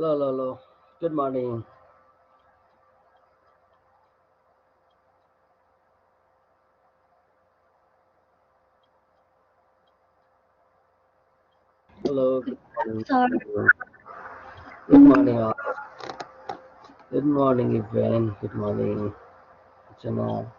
Hello, hello, hello. Good morning. Hello, good morning. Sorry. Good morning, all. Good morning, Yvonne. Good morning, Jana.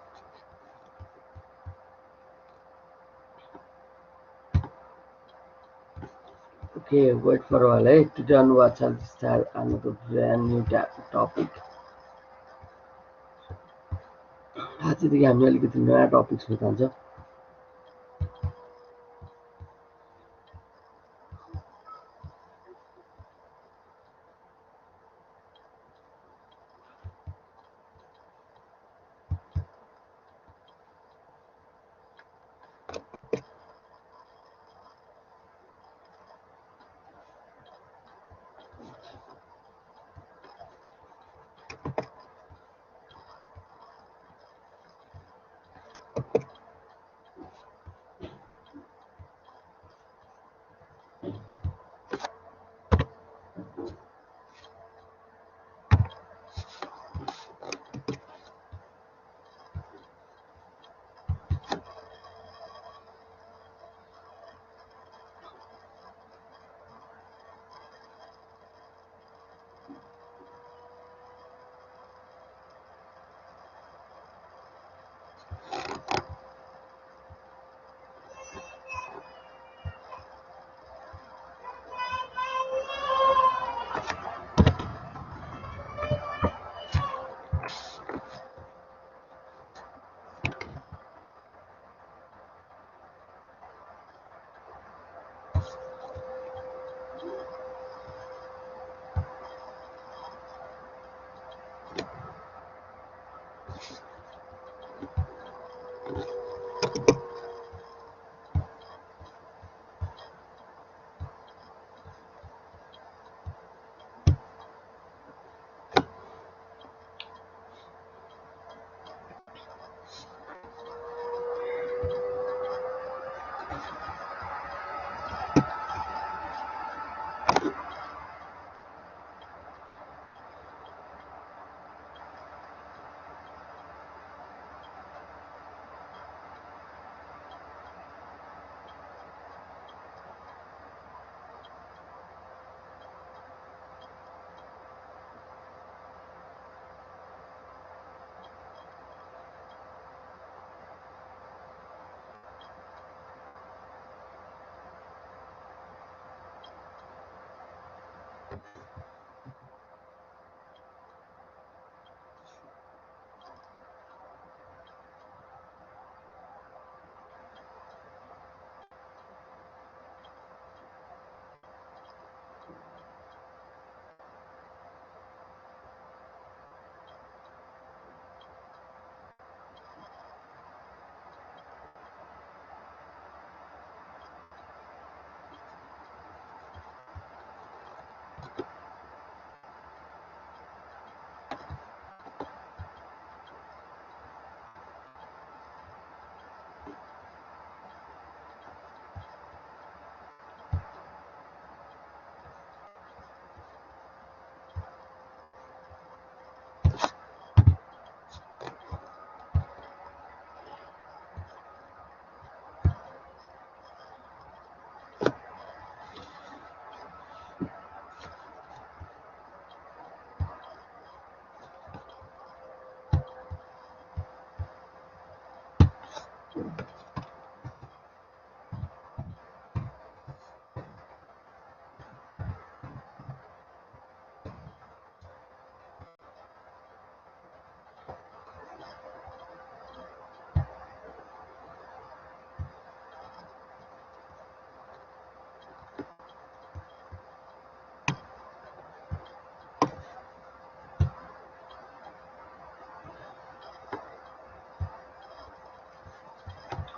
Okay, wait for a while. Today onwards, I'll start another brand new topic. आजदेखि हामी अलिकति नयाँ टपिक्समा जान्छ.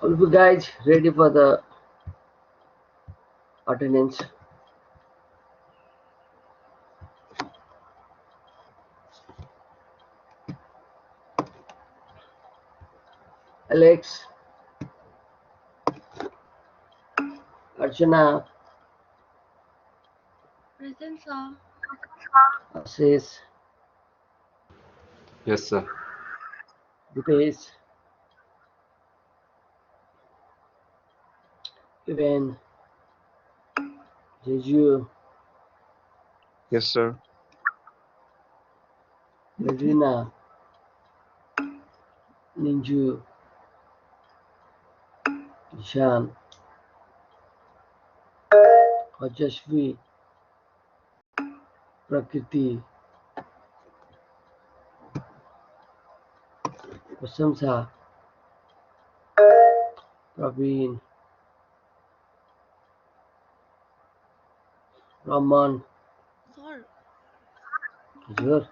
All of you guys ready for the attendance? Alex, Archana, Present, sir. Ashish, Yes, sir. Dipesh, Evan, Jeju, Yes, sir. Medina, Ninju, Ishan, Ojashvi, Prakriti, Prasamsa, Praveen, Raman, Sir, हजुर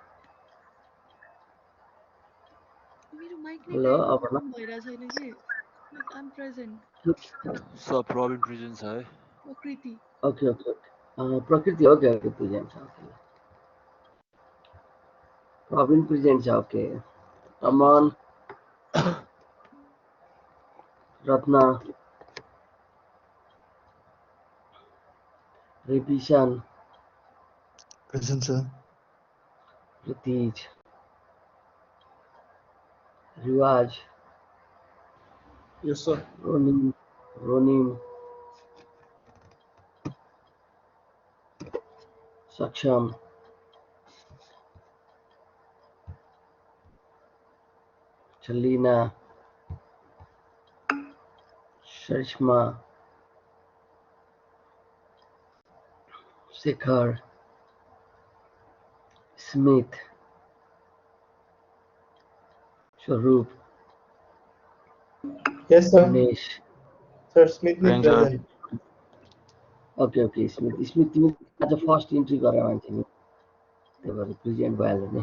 मेरो mic नै hello काहीँनिर Aparna अन भइरहेको छैन कि like आइम present sir Praveen present छ है प्रकृति ओके ओके ओके प्रकृति ओके ओके प्रेजेन्ट छ ओके प्रवीण प्रेजेन्ट छ ओके हजुर रमन सर रत्न रिपिसन Present, sir. प्रतीज रिवाज Yes, sir. रोनिम रोनिम सक्षम छलीना शरिश्मा शेखर स्मिथ स्वरूप Yes, sir. Ganesh Sir, Smith ni present sir present. Okay okay Smith Smith तिमी आज फर्स्ट इन्ट्री गरेर मान्छे नि त्यही भएर प्रेजेन्ट भइहाल्यो नि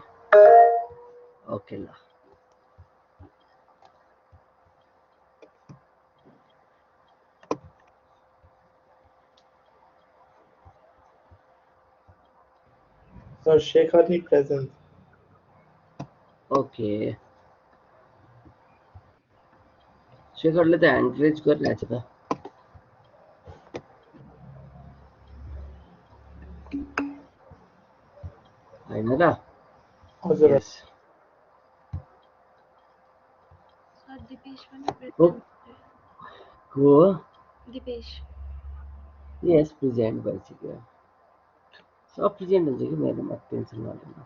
ओके ल Sir, Shekhar ni present. Okay शेखरले त ह्यान्ड रेज गरिरहेछ त होइन र हजुर यस सर दिपेश पनि को प्रेजेन्ट को दिपेश यस प्रेजेन्ट भइसक्यो सब प्रेजेन्ट हुन्छ कि मेरोमा टेन्सन नलिनु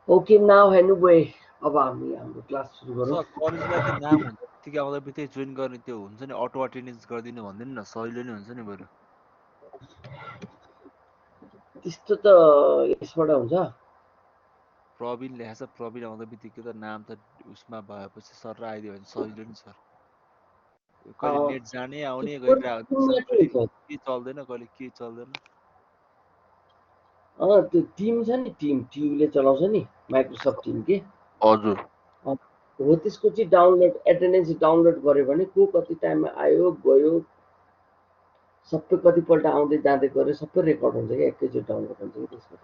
ओके नाउ हेर्नुभयो अब हामी हाम्रो क्लास सुरु गरौँ सर कलेजलाई त्यो नाम हुन्छ बित्तिकै आउँदा बित्तिकै जोइन गर्ने त्यो हुन्छ नि अटो अटेन्डेन्स गरिदिनु भन्दैन न सजिलो नै हुन्छ नि बरु त्यस्तो त यसबाट हुन्छ प्रवीण लेखाएको छ प्रवीण आउँदा बित्तिकै त नाम त उसमा भएपछि सर र आइदियो भने सजिलो नि सर कहिले अँ, नेट जाने आउने त्यो गरिरहेको हुन्छ सर टिममा के कहिले हुन्छ के चल्दैन कहिले के चल्दैन त्यो टिम छ नि टिमले चलाउँछ नि माइक्रोसफ्ट टिम के हजुर अँ, हो त्यसको चाहिँ डाउनलोड एटेन्डेन्स डाउनलोड गऱ्यो भने को कति टाइममा आयो गयो सबै कतिपल्ट आउँदै जाँदै गऱ्यो सबै रेकर्ड हुन्छ क्या एकैचोटि डाउनलोड हुन्छ कि त्यसबाट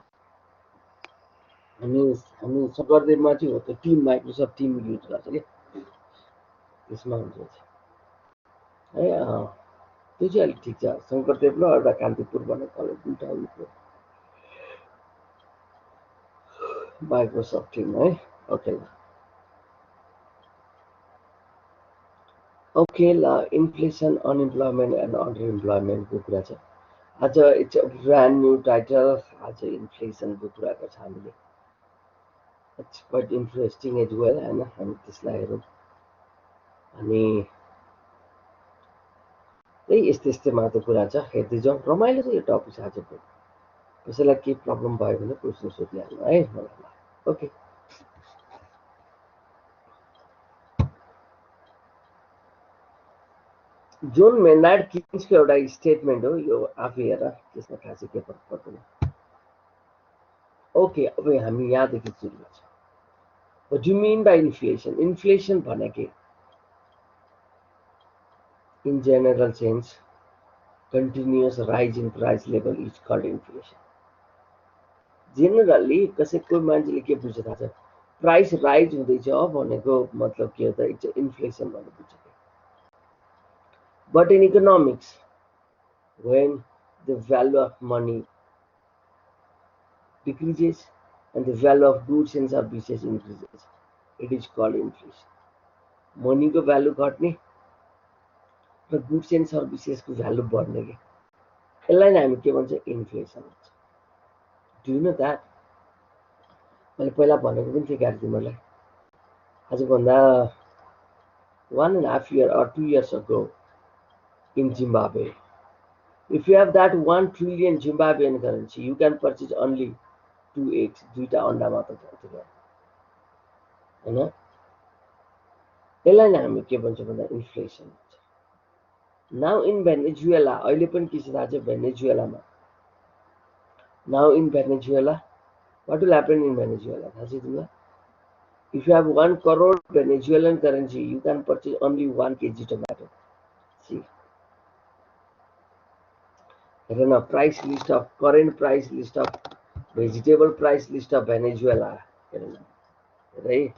हामी हामी शङ्करदेवमा चाहिँ हो त्यो टिम माइक्रोसफ्ट टिम युज गर्छ कि त्यसमा हुन्छ है त्यो चाहिँ अलिक ठिक छ शङ्करदेव र एउटा कान्तिपुर भन्ने कलेज दुइटा उयो माइक्रोसफ्ट टिम है ओके ल ओके ल इन्फ्लेसन अनइम्प्लोइमेन्ट एन्ड अन्डर इम्प्लोइमेन्टको कुरा छ आज it's a brand new title आज इन्फ्लेसनको कुरा गर्छ हामीले it's quite interesting as well होइन हामी त्यसलाई हेरौँ अनि त्यही यस्तै यस्तै मात्र कुरा छ हेर्दै जाउँ रमाइलो छ यो टपिक आजको कसैलाई केही प्रब्लम भयो भने क्वेसन सोधिहाल्नु है मलाई ल ओके जोन मेनार्ड किन्सको एउटा स्टेटमेन्ट हो यो आफै हेर त्यसमा खासै के फरक पर्दैन ओके अब हामी यहाँदेखि सुरु गर्छौँ What do you mean by inflation? Inflation भनेको in general sense continuous rise in price level is called inflation. Generally कसै कोही मान्छेले के बुझ्छ थाहा छ प्राइस राइज हुँदैछ भनेको मतलब के हो त इट्स इन्फ्लेसन भनेर बुझ्छ but in economics when the value of money decreases and the value of goods and services increases. It is called inflation. Money को value घट्ने र goods and services को value बढ्ने के यसलाई नै हामी के भन्छ इन्फ्लेसन भन्छ. Do you know that? मैले पहिला भनेको पनि थिएँ गाडी तिमीलाई आजभन्दा 1.5 year or 2 years ago in Zimbabwe. If you have that 1 trillion Zimbabwean currency, you can purchase only 2 eggs, दुईटा अन्डा मात्र पाउँथ्यो हैन. यसलाई नै हामी के भन्छौँ भन्दा इन्फ्लेसन भन्छ. नाउ इन भेनेजुएला अहिले पनि के छ थाहा छ भेनेजुएलामा. Now in Venezuela what will happen in Venezuela? थाहा छ तिमीलाई? If you have 1 crore Venezuelan currency, you can purchase only 1 kg tomato. See. Hear na price list of current price list of vegetable price list of Venezuela. Hear na. Right?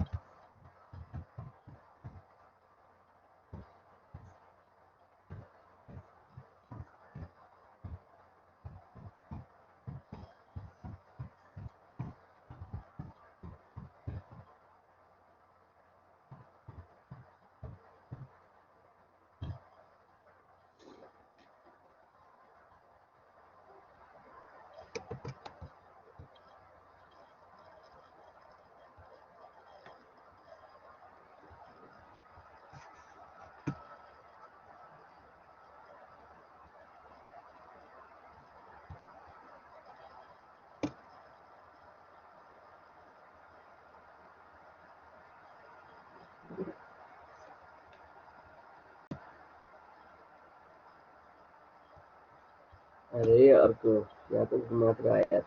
अरे अर्को यहाँ त मात्र आया त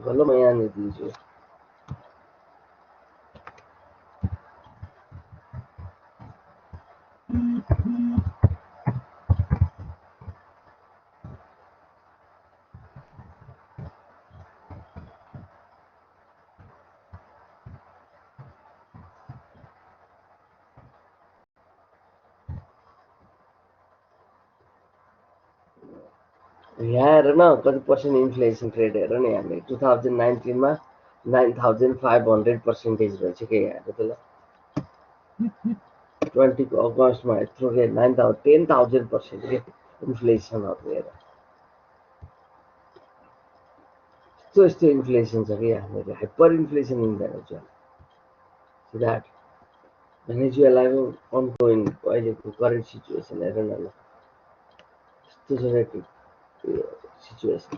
गल्लो म यहाँ नै दिन्छु. यहाँ हेर न कति पर्सेन्ट इन्फ्लेसन रेट हेर न हामीले 2019 मा 9500% रहेछ के यहाँ हेर त ल 20 को अगस्तमा यत्रो के 10,000% के इन्फ्लेसनहरु हेर. यस्तो इन्फ्लेसन छ कि हामीले hyper inflation in Venezuela. So that भेनेजुएलाको ongoing अहिलेको करेन्ट सिचुएसन हेर न ल. यस्तो छ सिचुएसन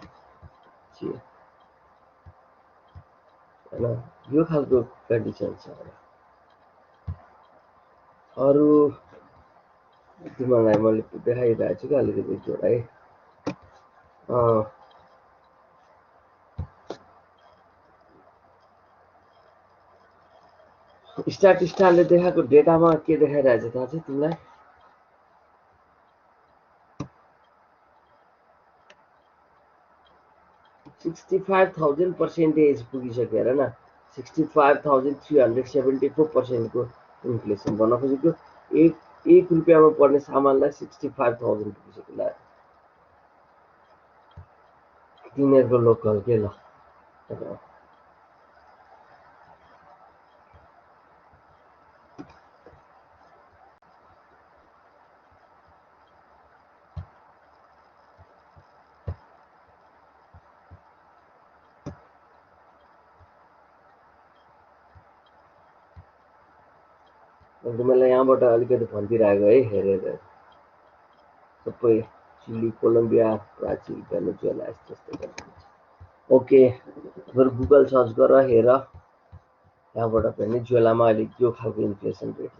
हैन यो खालको कन्डिसन छ. अरु तिमीलाई मैले देखाइरहेको छु कि अलिकति जोड है. स्ट्याटिस्टाले देखाएको डेटामा के देखाइरहेको छ थाहा छ तिमीलाई? 65,000% पुगिसक्यो हेर न. 65,374% को इन्फ्लेसन भन्न खोजेको एक रुपियाँमा पर्ने सामानलाई 65,000 पुगिसक्यो ल. तिनीहरुको लोकल के ल. तिमीलाई यहाँबाट अलिकति भनिदिइरहेको है हेरेर सबै चिली कोलम्बिया ब्राजिल भेनेजुएला यस्तो ओके. बरु गुगल सर्च गर हेर यहाँबाट भेनेजुएलामा अहिले यो खालको इन्फ्लेसन रेट छ.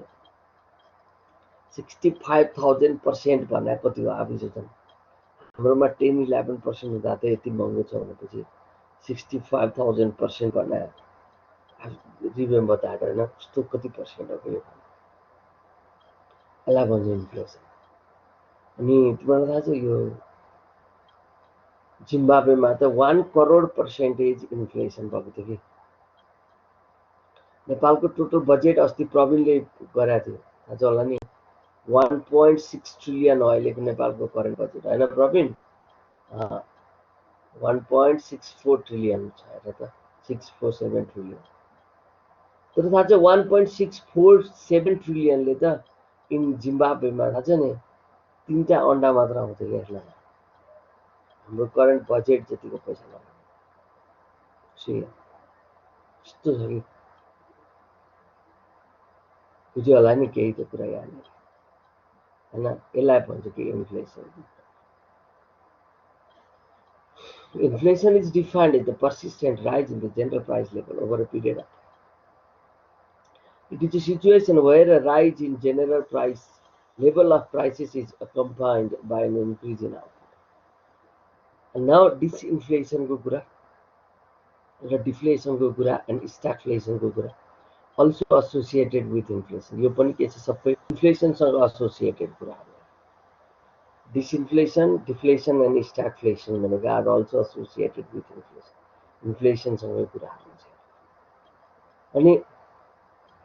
65,000% भन्ने कति हो आफै सोच. हाम्रोमा 10-11% हुँदा त यति महँगो छ भनेपछि 65,000% भन्ने रिमेम्बर द्याट हैन कस्तो कति पर्सेन्ट हो यो. यसलाई भन्छ इन्फ्लेसन. अनि तिमीलाई थाहा छ यो जिम्बाब्वेमा त 1 करोड% इन्फ्लेसन भएको थियो कि. नेपालको टोटल बजेट अस्ति प्रवीणले गरेको थियो थाहा छ होला नि. 1.6 ट्रिलियन हो अहिलेको नेपालको करेन्ट बजेट हैन प्रवीण? 1.64 ट्रिलियन छ हेर त 647 ट्रिलियन तर थाहा छ 1.647 ट्रिलियनले त इन जिम्बाब्वेमा थाहा छ नि 3टा अन्डा मात्र आउँछ क्या यसलाई हाम्रो करेन्ट बजेट जतिको पैसा लगाएको यस्तो छ कि बुझ्यो होला नि केही त कुरा यहाँनिर होइन यसलाई भन्छ कि inflation Inflation is defined as the persistent rise in the general price level over a period of time. It is a situation where a rise in general price level of prices is accompanied by an increase in output. And now disinflation ko kura र deflation ko kura and stagflation ko kura also associated with inflation. यो पनि के छ सबै inflation सँग associated कुराहरु disinflation, deflation and stagflation भनेको are also associated with inflation. Inflation सँगै कुराहरु हुन्छ अनि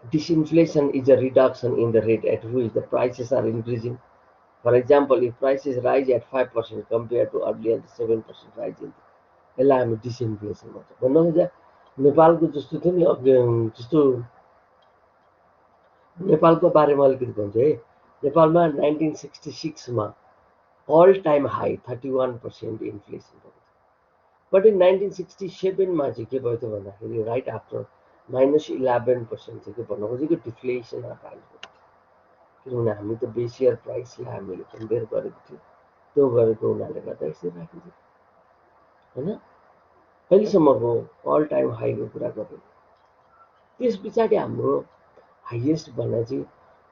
disinflation is a reduction in the rate at which the prices are increasing. For example, if prices rise at 5% compared to earlier 7% rise in यसलाई हामी disinflation भन्छ भन्नु खोज्दा नेपालको जस्तो थियो नि अघि जस्तो नेपालको बारेमा अलिकति भन्छु है नेपालमा 1966 मा all time high 31% inflation भएको थियो but in 1967 मा चाहिँ के भयो त भन्दाखेरि right after -11% चाहिँ के भन्नु खोजेको डिफ्लेसन आएको थियो किनभने हामी त बेसियर प्राइसलाई हामीले कम्पेयर गरेको थियो त्यो गरेको हुनाले गर्दा यसरी राखिन्छ हैन अहिलेसम्मको अल टाइम हाईको कुरा गर्यो त्यस पछाडि हाम्रो हाईएस्ट भन्ने चाहिँ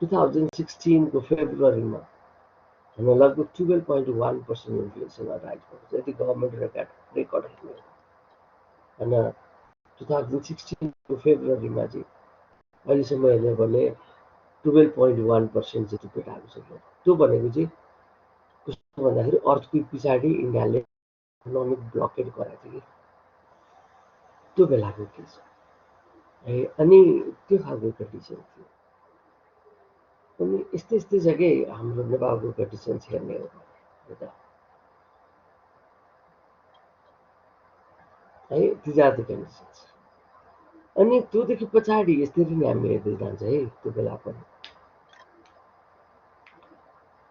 2016 को फेब्रुअरीमा हैन लगभग 12.1% इन्फ्लेसन राइज भएको छ यति गभर्नमेन्ट रेकर्ड हैन 2016 को फेब्रुअरीमा चाहिँ अहिलेसम्म हेर्ने भने 12.1% जति पेटाएको छ त्यो भनेको चाहिँ कस्तो भन्दाखेरि अर्थक्वेक पछाडि इन्डियाले इकोनोमिक ब्लकेट गराएको थियो त्यो बेलाको के छ है अनि त्यो खालको कन्डिसन थियो अनि यस्तै यस्तै छ कि हाम्रो नेपालको कन्डिसन हेर्ने हो भने है these are the conditions अनि त्योदेखि पछाडि यसरी नै हामी हेर्दै जान्छ है त्यो बेला पनि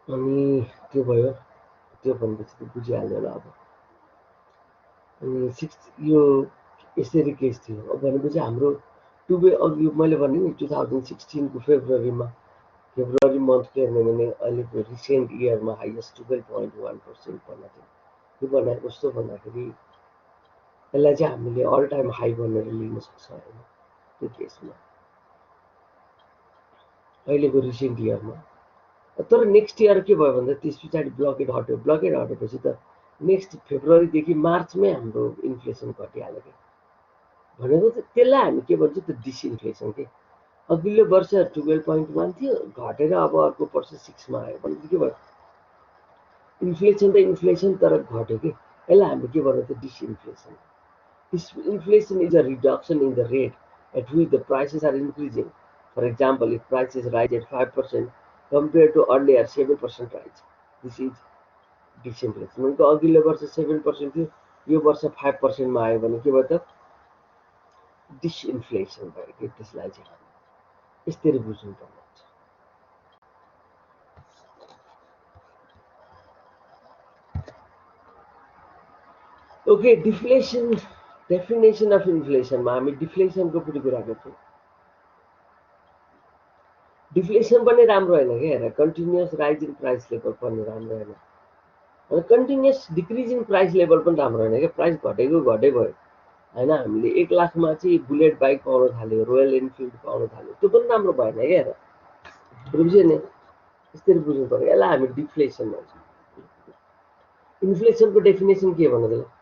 अनि त्यो भयो त्यो भनेपछि त बुझिहाल्यो होला अब अनि यो यसरी केस थियो अब भनेपछि हाम्रो अघि मैले भने नि 2016 को फेब्रुअरी मन्थको हेर्ने भने अहिलेको रिसेन्ट इयरमा हाइएस्ट 12.1% बन्न थियो यो भनेको कस्तो भन्दाखेरि यसलाई चाहिँ हामीले अल टाइम हाई भनेर लिन सक्छ हैन त्यो केसमा अहिलेको रिसेन्ट इयरमा तर नेक्स्ट इयर के भयो भन्दा त्यस पछाडि ब्लकेट हटेपछि त नेक्स्ट फेब्रुअरीदेखि मार्चमै हाम्रो इन्फ्लेसन घटिहाल्यो के भनेको त त्यसलाई हामी के भन्छ त डिसइन्फ्लेसन के अघिल्लो वर्ष 12.1 थियो घटेर अब अर्को वर्ष 6 मा आयो भने के भयो इन्फ्लेसन त इन्फ्लेसन तर घट्यो के यसलाई हामी के भन्छ त डिसइन्फ्लेसन Inflation is a reduction in the rate at which the prices are increasing. For example, if prices rise at 5% compared to earlier 7% rise, this is disinflation. भनेको अघिल्लो वर्ष 7% थियो यो वर्ष 5% मा आयो भने के भयो त डिसइन्फ्लेसन भयो कि त्यसलाई चाहिँ यसरी बुझ्नु पर्छ ओके डिफ्लेसन डेफिनेसन अफ इन्फ्लेसनमा हामी डिफ्लेसनको पनि कुरा गर्छौँ डिफ्लेसन पनि राम्रो हैन के हेर continuous rise in price level पनि राम्रो हैन अनि continuous decrease in price level पनि राम्रो हैन के प्राइस घटेको घटे भयो हैन हामीले 1 लाखमा चाहिँ बुलेट बाइक पाउन थाल्यो रोयल एनफिल्ड पाउन थाल्यो त्यो पनि राम्रो भएन के हेर बुझ्यो नि यसरी बुझ्नु पर्यो यसलाई हामी डिफ्लेसन भन्छौँ इन्फ्लेसनको डेफिनेसन के भन्नु त्यसलाई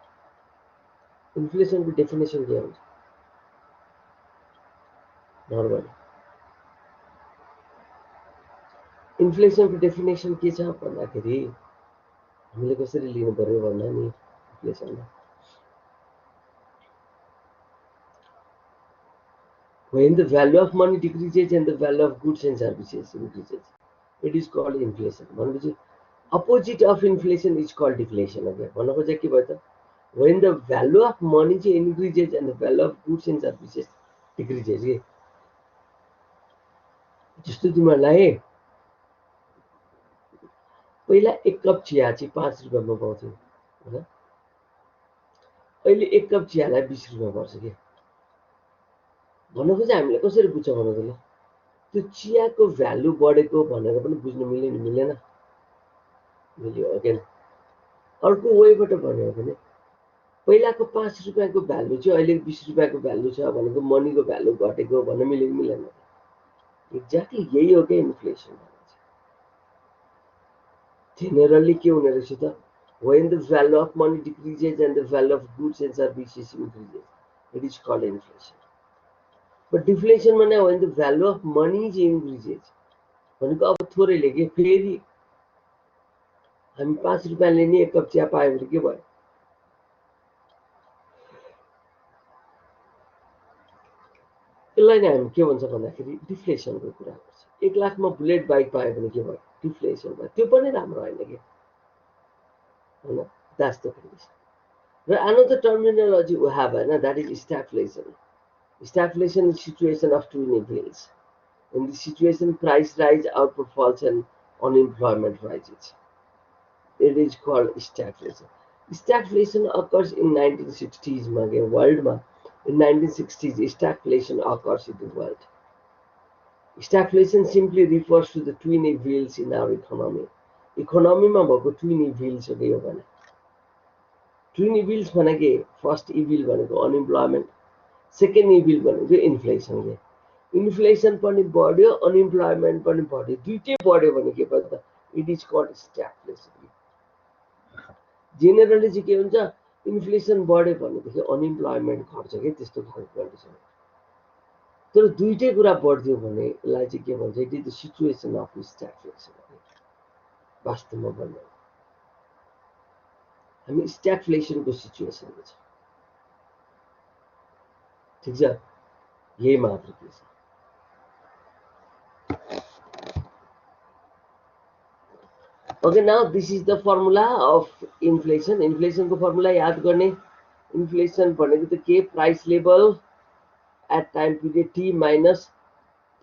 इन्फ्लेसन को डेफिनेसन के हुन्छ नर्मली इन्फ्लेसन को डेफिनेसन के छ भन्दाखेरि हामीले कसरी लिनु पर्यो भन्दा नि इन्फ्लेसनलाई when the value of money decreases and the value of goods and services increases it is called inflation भनेपछि opposite of inflation is called deflation okay भन्नु खोजेको के भयो त when the value of money increases and the value of goods and services decreases के जस्तो तिमीहरूलाई पहिला एक कप चिया चाहिँ 5 रुपैयाँमा पाउँथ्यौ हैन अहिले एक कप चियालाई 20 रुपैयाँ पर्छ के भनेको चाहिँ हामीले कसरी बुझ्छ भन्नु त ल त्यो चियाको भ्यालु बढेको भनेर पनि बुझ्न मिल्यो नि मिलेन मिल्यो अगेन अर्को वेबाट भन्यो भने पहिलाको 5 रुपैयाँको भ्यालु चाहिँ अहिले 20 रुपैयाँको भ्यालु छ भनेको मनीको भ्यालु घटेको भन्न मिल्यो कि मिलेन एक्ज्याक्टली यही हो के इन्फ्लेसन जेनरली के हुने रहेछ त when the value of money decreases and the value of goods and services increases it is called inflation but deflation भने when the value of money increases भनेको अब थोरैले के फेरि हामी 5 रुपैयाँले नि एक कप चिया पायो भने के भयो यसलाई नै हामी के भन्छ भन्दाखेरि डिफ्लेसनको कुरा गर्छ 1 लाखमा बुलेट बाइक पायो भने के भयो डिफ्लेसन भयो त्यो पनि राम्रो हैन के हैन that's the condition. Another terminology we have that is stagflation. Stagflation is situation of twin evils. In this situation, price rise, output falls, and unemployment rises. It is called stagflation. Stagflation occurs in 1960s world. In 1960s, stagflation occurs in the world. Stagflation simply refers to the twin evils in our economy. Economy ma bhako twin evils ho yo bhane. Twin evils भनेको first evil भनेको unemployment second evil भनेको inflation के inflation पनि बढ्यो unemployment पनि बढ्यो दुईटै बढ्यो भने के भन्छ त इट इज कल्ड स्ट्यागफ्लेसन जेनरली चाहिँ के हुन्छ इन्फ्लेसन बढ्यो भनेदेखि अनइम्प्लोयमेन्ट घट्छ के त्यस्तो खालको कन्डिसन तर दुईटै कुरा बढ्दियो भने यसलाई चाहिँ के भन्छ it is the situation of stagflation वास्तवमा भन्नु हामी स्ट्यागफ्लेसनको सिचुएसनमा छ ठीक छ यही मात्र के छ Okay, now this is the formula of inflation. Inflation को formula याद गर्ने inflation भनेको त के price level at time period t minus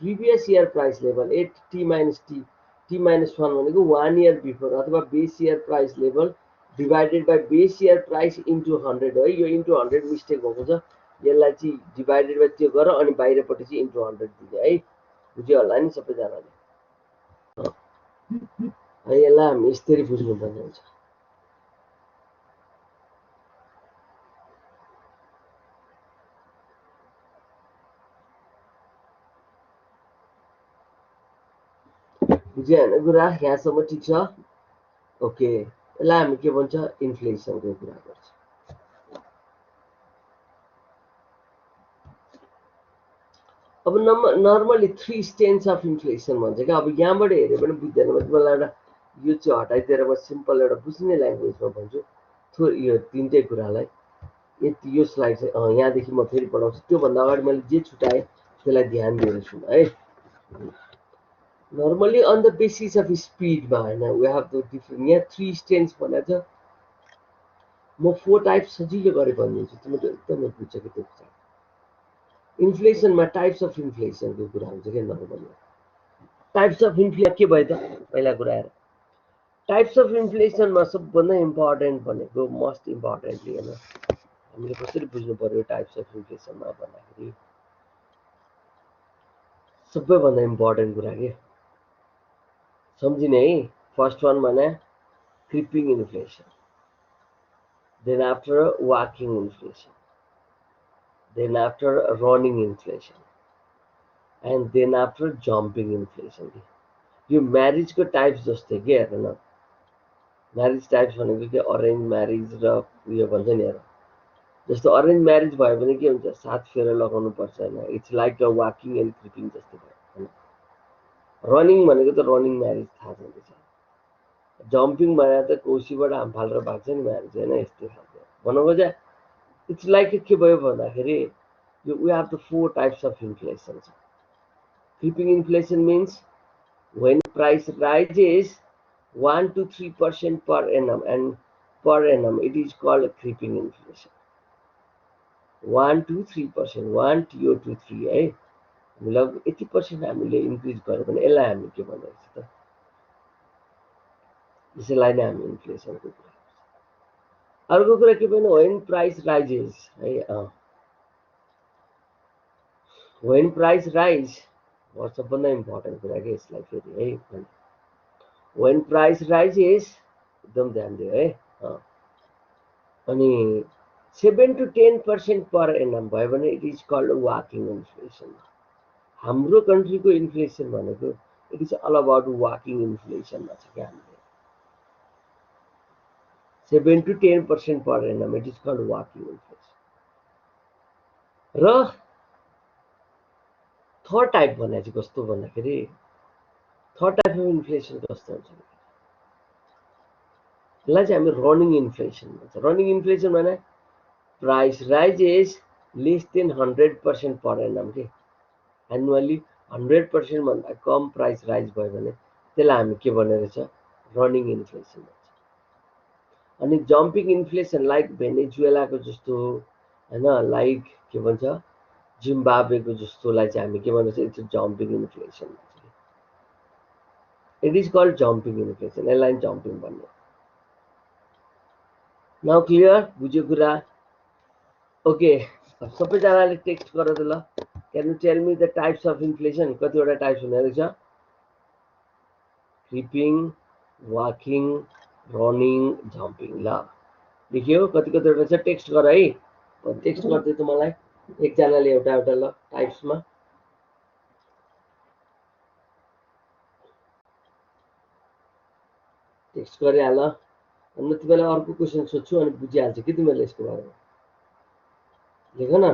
previous year price level at t minus 1 भनेको 1 year before अथवा base year price level divided by base year price into 100 है यो into 100 mistake भएको छ यसलाई चाहिँ डिवाइडेड बाइ त्यो गर अनि बाहिरपट्टि चाहिँ into 100 दिने है बुझ्यो होला नि सबैजनाले यसलाई हामी यसरी बुझ्नुपर्ने हुन्छ बुझ्यो हैन कुरा यहाँसम्म ठिक छ ओके यसलाई हामी के भन्छ इन्फ्लेसनको कुरा गर्छ अब नर्मली 3 स्टेन्स अफ इन्फ्लेसन भन्छ क्या अब यहाँबाट हेरे पनि बुझ्दैन म तिमीलाई एउटा यो चाहिँ हटाइदिएर म सिम्पल एउटा बुझ्ने ल्याङ्ग्वेजमा भन्छु थोरै यो तीनटै कुरालाई यति यो स्लाइड चाहिँ यहाँदेखि म फेरि पढाउँछु त्योभन्दा अगाडि मैले जे छुटाएँ त्यसलाई ध्यान दिएर सुन है normally on the basis of स्पिडमा हैन वी हेभ द डिफरेन्ट यहाँ 3 स्टेन्स भनेको छ म 4 टाइप्स सजिलो गरी भनिदिन्छु तिमीले एकदमै बुझ्छ कि त्यो कुरा इन्फ्लेसनमा टाइप्स अफ इन्फ्लेसनको कुरा हुन्छ के नर्मली टाइप्स अफ इन्फ्लेसन के भयो त पहिला कुरा हेर टाइप्स अफ इन्फ्लेसनमा सबभन्दा इम्पोर्टेन्ट भनेको मोस्ट इम्पोर्टेन्टली हैन हामीले कसरी बुझ्नु पर्यो टाइप्स अफ इन्फ्लेसनमा भन्दाखेरि सबैभन्दा इम्पोर्टेन्ट कुरा के सम्झिने है फर्स्ट वान भने creeping inflation then after walking inflation then after running inflation and then after jumping inflation यो म्यारेज को टाइप्स जस्तै के हेर्न म्यारेज टाइप्स भनेको के अरेन्ज म्यारेज र उयो भन्छ नि हेर जस्तो अरेन्ज म्यारेज भयो भने के हुन्छ सात फेरा लगाउनु पर्छ हैन it's like a walking and creeping जस्तै भयो हैन रनिङ भनेको त रनिङ म्यारेज थाहा छ जम्पिङ भने त कोसीबाट हाम फालेर भाग्छ नि म्यारेज हैन यस्तो खालको भन्नुको चाहिँ It's like के भयो भन्दाखेरि we have the 4 types of inflation. Creeping inflation means when price rises 1 to 3% per annum and per annum, it is called creeping inflation. 1 to 3%, 1 to 3 है, लगभग 80% हामीले इन्क्रिज गर्यो भने यसलाई हामी के भनिरहेको छ त, यसलाई नै हामी इन्फ्लेसनको कुरा गर्छौँ। अर्को कुरा के भन्नु, when price rises है, when price rise सबभन्दा इम्पोर्टेन्ट कुरा के यसलाई फेरि है, when price rises एकदम ध्यान दियो है, अनि 7 to 10% पर एनम भयो भने it is called walking inflation. हाम्रो कन्ट्रीको इन्फ्लेसन भनेको it is all about walking इन्फ्लेसनमा छ क्या, हामीले 7 to 10% per annum, it is called walking inflation. र थर्ड टाइप भने चाहिँ कस्तो भन्दाखेरि, थर्ड टाइप अफ इन्फ्लेसन कस्तो हुन्छ, यसलाई चाहिँ हामी रनिङ इन्फ्लेसन भन्छ। रनिङ इन्फ्लेसन भने price rises less than 100% per annum के, एनुअली 100% भन्दा कम प्राइस राइज भयो भने त्यसलाई हामी के भनेर छ, रनिङ इन्फ्लेसन भन्छ। अनि जम्पिङ इन्फ्लेसन लाइक भेनेजुएलाको जस्तो हैन, लाइक के भन्छ जिम्बाब्वेको जस्तोलाई चाहिँ हामी के भन्छ, इट्स जम्पिङ इन्फ्लेसन भन्छ। It is called jumping inflation, यसलाई जम्पिङ भन्ने। नाउ क्लियर, बुझ्यो कुरा? ओके, सबैजनाले टेक्स्ट गर त ल। Can you tell me the types of inflation? कतिवटा टाइप्स हुने रहेछ? Creeping, walking, running, jumping. ल लेख्यो कतिवटा छ, टेक्स्ट गर है, टेक्स्ट गर्दै त मलाई एकजनाले एउटा एउटा ल टाइप्समा। टेक्स्ट गरिहाल, अनि तिमीलाई अर्को क्वेसन सोध्छु अनि बुझिहाल्छ कि तिमीहरूले यसको बारेमा। लेख न,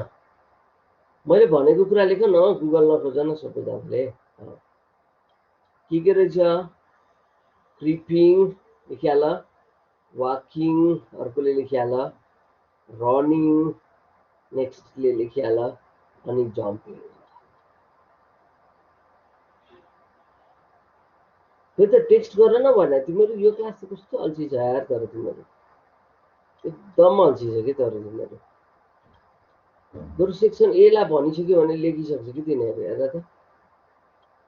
मैले भनेको कुरा लेख न, गुगल नखोज न सबैजनाले। के रहेछ? क्रिपिङ लेखिहाल, वाकिङ अर्कोले लेखिहाल, रनिङ नेक्स्टले लेखिहाल, अनि जम्पिङ। फेरि त टेक्स्ट गर न भने, तिमीहरू यो क्लास चाहिँ कस्तो अल्छी छ यार, तर तिमीहरू एकदम अल्छी छ कि तर तिमीहरू। बरु सेक्सन ए लाई भनिसक्यो भने लेखिसक्छ कि तिनीहरू, हेर त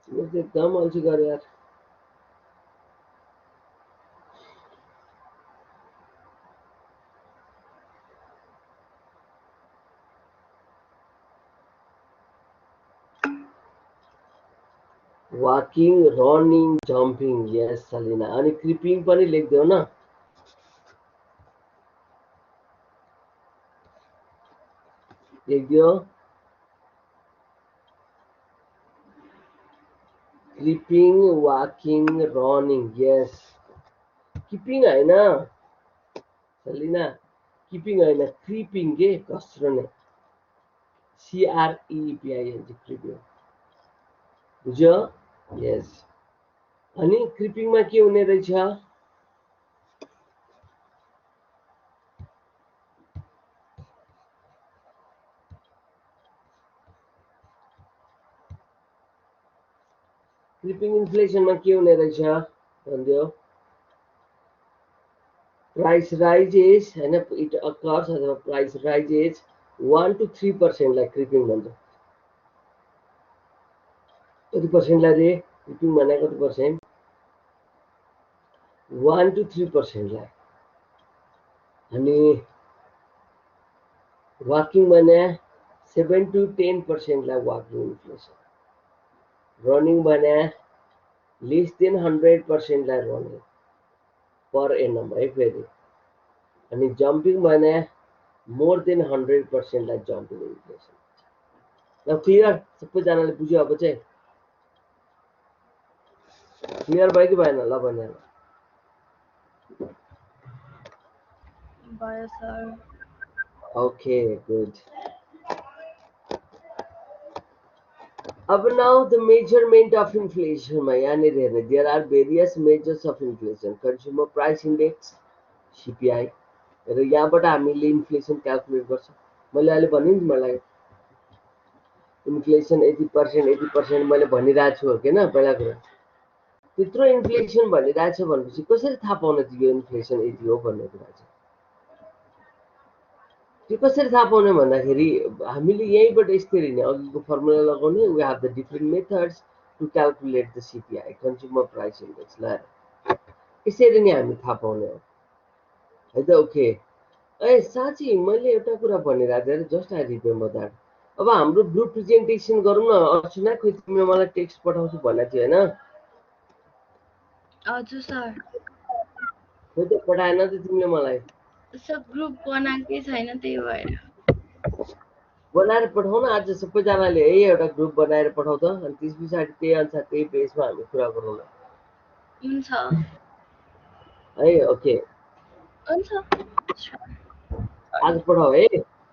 तिमीहरू त एकदम अल्छी गरे यार। Walking, running, jumping, yes Salina. अनि क्रिपिङ पनि लेखिदेऊ न। लेखिदियो, creeping, walking, running, yes. Keeping होइन सलिना, किपिङ होइन, क्रिपिङ के, घस्रने, CREPING, क्रिपिङ, बुझ्यो? यस। अनि क्रिपिङमा के हुने रहेछ? क्रिपिङ इन्फ्लेसनमा के हुने रहेछ भनिदियो? प्राइस राइजेस हैन, इट अकर्स अथवा प्राइस राइजेस 1 to 3% लाई क्रिपिङ भन्छ। कति पर्सेन्टलाई रे क्रिपिङ भने कति पर्सेन्ट? 1 to 3% लाई। अनि वाकिङ भने 7 to 10% lie walking inflation. Running भने लेस देन 100% लाई रनिङ पर एनम है फेरि। अनि जम्पिङ भने मोर देन 100% लाई जम्पिङ इन्फ्लेसन। ल क्लियर, सबैजनाले बुझ्यो? अब चाहिँ क्लियर भयो कि भएन? ल भने भयो सर। Okay good. अब now the measurement of inflation. यहाँनिर हेर्ने, there are various measures of inflation, consumer price index CPI, र यहाँबाट हामीले इन्फ्लेसन क्याल्कुलेट गर्छौँ। मैले अहिले भने नि मलाई इन्फ्लेसन 80% मैले भनिरहेको छु हो किन पहिला कुरा। त्यत्रो इन्फ्लेसन भनिरहेछ भनेपछि कसरी थाहा पाउने यो इन्फ्लेसन यति हो भन्ने कुरा चाहिँ? त्यो कसरी थाहा पाउने भन्दाखेरि हामीले यहीँबाट यसरी नै अघिको फर्मुला लगाउने we have the different methods to calculate the CPI consumer price index ल यसरी नै हामी थाहा पाउने हो है त। ओके ए साँच्ची मैले एउटा कुरा भनिरहेको थिएँ जस्ट आई रिमेम्बर द्याट। अब हाम्रो ग्रुप प्रेजेन्टेसन गरौँ न अर्चना, खोइ तिमीले मलाई टेक्स्ट पठाउँछु भनेको थियो होइन? हजुर सर। खोइ त पठाएन त तिमीले मलाई। सर ग्रुप बनाएकै छैन त्यही भएर। बनाएर पठाउन आज सबैजनाले है एउटा ग्रुप बनाएर पठाउ त, अनि त्यस पछाडि त्यही अनुसार त्यही बेसमा हामी कुरा गरौँ न। हुन्छ है ओके हुन्छ आज पठाऊ है।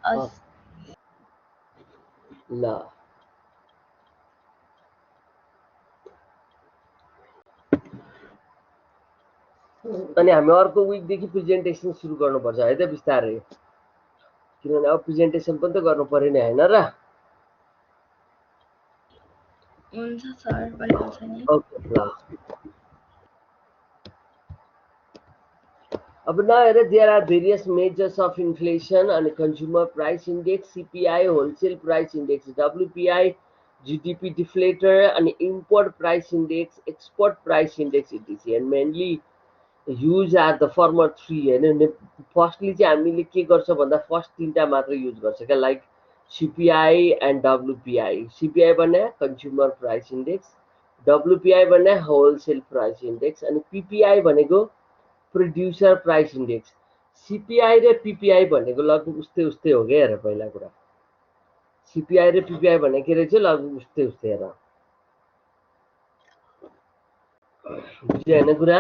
हस्। ल अनि हामी अर्को विकदेखि प्रेजेन्टेसन सुरु गर्नुपर्छ है त बिस्तारै, किनभने अब प्रेजेन्टेसन पनि त गर्नु पर्यो नि होइन र? हुन्छ सर भइहाल्छ नि। ओके ल अब now there are various measures of inflation and consumer price index, CPI, wholesale price index, WPI, GDP deflator, and import price index, export price index, etc. And mainly used are the former three. And firstly चाहिँ हामीले के गर्छ भन्दा first तीनटा मात्र use गर्छ क्या, like CPI and WPI. CPI भन्ने consumer price index, WPI भन्ने wholesale price index, and PPI भनेको प्रोड्युसर प्राइस इन्डेक्स। सिपिआई र पिपिआई भनेको लगभग उस्तै उस्तै हो क्या हेर, पहिला कुरा सिपिआई र पिपिआई भनेको के रहेछ लगभग उस्तै उस्तै हेर, बुझ्यो होइन कुरा?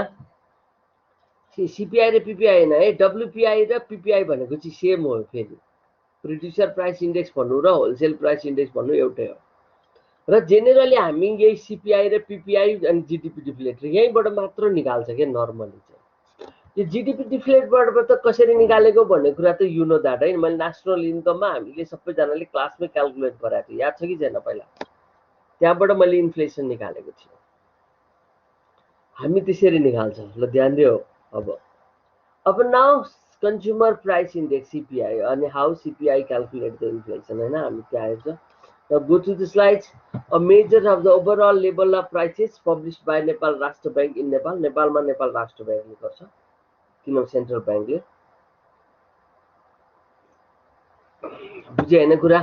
सिपिआई र पिपिआई होइन है, डब्लुपिआई र पिपिआई भनेको चाहिँ सेम हो। फेरि प्रोड्युसर प्राइस इन्डेक्स भन्नु र होलसेल प्राइस इन्डेक्स भन्नु एउटै हो। र जेनेरली हामी यही सिपिआई र पिपिआई अनि जिडिपी डिफ्लेटर यहीँबाट मात्र निकाल्छ क्या नर्मली चाहिँ। यो जिडिपी डिफ्लेटबाट त कसरी निकालेको भन्ने कुरा त यु नो द्याट है। मैले नेसनल इन्कममा हामीले सबैजनाले क्लासमै क्यालकुलेट गराएको थिएँ, याद छ कि छैन? पहिला त्यहाँबाट मैले इन्फ्लेसन निकालेको थिएँ। हामी त्यसरी निकाल्छ ल, ध्यान दियो। अब now consumer price index CPI अनि how CPI calculate the inflation होइन, हामी त्यहाँ हेर्छ। Go to the slides. A measure of the overall level of prices published by Nepal राष्ट्र बैंक in Nepal. नेपालमा नेपाल राष्ट्र बैंकले गर्छ, किन सेन्ट्रल बैंकले। बुझ्यो होइन कुरा?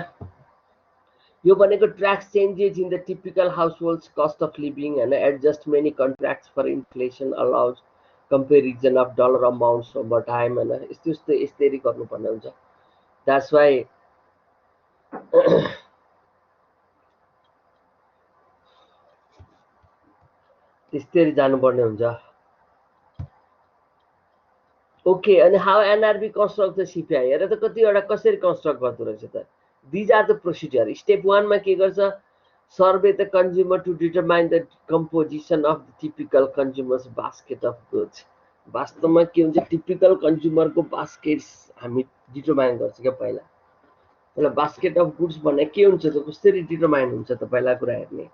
यो भनेको tracks changes in the typical households cost of living होइन, adjust many contracts for inflation, allows comparison of dollar amounts over time होइन, यस्तो यस्तो यसरी गर्नुपर्ने हुन्छ। द्याट्स वाइ त्यसरी जानुपर्ने हुन्छ। ओके अनि how NRB construct the CPI हेर त कतिवटा कसरी कन्स्ट्रक्ट गर्दो रहेछ त। These are the procedure. Step 1 मा के गर्छ? Survey the consumer to determine the composition of the typical consumers basket of goods. वास्तवमा के हुन्छ, टिपिकल कन्ज्युमरको बास्केट हामी डिटरमाइन गर्छ क्या पहिला। पहिला बास्केट अफ गुड्स भन्ने के हुन्छ त, कसरी डिटरमाइन हुन्छ त पहिला कुरा हेर्ने।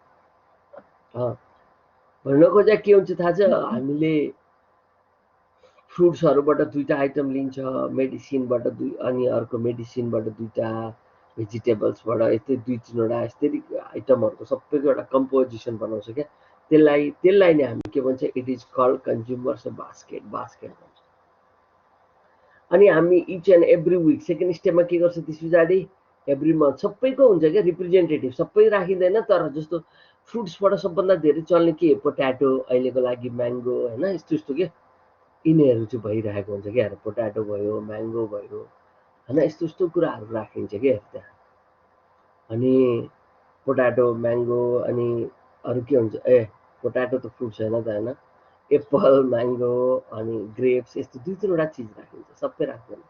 भन्न खोजा के हुन्छ थाहा छ? हामीले फ्रुट्सहरूबाट दुईटा आइटम लिन्छ, मेडिसिनबाट दुई, अनि अर्को मेडिसिनबाट दुईटा, भेजिटेबल्सबाट यस्तै दुई तिनवटा यस्तै आइटमहरूको सबैको एउटा कम्पोजिसन बनाउँछ क्या। त्यसलाई नै हामी के भन्छ? It is called consumers basket भन्छ। अनि हामी each and every week second स्टेपमा के गर्छ? त्यस पछाडि एभ्री मन्थ सबैको हुन्छ क्या रिप्रेजेन्टेटिभ, सबै राखिँदैन, तर जस्तो फ्रुट्सबाट सबभन्दा धेरै चल्ने के? पोट्याटो, अहिलेको लागि म्याङ्गो होइन, यस्तो यस्तो के यिनीहरू चाहिँ भइरहेको हुन्छ क्या। पोट्याटो भयो, म्याङ्गो भयो होइन, यस्तो यस्तो कुराहरू राखिन्छ क्या त्यहाँ। अनि पोट्याटो, म्याङ्गो अनि अरू के हुन्छ? पोट्याटो त फ्रुट्स होइन त होइन, एप्पल, म्याङ्गो अनि ग्रेप्स, यस्तो दुई तिनवटा चिज राखिन्छ, सबै राख्दैन।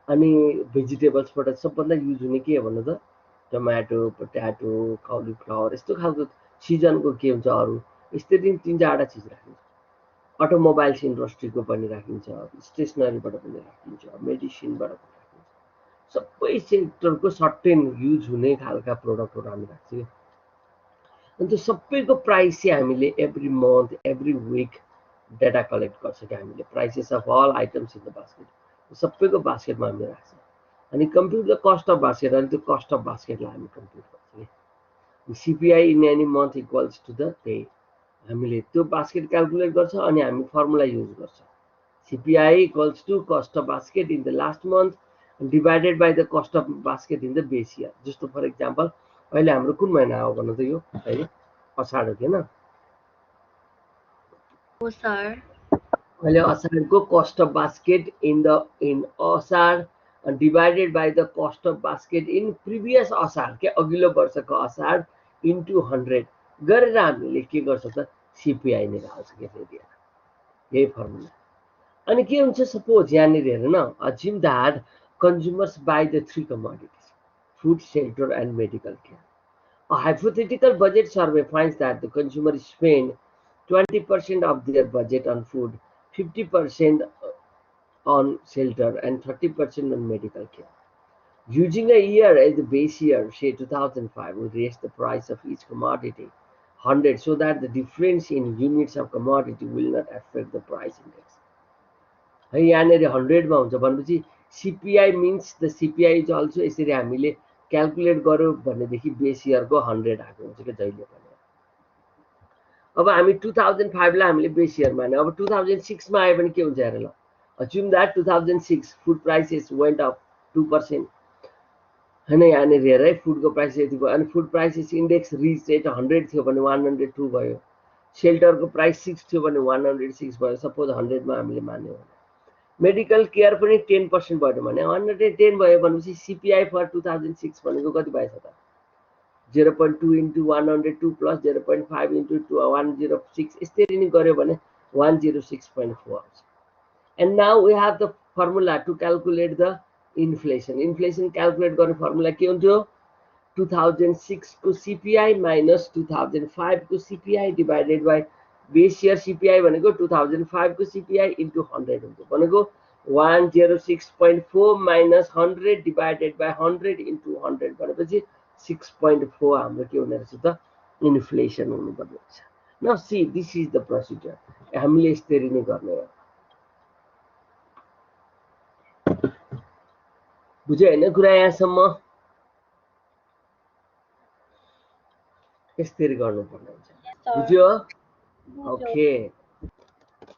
अनि भेजिटेबल्सबाट सबभन्दा युज हुने के भन्नु त? टमाटो, पोट्याटो, कलिफ्लावर, यस्तो खालको सिजनको के हुन्छ अरू, यस्तै तिन चारवटा चिज राखिन्छ। अटोमोबाइल्स इन्डस्ट्रीको पनि राखिन्छ, स्टेसनरीबाट पनि राखिन्छ, मेडिसिनबाट पनि राखिन्छ, सबै सेक्टरको सर्टेन युज हुने खालका प्रोडक्टहरू हामी राख्छौँ। अनि त्यो सबैको प्राइस चाहिँ हामीले every month every week data collect गर्छ कि हामीले prices of all items in the basket सबैको बास्केटमा हामीले राख्छ अनि compute the cost of basket अनि त्यो कस्ट अफ बास्केटलाई हामी कम्प्युट गर्छौँ कि CPI in any month equals to the pay हामीले त्यो बास्केट क्यालकुलेट गर्छ अनि हामी फर्मुला युज गर्छ CPI equals to cost of basket in the last month divided by the cost of basket in the base year जस्तो for example अहिले हाम्रो कुन महिना हो भन्नु त यो अहिले असाढ हो कि होइन हो सर अहिले असाढको cost of basket in Asar divided by the cost of basket in previous Asar के अघिल्लो वर्षको असाढ इन्टु 100 गरेर हामीले के गर्छ त सिपिआई निकाल्छ के फेरि यही फर्मुला अनि के हुन्छ सपोज यहाँनिर हेर्नु न assume that consumers by the 3 commodities food shelter end medical care A hypothetical budget survey finds that the consumer spend 20% of their budget on food, 50% on shelter, and 30% on medical care. Using a year as the base year, say 2005, we raise the price of each commodity 100 so that the difference in units of commodity will not affect the price index. है यहाँनिर 100 मा हुन्छ भनेपछि CPI means the CPI is also यसरी हामीले calculate गर्यो भनेदेखि base इयरको 100 आएको हुन्छ कि जहिले पनि अब हामी 2005 लाई हामीले बेस इयर माने अब 2006 मा आयो भने के हुन्छ हेर ल assume that 2006 food prices went up 2% हैन यहाँनिर हेर है फूडको प्राइस यति भयो अनि food prices index reach at 100 थियो भने 102 भयो शेल्टरको प्राइस 6 थियो भने 106 भयो सपोज 100 मा हामीले मान्यो भने मेडिकल केयर पनि 10% भयो भने 110 भयो भनेपछि सिपिआई फर 2006 भनेको कति भएछ त 0.2 into 102 plus 0.5 into 106 यसरी नि गर्यो भने 106.4 आउँछ and now we have the formula to calculate the inflation calculate गर्ने फर्मुला के हुन्थ्यो 2006 को CPI minus 2005 को CPI divided by base year CPI भनेको 2005 को CPI into 100 हुन्छ भनेको 106.4 minus 100 divided by 100 into 100 भनेपछि 6.4 हाम्रो के हुने रहेछ त इन्फ्लेसन हुनुपर्ने रहेछ न see this is the procedure हामीले यसरी नै गर्ने हो बुझ्यो हैन कुरा यहाँसम्म यसरी गर्नुपर्ने हुन्छ बुझ्यो ओके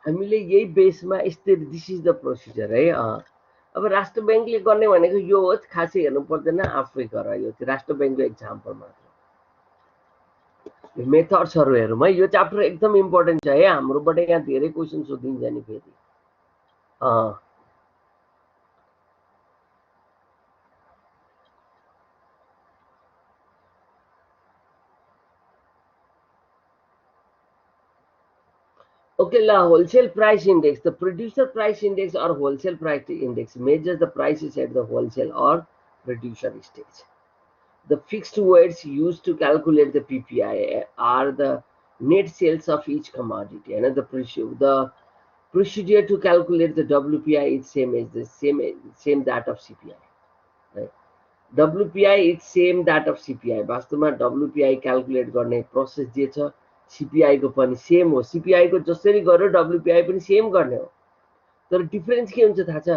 हामीले यही बेसमा यसरी दिस इज द प्रोसिजर है अब राष्ट्र बैंकले गर्ने भनेको यो हो खासै हेर्नु पर्दैन आफै गर यो राष्ट्र बैंकको एक्जाम्पल मात्र मेथड्सहरु हेरौँ है यो च्याप्टर एकदम इम्पोर्टेन्ट छ है हाम्रोबाट यहाँ धेरै क्वेशन सोधिन्छ नि फेरि Okay, la wholesale price index. The producer price index or wholesale price index measures the prices at the wholesale or producer stage. The fixed weights used to calculate the PPI are the net sales of each commodity, and the procedure to calculate the WPI is same that of CPI. Right? WPI is same that of CPI. वास्तवमा WPI calculate गर्ने process जे छ CPI को पनि same हो CPI को जसरी गर्यो WPI पनि सेम गर्ने हो तर डिफरेन्स के हुन्छ थाहा छ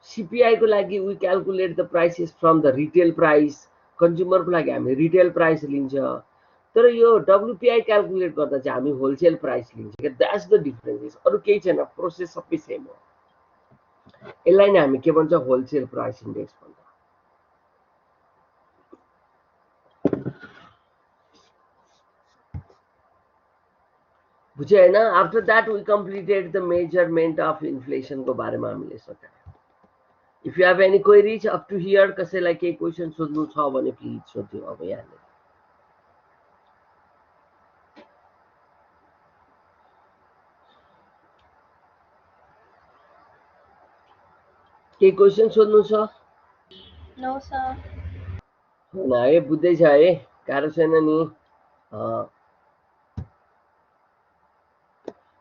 CPI को लागि we calculate the prices from the retail price consumer को लागि हामी रिटेल प्राइस लिन्छ तर यो WPI क्याल्कुलेट गर्दा चाहिँ हामी होलसेल प्राइस लिन्छ के दैट्स द डिफरेन्स अरु केही छैन प्रोसेस सबै सेम हो यसलाई नै हामी के भन्छ होलसेल प्राइस इन्डेक्स भन्छ बुझ्यो हैन after that we completed the measurement of inflation को बारेमा हामीले सकायो if you have any queries up to here कसैलाई केही क्वेशन सोध्नु छ भने प्लिज सोध्नु अब यहाँले केही क्वेशन सोध्नु छ नो सर न है बुझ्दै छ है गाह्रो छैन नि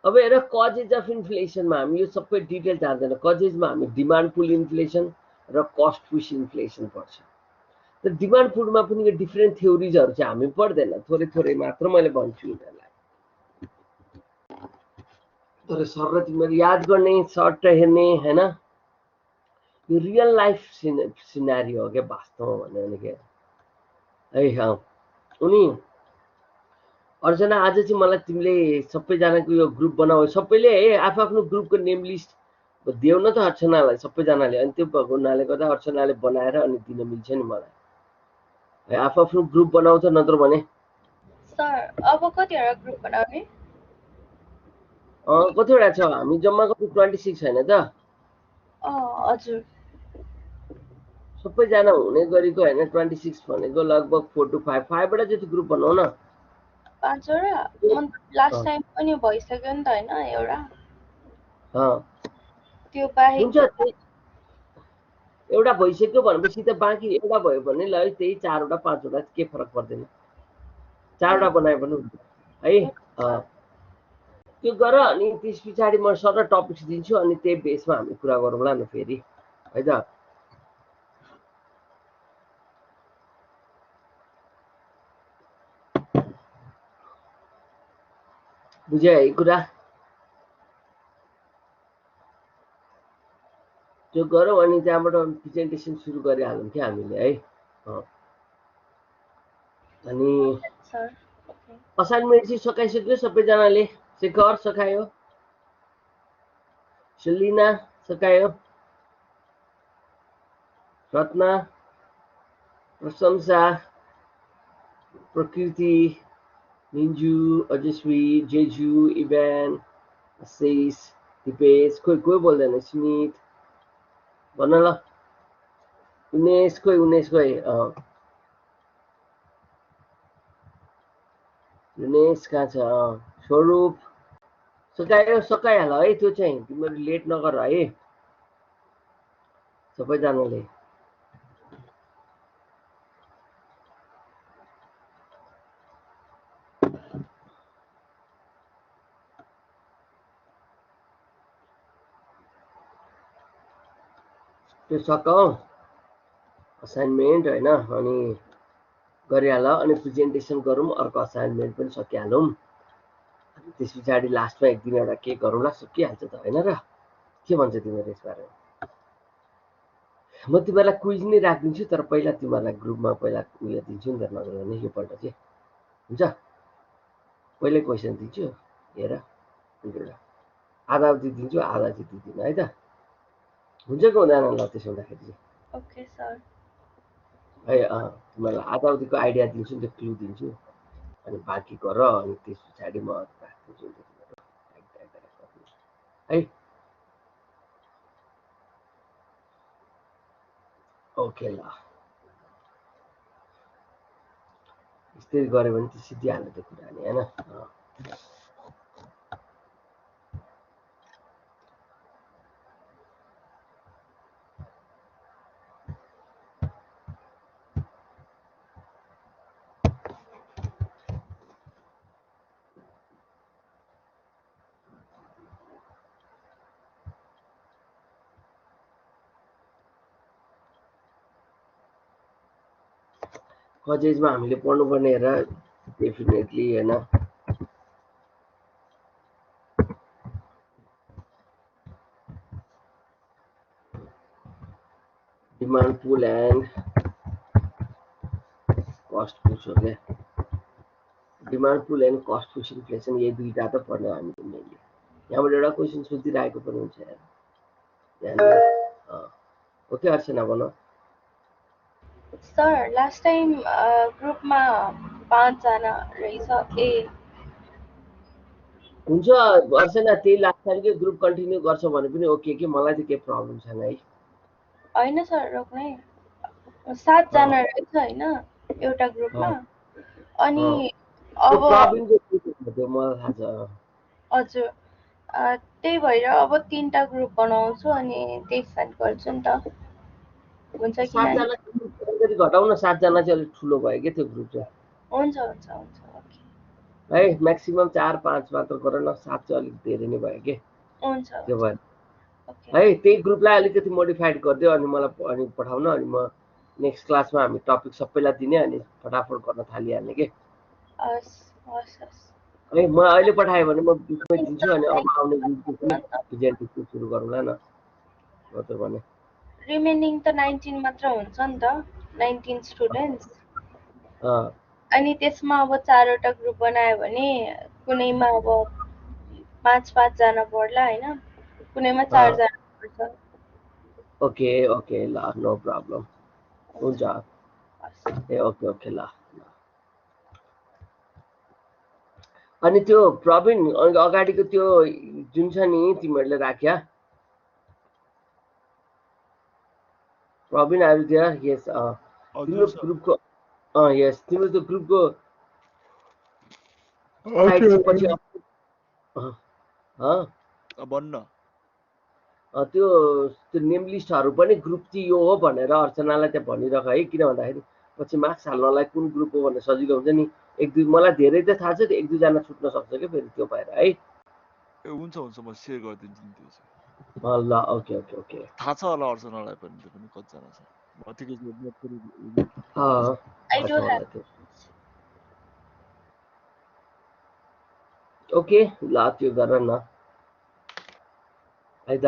अब हेर कजेज अफ इन्फ्लेसनमा हामी यो सबै डिटेल जान्दैन कजेजमा हामी डिमान्ड पुल इन्फ्लेसन र कस्ट पुश इन्फ्लेसन पर्छ तर डिमान्ड पुलमा पनि यो डिफ्रेन्ट थ्योरिजहरू चाहिँ हामी पढ्दैन, थोरै थोरै मात्र मैले भन्छु यिनीहरूलाई। तर सर र तिमीहरू याद गर्ने, सर्ट हेर्ने हैन, यो रियल लाइफ सिनारियो हो क्या वास्तवमा भन्यो भने के है। उनी अर्चना आज चाहिँ मलाई तिमीले सबैजनाको यो ग्रुप बनाऊ, सबैले है आफ्नो ग्रुपको नेम लिस्ट देऊ न त अर्चनालाई सबैजनाले, अनि त्यो भएको हुनाले गर्दा अर्चनाले बनाएर अनि दिन मिल्छ नि मलाई है। आफ्नो ग्रुप बनाऊ त, नत्र भने सर अब कतिवटा ग्रुप बनाउने? कतिवटा छ हामी जम्मा कति 26 हैन त? हजुर सबैजना हुने गरेको हैन, 26 भनेको लगभग 4 to 5 वटा जति ग्रुप बनाऊ न। 5 वटा लास्ट टाइम पनि भइसक्यो नि त हैन एउटा। त्यो बाहेक हुन्छ, एउटा भइसक्यो भनेपछि त बाँकी एउटा भयो भने ल त्यही 4 वटा 5 वटा के फरक पर्दैन, 4 वटा बनाए पनि हुन्छ है। त्यो गर अनि त्यस पछाडि म सर टपिक्स दिन्छु अनि त्यही बेसमा हामी कुरा गरौँला न फेरि है त। बुझ्यो है कुरा? त्यो गरौँ अनि त्यहाँबाट प्रेजेन्टेसन सुरु गरिहालौँ क्या हामीले है। अनि सर असाइनमेन्ट चाहिँ सकाइसक्यो सबैजनाले? शेखर सकायो, सलिना सकायो, रत्ना, प्रशंसा, प्रकृति, मिन्जु, अजस्वी, जेजु, इभ्यान, आशिष, दिपेश, कोही बोल्दैन, स्मित भन ल, उन्नेस खोइ उन्नेस कहाँ छ? स्वरूप सकायो, सकाइहाल है, त्यो चाहिँ तिमीहरू लेट नगर है सबैजनाले। त्यो सकाऊ असाइनमेन्ट हैन, अनि गरिहाल अनि प्रेजेन्टेसन गरौँ, अर्को असाइनमेन्ट पनि सकिहालौँ। त्यस पछाडि लास्टमा एक दिन एउटा के गरौँला, सकिहाल्छ त हैन र? के भन्छ तिमीहरू यसबारे? म तिमीहरूलाई क्विज नै राखिदिन्छु, तर पहिला तिमीहरूलाई ग्रुपमा पहिला उयो दिन्छु नि त, नगर भने योपल्ट चाहिँ हुन्छ। पहिल्यै क्वेसन दिन्छु, हेर आधा दिन्छु आधा चाहिँ दिँदिनँ है त, हुन्छ कि हुँदैन? ल त्यसो हुँदाखेरि चाहिँ ओके सर है तिमीहरूलाई आधा अवधिको आइडिया दिन्छु नि त, क्लु दिन्छु, अनि बाँकी गर अनि त्यस पछाडि म राखिदिन्छु नि है। ओके ल, यस्तै गऱ्यो भने त सिद्धिहाल्यो त्यो कुरा नि होइन। कलेजमा हामीले पढ्नुपर्ने हेर डेफिनेटली होइन। Demand pull and cost push हो क्या, demand pull and cost push inflation, यही दुईटा त पढ्ने हामीले मेनली। यहाँबाट एउटा क्वेसन सोधिरहेको पनि हुन्छ यार, ओके अर्चना भन। सर लास्ट टाइम ग्रुपमा 5 जना रहेछ। हुन्छ अर्चना, त्यही लास्ट टाइमकै ग्रुप कन्टिन्यू गर्छ भने पनि ओके कि, मलाई त केही प्रब्लम छैन है। होइन सर रोक्नै 7 जना रहेछ हैन एउटा ग्रुपमा, अनि अब मलाई थाहा छ। हजुर त्यही भएर अब 3टा ग्रुप बनाउँछु अनि त्यही स्टार्ट गर्छु नि त, हुन्छ कि? 7 जना घटाउन, 7 जना चाहिँ अलिक ठुलो भयो क्या त्यो ग्रुप चाहिँ। हुन्छ ओके है म्याक्सिमम 4-5 मात्र गर न, 7 चाहिँ अलिक धेरै नै भयो कि। हुन्छ त्यो भएर है त्यही ग्रुपलाई अलिकति मोडिफाइड गरिदियो अनि मलाई अनि पठाउन, अनि म नेक्स्ट क्लासमा हामी टपिक सबैलाई दिने अनि फटाफट गर्न थालिहाल्ने के हस् हस् हस् है म अहिले पठाएँ भने म बिचमै दिन्छु अनि अब आउने दिनको पनि प्रेजेन्टेसन सुरु गरौँला न हजुर भने रिमेनिङ त 19 मात्र हुन्छ नि त 19 स्टुडेन्ट्स अँ, अनि त्यसमा अब 4वटा ग्रुप बनायो भने कुनैमा अब 5 जना पर्ला होइन कुनैमा 4 अँ, जना पर्छ ओके ओके ल नो प्रब्लम हुन्छ हस् ए ओके ओके ल ल। अनि त्यो प्रवीण अगाडिको त्यो जुन छ नि तिमीहरूले राख्या प्रवीण आर देयर यस तिम्रो हजुर सर ग्रुपको यस तिम्रो त्यो ग्रुपको साइड Okay. चाहिँ पछि भन्न त्यो त्यो नेम लिस्टहरू पनि ग्रुप चाहिँ यो हो भनेर अर्चनालाई त्यहाँ भनिरह है किन भन्दाखेरि पछि मार्क्स हाल्नलाई कुन ग्रुप हो भनेर सजिलो हुन्छ नि एक दुई मलाई धेरै त थाहा छ त्यो एक दुईजना छुट्न सक्छ क्या फेरि त्यो भएर है ए हुन्छ हुन्छ म सेयर गरिदिन्छु नि त्यो चाहिँ ल ओके ओके ओके थाहा छ होला अर्चनालाई पनि त्यो पनि कतिजना छ म ठिकै आई थाहा छ डु होला ह्याभ त्यो ओके ल त्यो गर न है त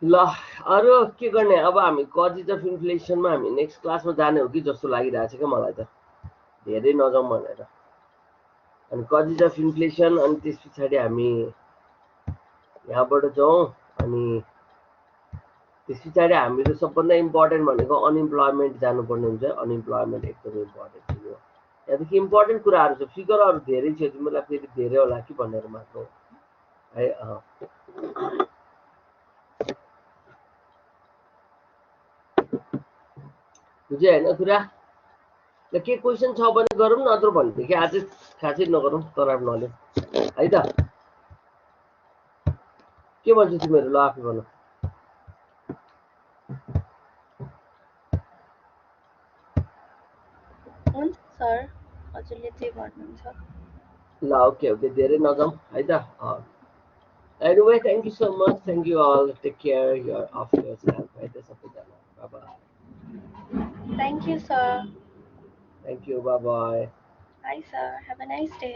ल अरू के गर्ने अब हामी कजिज अफ इन्फ्लेसनमा हामी नेक्स्ट क्लासमा जाने हो कि जस्तो लागिरहेको छ क्या मलाई त धेरै नजाउँ भनेर अनि कजिज अफ इन्फ्लेसन अनि त्यस पछाडि हामी यहाँबाट जाउँ अनि त्यस पछाडि हामीले सबभन्दा इम्पोर्टेन्ट भनेको अनइम्प्लोइमेन्ट जानुपर्ने हुन्छ अनइम्प्लोइमेन्ट एकदमै इम्पोर्टेन्ट थियो त्यहाँदेखि इम्पोर्टेन्ट कुराहरू छ फिगरहरू धेरै छ तिमीलाई फेरि धेरै होला कि भनेर मात्र है बुझ्यो होइन कुरा ल के क्वेसन छ भने गरौँ नत्र भनेदेखि आज खासै नगरौँ तनाव नलिउँ है त के भन्छौ तिमीहरू ल आफै भन हुन्छ सर हजुरले जे भन्नुहुन्छ ल ओके ओके धेरै नजाउँ है त anyway thank you so much thank you all take care of yourself है त सबैजना bye bye thank you sir thank you bye bye by sir have a nice day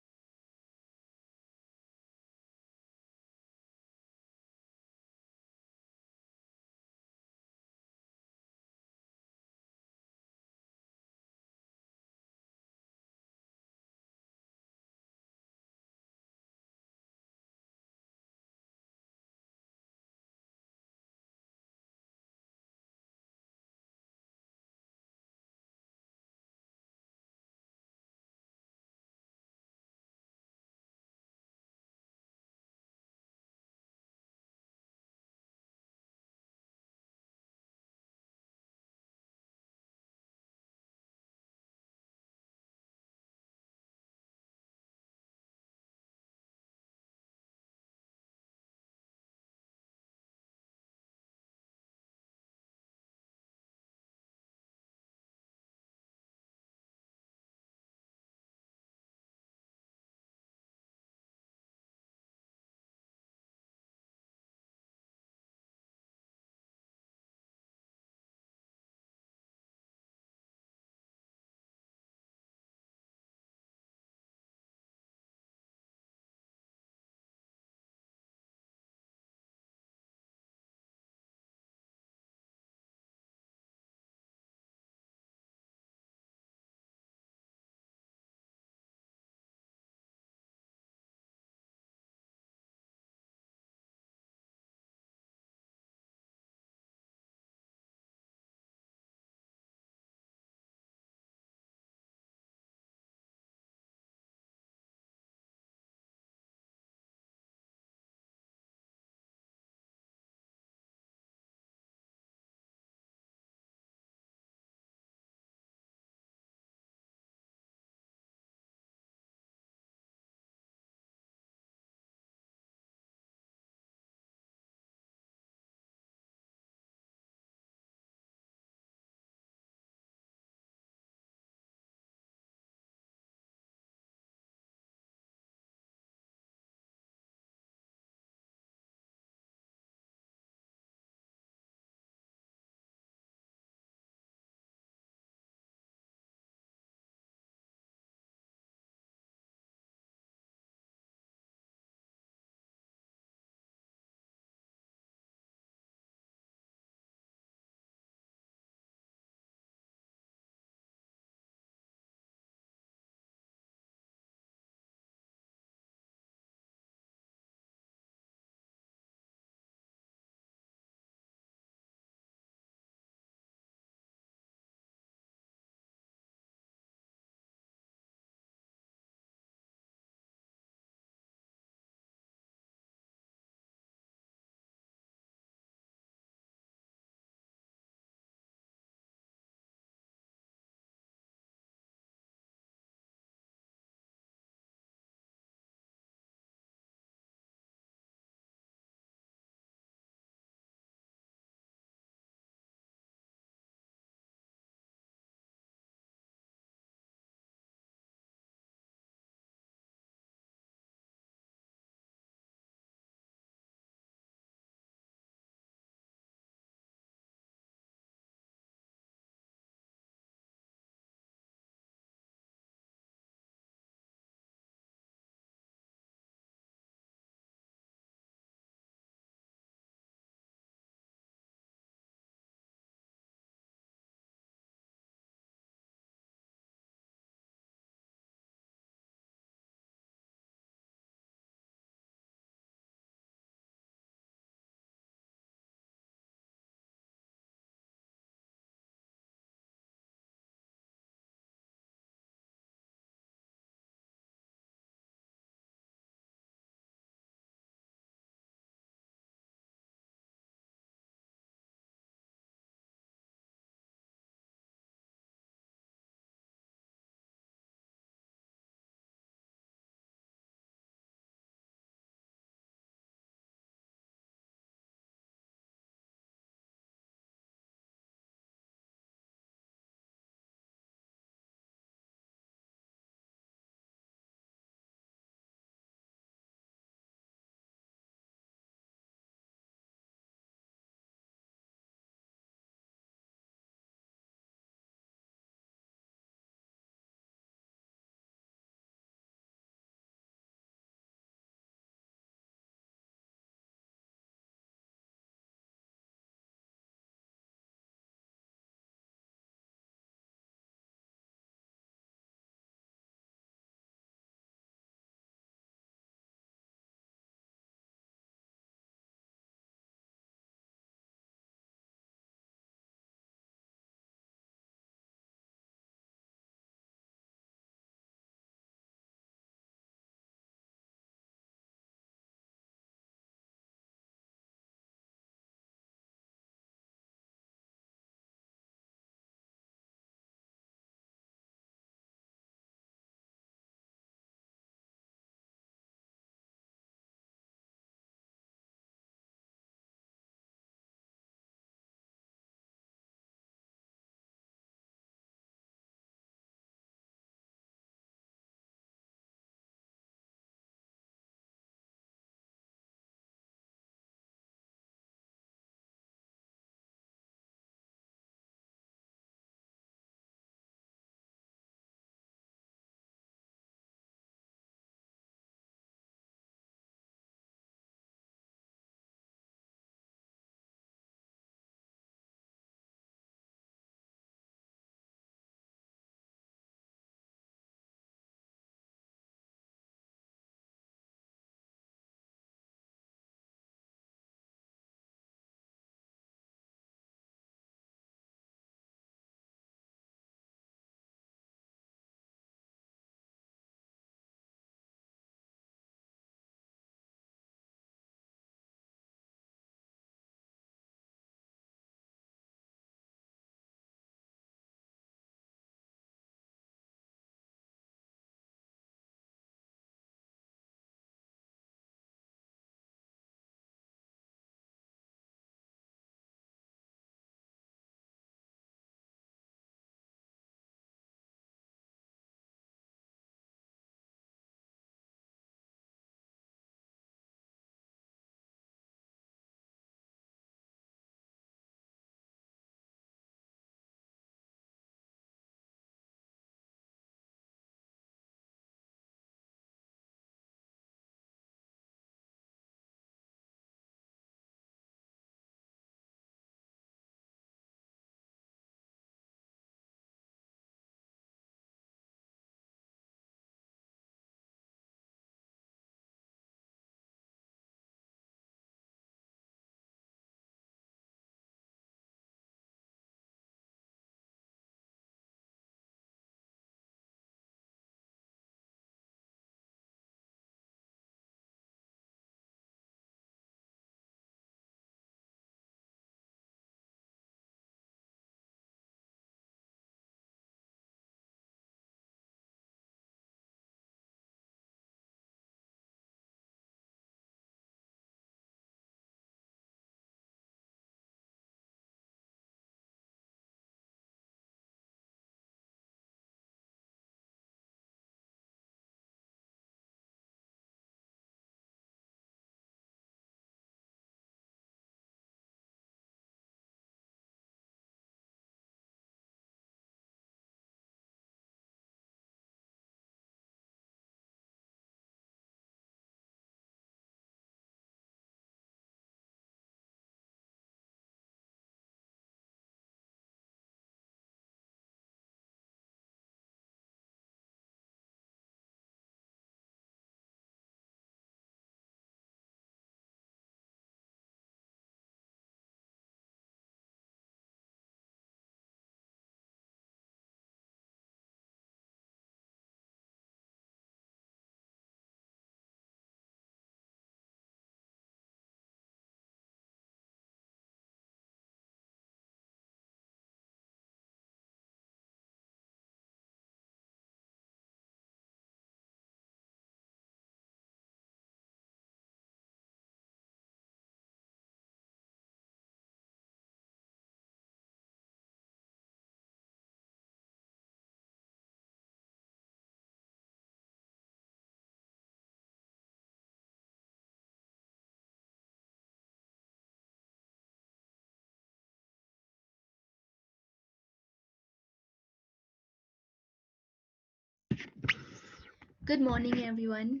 Good morning, everyone.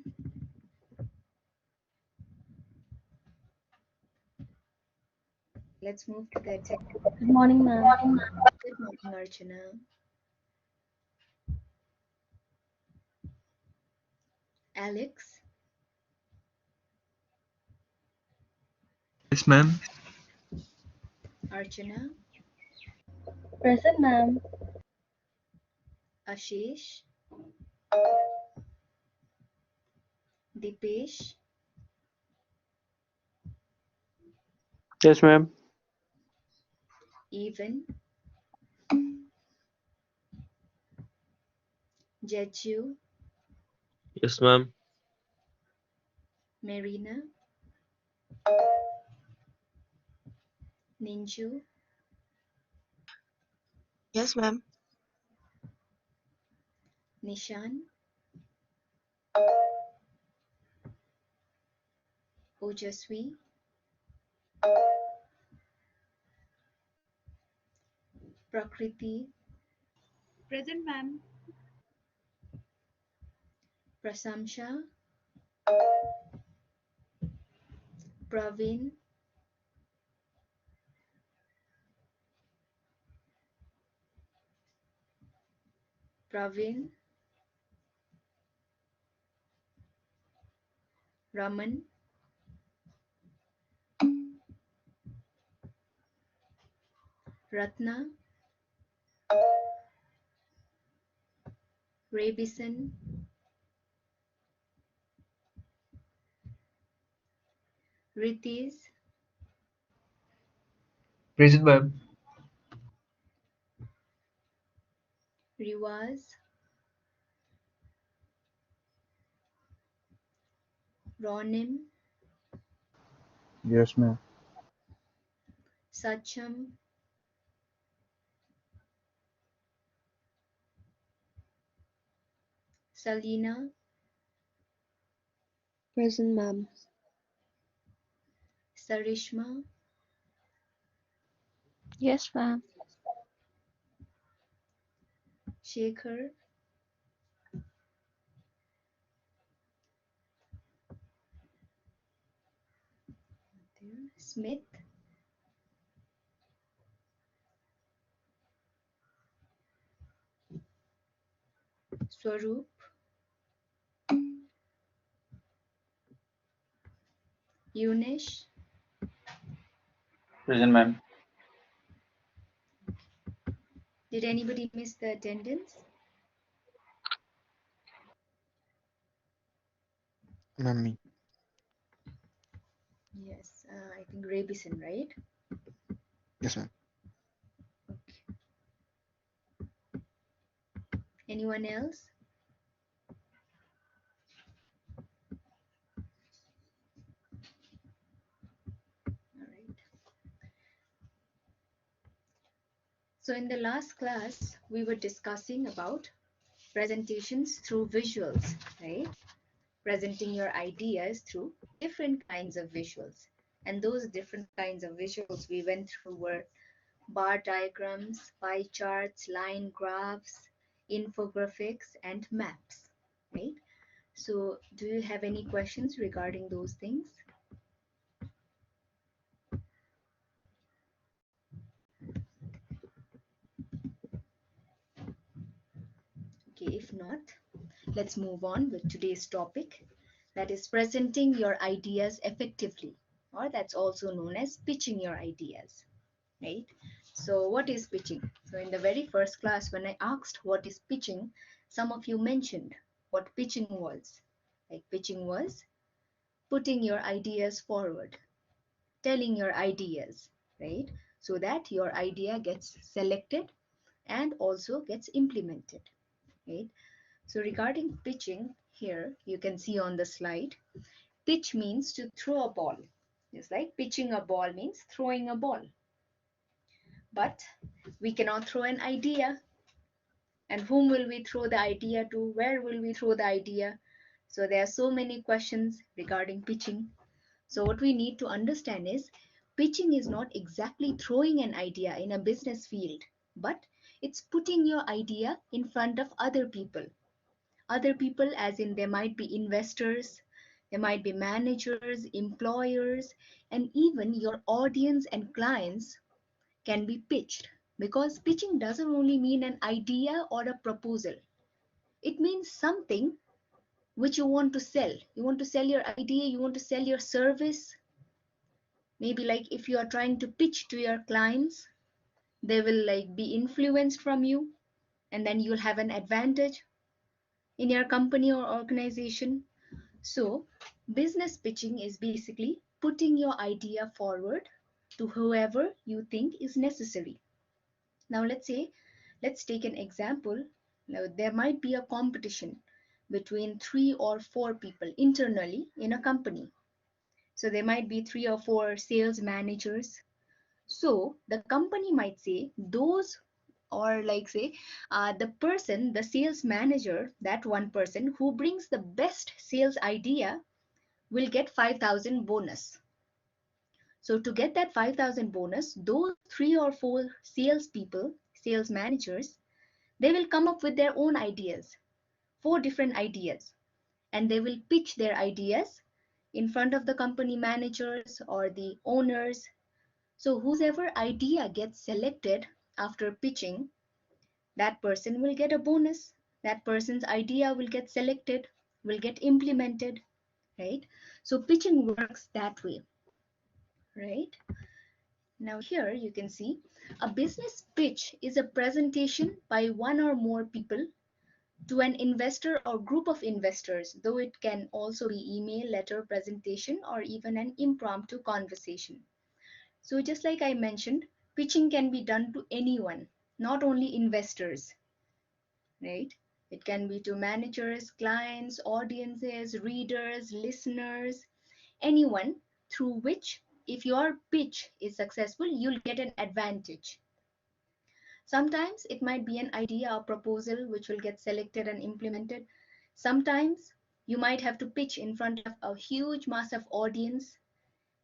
Let's move to the text. Good morning, ma'am. Good morning, Archana. Alex, Yes, ma'am. Archana, Present, ma'am. Ashish, Dipesh, Yes, ma'am. Even, Jeju, Yes, ma'am. Marina, Ninju, Yes, ma'am. Nishan, Ojaswi, Prakriti, Present, ma'am. Prasamsha, Praveen, Praveen, Raman, Ratna, Rabison, Ritiz, Present, ma'am. Riwaz, Ronim, Yes, ma'am. Sacham, Salina, Present, ma'am. Sarishma, Yes, ma'am. Shekhar, Smith, Swaroop, Yunesh. Present, ma'am. Did anybody miss the attendance? Ma'am, me. Yes, I think Rabison, right? Yes, ma'am. Okay. Anyone else? All right. So in the last class, we were discussing about presentations through visuals, right? Presenting your ideas through different kinds of visuals. And those different kinds of visuals we went through were bar diagrams, pie charts, line graphs, infographics, and maps, right? So do you have any questions regarding those things? Okay, if not, let's move on with today's topic, that is presenting your ideas effectively, or that's also known as pitching your ideas, right? So what is pitching? So in the very first class, when I asked what is pitching, some of you mentioned what pitching was. Like pitching was putting your ideas forward, telling your ideas, right? So that your idea gets selected and also gets implemented, right? So regarding pitching, here you can see on the slide, pitch means to throw a ball. Just like pitching a ball means throwing a ball. But we cannot throw an idea. And whom will we throw the idea to? Where will we throw the idea? So there are so many questions regarding pitching. So what we need to understand is pitching is not exactly throwing an idea in a business field, but it's putting your idea in front of other people. Other people, as in there might be investors, there might be managers, employers, and even your audience and clients can be pitched. Because pitching doesn't only mean an idea or a proposal, it means something which you want to sell. You want to sell your idea, you want to sell your service. Maybe like if you are trying to pitch to your clients, they will like be influenced from you, and then you'll have an advantage in your company or organization. So business pitching is basically putting your idea forward to whoever you think is necessary. Now let's take an example. Now there might be a competition between 3 or 4 people internally in a company. So there might be 3 or 4 sales managers. So the company might say those, or like say the sales manager, that one person who brings the best sales idea will get 5,000 bonus. So to get that 5,000 bonus, those 3 or 4 salespeople, sales managers, they will come up with their own ideas, 4 different ideas, and they will pitch their ideas in front of the company managers or the owners. So whoever idea gets selected after pitching, that person will get a bonus. That person's idea will get selected, will get implemented, right? So pitching works that way, right? Now here you can see a business pitch is a presentation by one or more people to an investor or group of investors, though it can also be email, letter, presentation, or even an impromptu conversation. So just like I mentioned, pitching can be done to anyone, not only investors, right? It can be to managers, clients, audiences, readers, listeners, anyone through which, if your pitch is successful, you'll get an advantage. Sometimes it might be an idea or proposal which will get selected and implemented. Sometimes you might have to pitch in front of a huge mass of audience,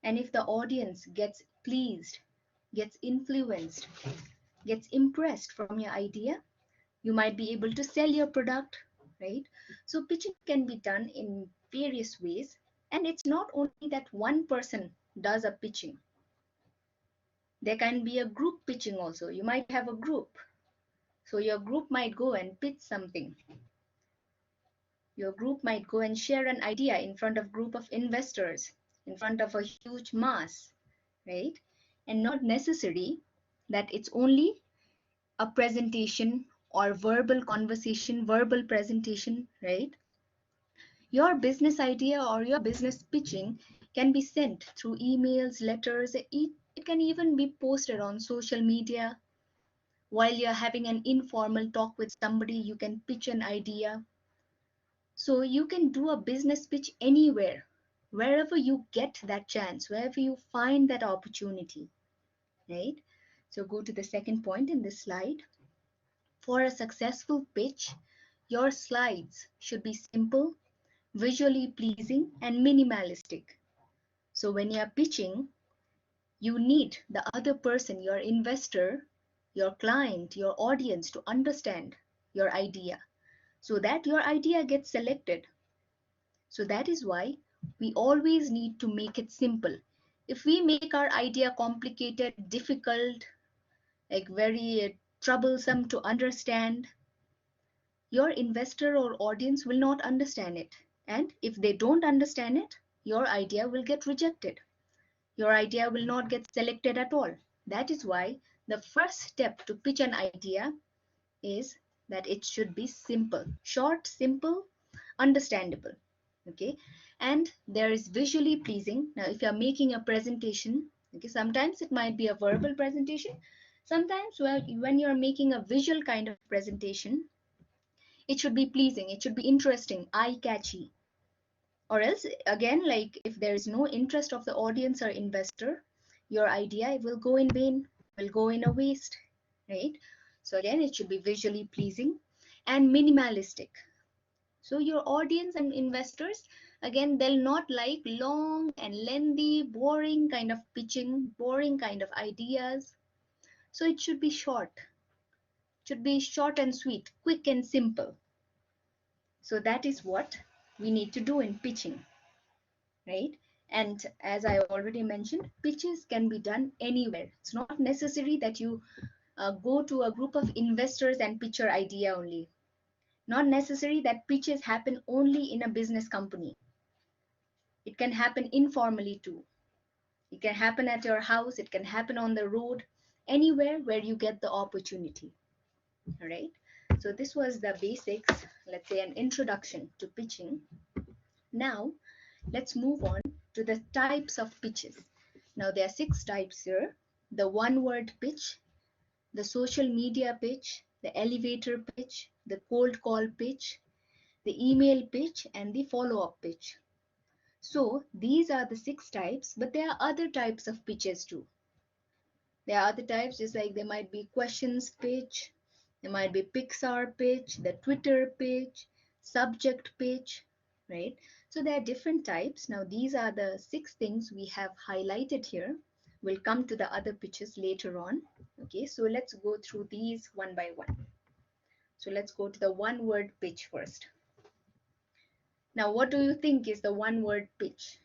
and if the audience gets pleased, gets influenced, gets impressed from your idea, you might be able to sell your product, right? So pitching can be done in various ways, and it's not only that one person does a pitching. There can be a group pitching also. You might have a group, so your group might go and pitch something. Your group might go and share an idea in front of group of investors, in front of a huge mass, right? And not necessary that it's only a presentation or verbal conversation, verbal presentation, right? Your business idea or your business pitching can be sent through emails, letters. It can even be posted on social media. While you're having an informal talk with somebody, you can pitch an idea. So you can do a business pitch anywhere, wherever you get that chance, wherever you find that opportunity, right? So go to the second point in this slide. For a successful pitch, your slides should be simple, visually pleasing, and minimalistic. So when you're pitching, you need the other person, your investor, your client, your audience to understand your idea so that your idea gets selected. So that is why we always need to make it simple. If we make our idea complicated, difficult, like very troublesome to understand, your investor or audience will not understand it. And if they don't understand it, your idea will get rejected. Your idea will not get selected at all. That is why the first step to pitch an idea is that it should be simple, short, simple, understandable. Okay, and there is visually pleasing. Now if you are making a presentation, okay, sometimes it might be a verbal presentation, sometimes when you are making a visual kind of presentation, it should be pleasing, it should be interesting, eye catchy. Or else again, like if there is no interest of the audience or investor, your idea will go in vain, will go in a waste, right? So again, it should be visually pleasing and minimalistic. So your audience and investors, again, they'll not like long and lengthy, boring kind of pitching, boring kind of ideas. So it should be short and sweet, quick and simple. So that is what we need to do in pitching, right? And as I already mentioned, pitches can be done anywhere. It's not necessary that you go to a group of investors and pitch your idea only. Not necessary that pitches happen only in a business company. It can happen informally too. It can happen at your house, it can happen on the road, anywhere where you get the opportunity. All right. So this was the basics, let's say an introduction to pitching. Now let's move on to the types of pitches. Now there are 6 types here: the one word pitch, the social media pitch, the elevator pitch, the cold call pitch, the email pitch, and the follow-up pitch. So these are the 6 types, but there are other types of pitches too. There are other types, just like there might be questions pitch, there might be Pixar pitch, the Twitter pitch, subject pitch, right? So there are different types. Now these are the 6 things we have highlighted here. We'll come to the other pitches later on. Okay, so let's go through these one by one. So let's go to the one word pitch first. Now, what do you think is the one word pitch?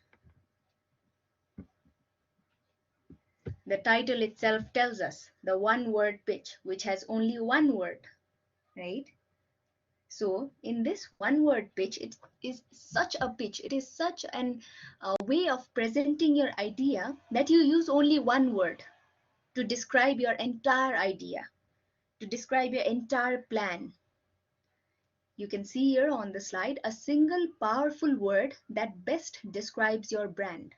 The title itself tells us the one word pitch, which has only one word, right? So in this one word pitch, it is such a pitch, it is such an way of presenting your idea that you use only one word to describe your entire idea, to describe your entire plan. You can see here on the slide a single powerful word that best describes your brand.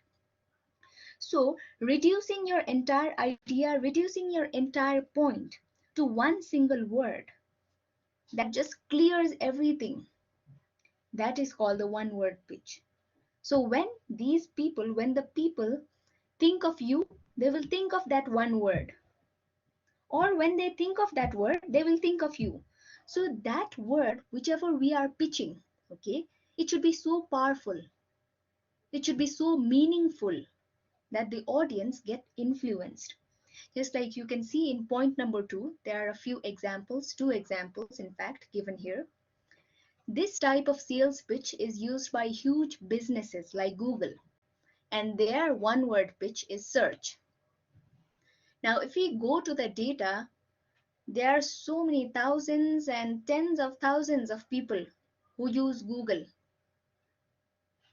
So reducing your entire idea, reducing your entire point to one single word that just clears everything, that is called the one word pitch. So when the people think of you, they will think of that one word. Or when they think of that word, they will think of you. So that word, whichever we are pitching, okay, it should be so powerful. It should be so meaningful that the audience get influenced. Just like you can see in point number 2, there are a few examples, 2 examples in fact given here. This type of sales pitch is used by huge businesses like Google, and their one word pitch is search. Now, if we go to the data, there are so many thousands and tens of thousands of people who use Google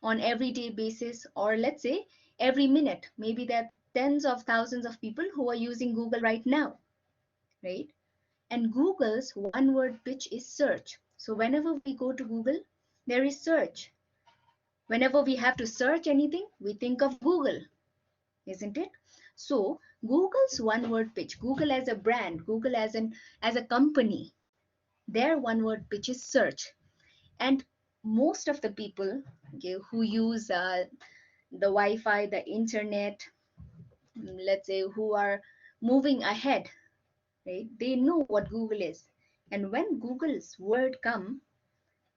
on everyday basis, or let's say every minute. Maybe there are tens of thousands of people who are using Google right now, right? And Google's one word pitch is search. So whenever we go to Google, there is search. Whenever we have to search anything, we think of Google, isn't it? So Google's one word pitch, Google as a brand, Google as a company, their one word pitch is search. And most of the people, okay, who use the Wi-Fi, the internet, let's say, who are moving ahead, right? They know what Google is. And when Google's word come,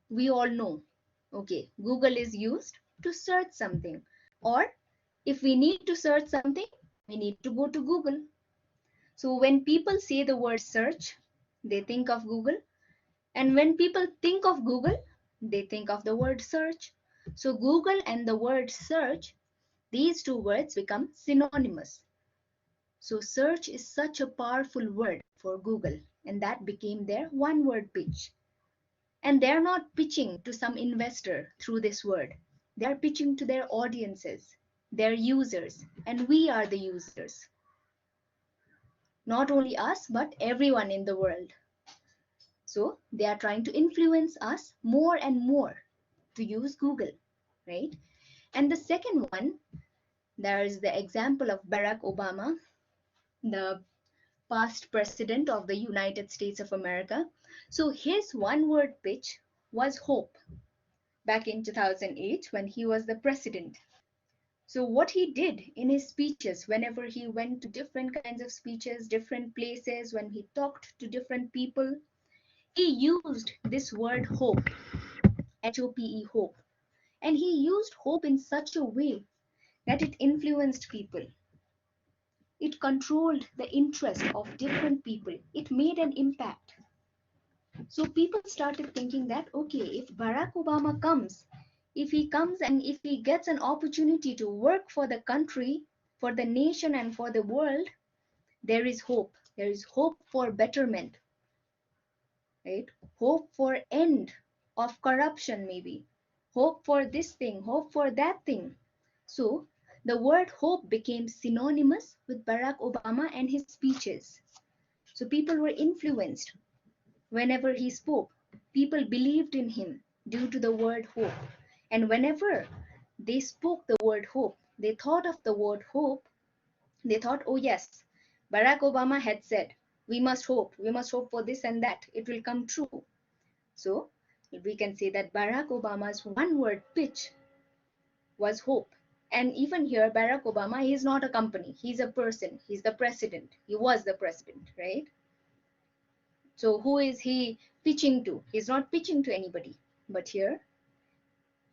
we all know, okay, Google is used to search something. Or if we need to search something, we need to go to Google. So when people say the word search, they think of Google. And when people think of Google, they think of the word search. So Google and the word search, these 2 words become synonymous. So search is such a powerful word for Google, and that became their one word pitch. And they're not pitching to some investor through this word. They're pitching to their audiences, their users, and we are the users. Not only us, but everyone in the world. So they are trying to influence us more and more to use Google, right? And the second one, there is the example of Barack Obama, the past president of the United States of America. So his one word pitch was hope back in 2008 when he was the president. So what he did in his speeches, whenever he went to different kinds of speeches, different places, when he talked to different people, he used this word hope, H-O-P-E, hope. And he used hope in such a way that it influenced people. It controlled the interest of different people. It made an impact. So people started thinking that, okay, if Barack Obama comes, if he comes and if he gets an opportunity to work for the country, for the nation and for the world, there is hope. There is hope for betterment, right? Hope for end of corruption, maybe. Hope for this thing, hope for that thing. So the word hope became synonymous with Barack Obama and his speeches. So people were influenced whenever he spoke. People believed in him due to the word hope. And whenever they spoke the word hope, they thought of the word hope, they thought, oh yes, Barack Obama had said, we must hope for this and that, it will come true. So we can say that Barack Obama's one word pitch was hope. And even here, Barack Obama, he is not a company, he's a person, he's the president, he was the president, right? So who is he pitching to? He's not pitching to anybody. But here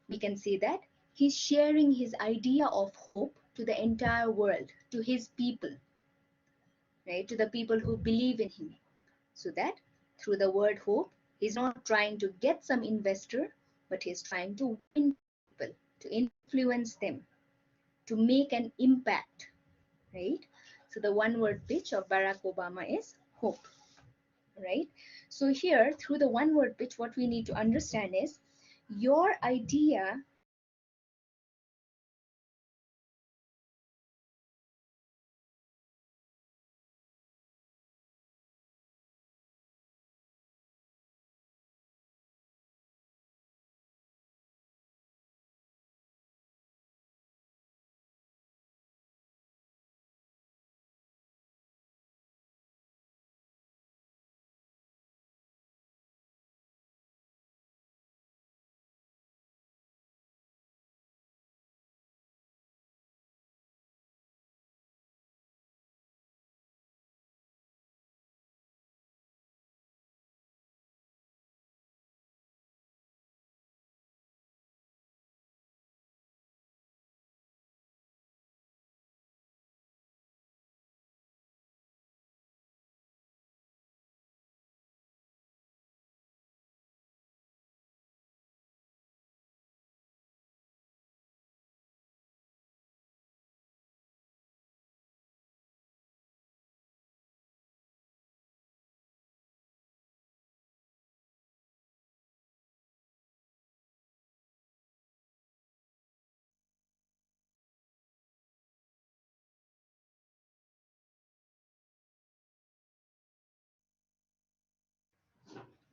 we can say that he's sharing his idea of hope to the entire world, to his people, right? To the people who believe in him. So that through the word hope, he's not trying to get some investor, but he's trying to win people, to influence them, to make an impact, right? So the one word pitch of Barack Obama is hope, right? So here, through the one word pitch, what we need to understand is your idea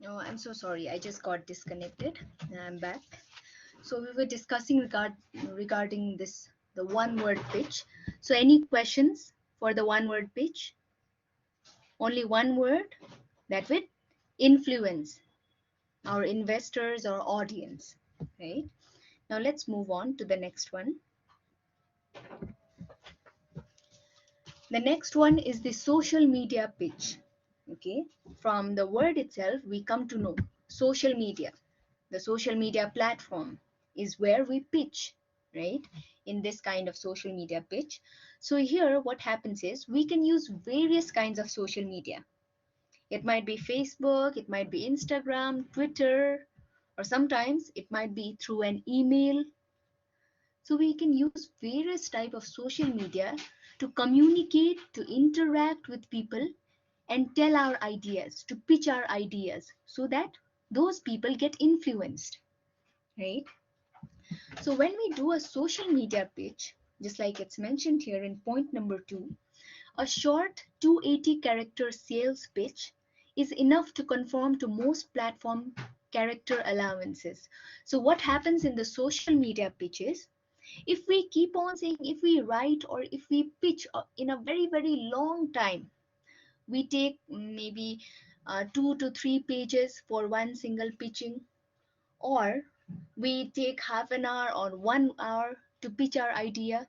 Oh, I'm so sorry. I just got disconnected. I'm back. So we were discussing regarding this, the one word pitch. So any questions for the one word pitch? Only one word that would influence our investors or audience, right? Now let's move on to the next one. The next one is the social media pitch. Okay, from the word itself, we come to know social media. The social media platform is where we pitch, right? In this kind of social media pitch. So here what happens is we can use various kinds of social media. It might be Facebook, it might be Instagram, Twitter, or sometimes it might be through an email. So we can use various type of social media to communicate, to interact with people and tell our ideas, to pitch our ideas so that those people get influenced, right? So when we do a social media pitch, just like it's mentioned here in point number 2, a short 280 character sales pitch is enough to conform to most platform character allowances. So what happens in the social media pitches, if we keep on saying, if we write or if we pitch in a very, very long time, we take maybe 2 to 3 pages for one single pitching, or we take half an hour or 1 hour to pitch our idea,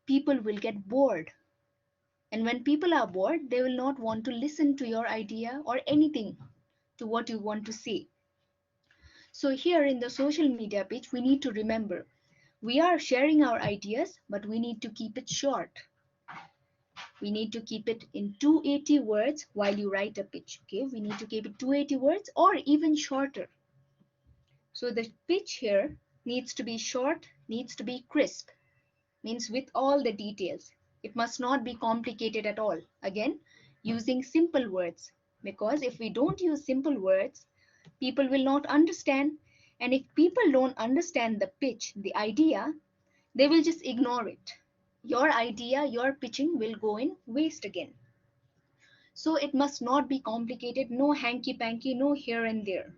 people will get bored. And when people are bored, they will not want to listen to your idea or anything to what you want to say. So here in the social media pitch, we need to remember, we are sharing our ideas, but we need to keep it short. We need to keep it in 280 words while you write a pitch. Okay, we need to keep it 280 words or even shorter. So the pitch here needs to be short, needs to be crisp, means with all the details. It must not be complicated at all. Again, using simple words, because if we don't use simple words, people will not understand. And if people don't understand the pitch, the idea, they will just ignore it. Your idea, your pitching will go in waste again. So it must not be complicated, no hanky panky, no here and there.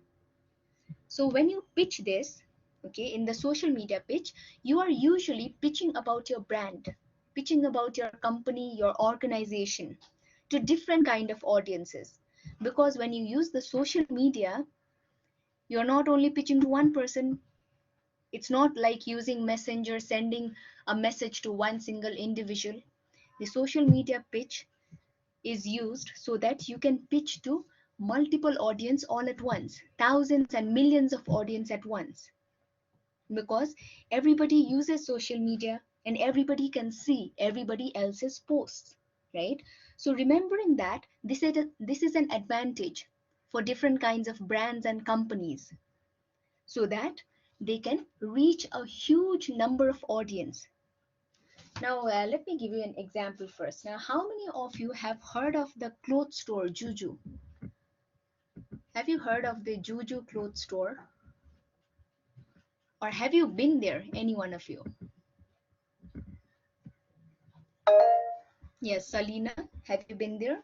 So when you pitch this, okay, in the social media pitch, you are usually pitching about your brand, pitching about your company, your organization to different kind of audiences. Because when you use the social media, you're not only pitching to one person. It's not like using Messenger, sending a message to one single individual. The social media pitch is used so that you can pitch to multiple audience all at once, thousands and millions of audience at once, because everybody uses social media and everybody can see everybody else's posts, right? So remembering that this is an advantage for different kinds of brands and companies, so that they can reach a huge number of audience. Now let me give you an example first. Now, how many of you have heard of the clothes store Juju? Have you heard of the Juju clothes store, or have you been there, any one of you? Yes, Salina, have you been there?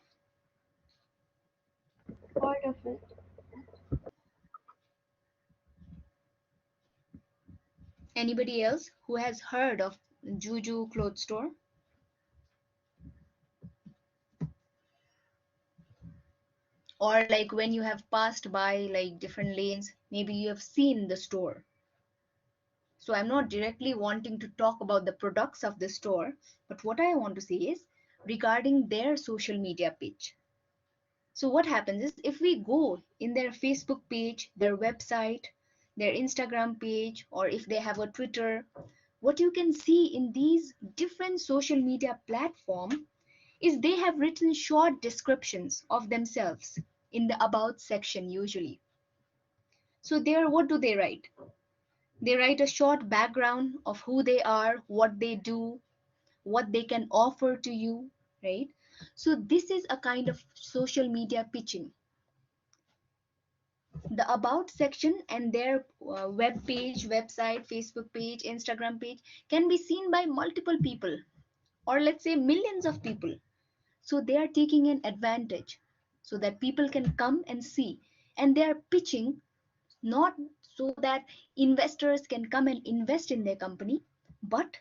Part of it. Anybody else who has heard of Juju clothes store? Or like when you have passed by like different lanes, maybe you have seen the store. So I'm not directly wanting to talk about the products of the store, but what I want to say is regarding their social media page. So what happens is if we go in their Facebook page, their website, their Instagram page, or if they have a Twitter, what you can see in these different social media platforms is they have written short descriptions of themselves in the about section usually. So there, what do they write? They write a short background of who they are, what they do, what they can offer to you, right? So this is a kind of social media pitching. The about section and their web page, website, Facebook page, Instagram page can be seen by multiple people, or let's say millions of people. So they are taking an advantage so that people can come and see, and they are pitching not so that investors can come and invest in their company, but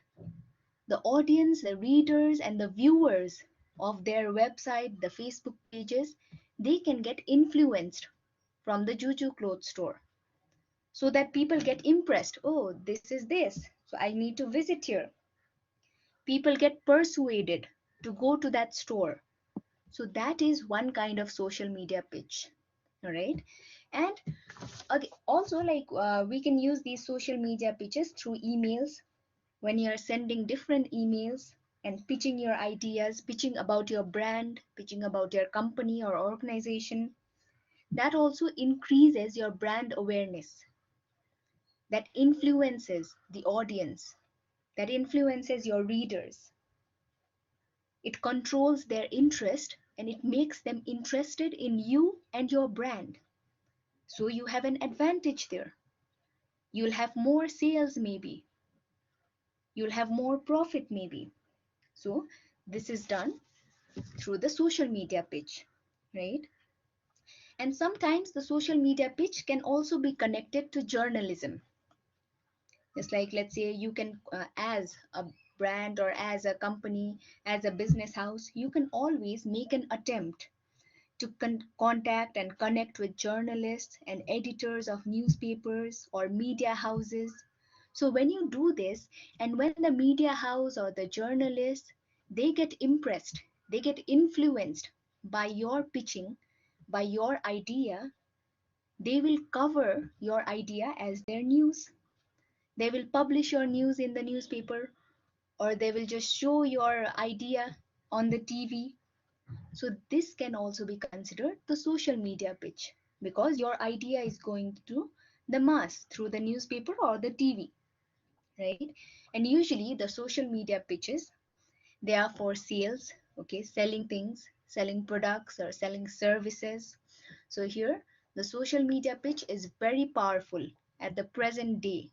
the audience, the readers, and the viewers of their website, the Facebook pages, they can get influenced from the Juju clothes store, so that people get impressed. Oh, this is this. So I need to visit here. People get persuaded to go to that store. So that is one kind of social media pitch. All right. And also, like we can use these social media pitches through emails when you are sending different emails and pitching your ideas, pitching about your brand, pitching about your company or organization. That also increases your brand awareness, that influences the audience, that influences your readers. It controls their interest and it makes them interested in you and your brand. So you have an advantage there. You'll have more sales, maybe. You'll have more profit, maybe. So this is done through the social media pitch, right? And sometimes the social media pitch can also be connected to journalism. It's like, let's say you can, as a brand or as a company, as a business house, you can always make an attempt to contact and connect with journalists and editors of newspapers or media houses. So when you do this, and when the media house or the journalists, they get impressed, they get influenced by your pitching, by your idea, they will cover your idea as their news. They will publish your news in the newspaper, or they will just show your idea on the TV. So this can also be considered the social media pitch, because your idea is going to the mass through the newspaper or the TV, right? And usually the social media pitches, they are for sales, okay, selling things, selling products or selling services. So here the social media pitch is very powerful at the present day.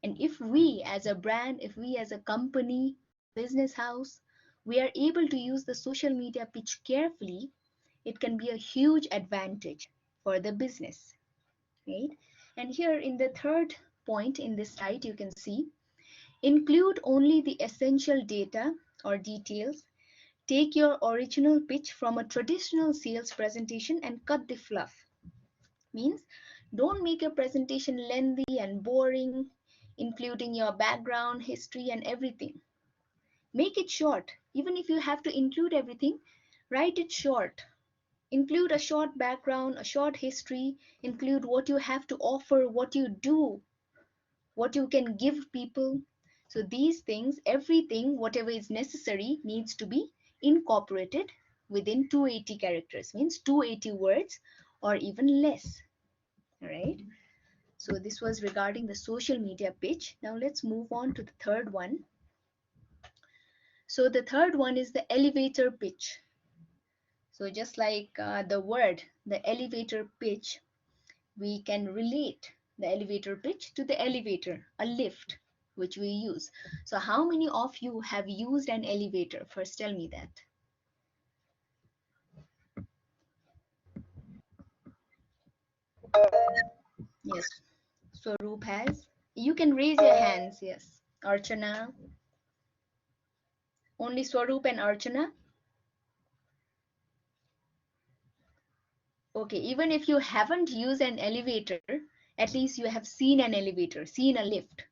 And if we as a brand, if we as a company or a business house, we are able to use the social media pitch carefully, it can be a huge advantage for the business, right? And here in the third point in this slide, you can see, include only the essential data or details. Take your original pitch from a traditional sales presentation and cut the fluff. Means don't make your presentation lengthy and boring, including your background, history, and everything. Make it short. Even if you have to include everything, write it short. Include a short background, a short history, include what you have to offer, what you do, what you can give people. So these things, everything, whatever is necessary, needs to be incorporated within 280 characters, means 280 words or even less. All right. So this was regarding the social media pitch. Now let's move on to the third one. So the third one is the elevator pitch. So just like the word, the elevator pitch, we can relate the elevator pitch to the elevator, a lift, which we use. So how many of you have used an elevator? First tell me that. Yes, Swaroop has. You can raise your hands, yes. Archana. Only Swaroop and Archana? Okay, even if you haven't used an elevator, at least you have seen an elevator, seen a lift.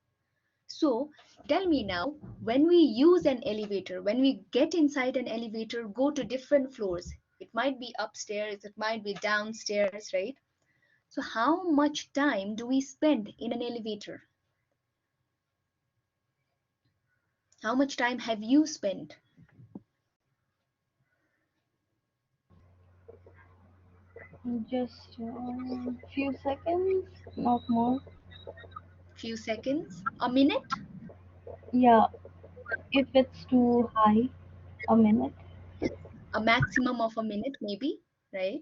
So tell me now, when we use an elevator, when we get inside an elevator, go to different floors, it might be upstairs, it might be downstairs, right? So how much time do we spend in an elevator? How much time have you spent? Just few seconds, not more. Few seconds? A minute? Yeah, if it's too high, a minute. A maximum of a minute, maybe, right?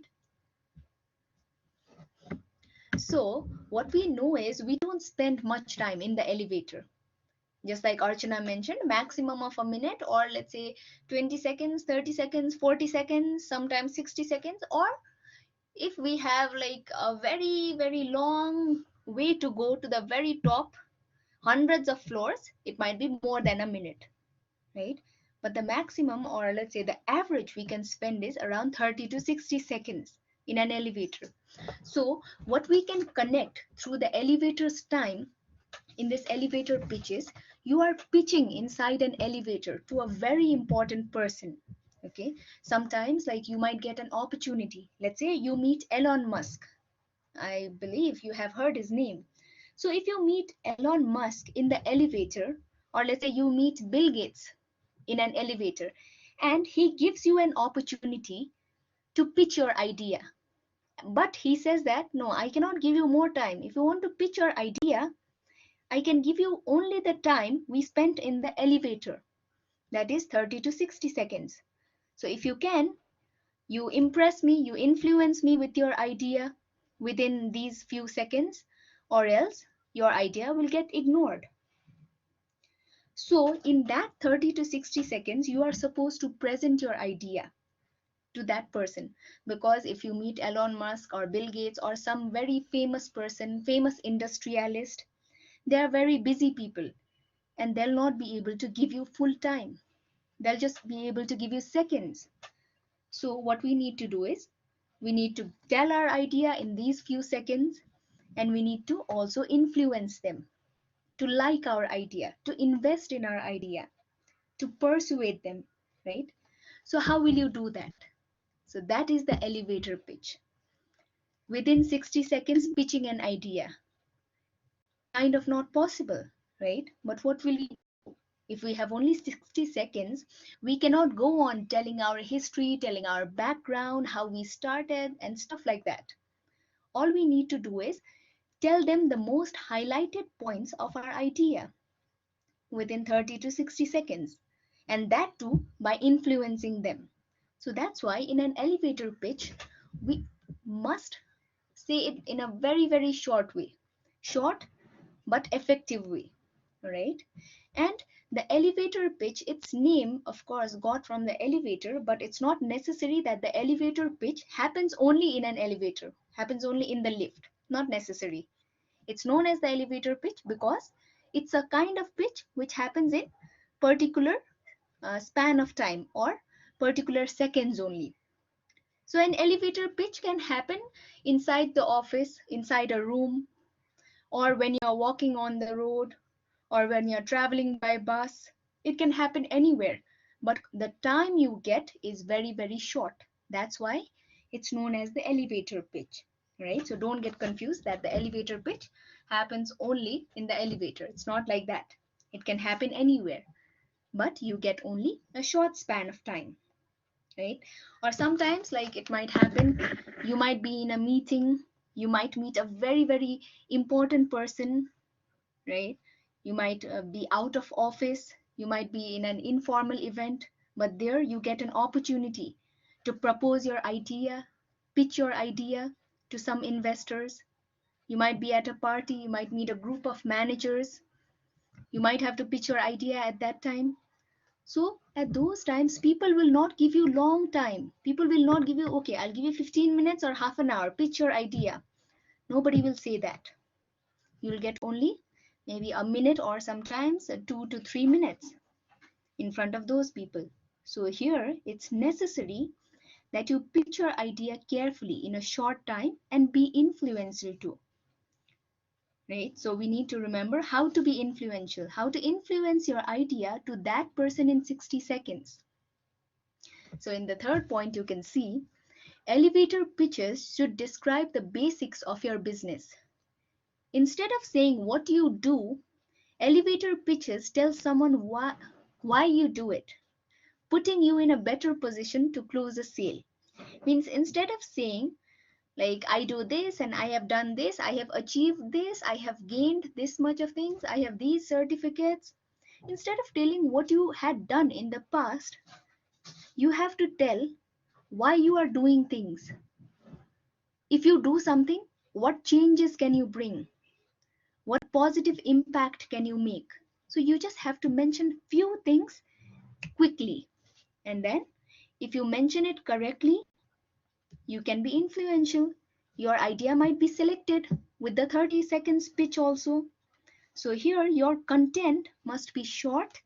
So what we know is we don't spend much time in the elevator. Just like Archana mentioned, maximum of a minute, or let's say 20 seconds, 30 seconds, 40 seconds, sometimes 60 seconds. Or if we have like a very, very long way to go to the very top, hundreds of floors, it might be more than a minute, right? But the maximum, or let's say the average we can spend is around 30 to 60 seconds in an elevator. So what we can connect through the elevator's time in this elevator pitches, you are pitching inside an elevator to a very important person. Okay, sometimes like you might get an opportunity. Let's say you meet Elon Musk. I believe you have heard his name. So if you meet Elon Musk in the elevator, or let's say you meet Bill Gates in an elevator, and he gives you an opportunity to pitch your idea, but he says that no, I cannot give you more time. If you want to pitch your idea, I can give you only the time we spent in the elevator, that is 30 to 60 seconds. So if you can, you impress me, you influence me with your idea within these few seconds, or else your idea will get ignored. So in that 30 to 60 seconds, you are supposed to present your idea to that person. Because if you meet Elon Musk or Bill Gates or some very famous person, famous industrialist, they are very busy people, and they'll not be able to give you full time. They'll just be able to give you seconds. So what we need to do is we need to tell our idea in these few seconds, and we need to also influence them to like our idea, to invest in our idea, to persuade them, right? So how will you do that? So that is the elevator pitch. Within 60 seconds pitching an idea, kind of not possible, right? But what will we do If we have only 60 seconds, we cannot go on telling our history, telling our background, how we started, and stuff like that. All we need to do is tell them the most highlighted points of our idea within 30 to 60 seconds, and that too by influencing them. So that's why in an elevator pitch, we must say it in a very, very short way. Short but effective way, right? And the elevator pitch, its name of course got from the elevator, but it's not necessary that the elevator pitch happens only in an elevator, happens only in the lift. Not necessary. It's known as the elevator pitch because it's a kind of pitch which happens in particular span of time or particular seconds only. So an elevator pitch can happen inside the office, inside a room, or when you're walking on the road, or when you're traveling by bus. It can happen anywhere, but the time you get is very, very short. That's why it's known as the elevator pitch, right? So don't get confused that the elevator pitch happens only in the elevator. It's not like that. It can happen anywhere, but you get only a short span of time, right? Or sometimes, like, it might happen, you might be in a meeting, you might meet a very, very important person, right? You might be out of office, you might be in an informal event, but there you get an opportunity to propose your idea, pitch your idea to some investors. You might be at a party, you might meet a group of managers, you might have to pitch your idea at that time. So at those times, people will not give you long time. People will not give you, okay, I'll give you 15 minutes or half an hour, pitch your idea. Nobody will say that. You'll get only maybe a minute or sometimes 2 to 3 minutes in front of those people. So here it's necessary that you pitch your idea carefully in a short time and be influential too. Right? So we need to remember how to be influential, how to influence your idea to that person in 60 seconds. So in the third point, you can see elevator pitches should describe the basics of your business. Instead of saying what you do, elevator pitches tell someone why you do it, putting you in a better position to close a sale. Means instead of saying, like, I do this and I have done this, I have achieved this, I have gained this much of things, I have these certificates. Instead of telling what you had done in the past, you have to tell why you are doing things. If you do something, what changes can you bring? What positive impact can you make? So you just have to mention few things quickly. And then if you mention it correctly, you can be influential. Your idea might be selected with the 30 seconds pitch also. So here your content must be short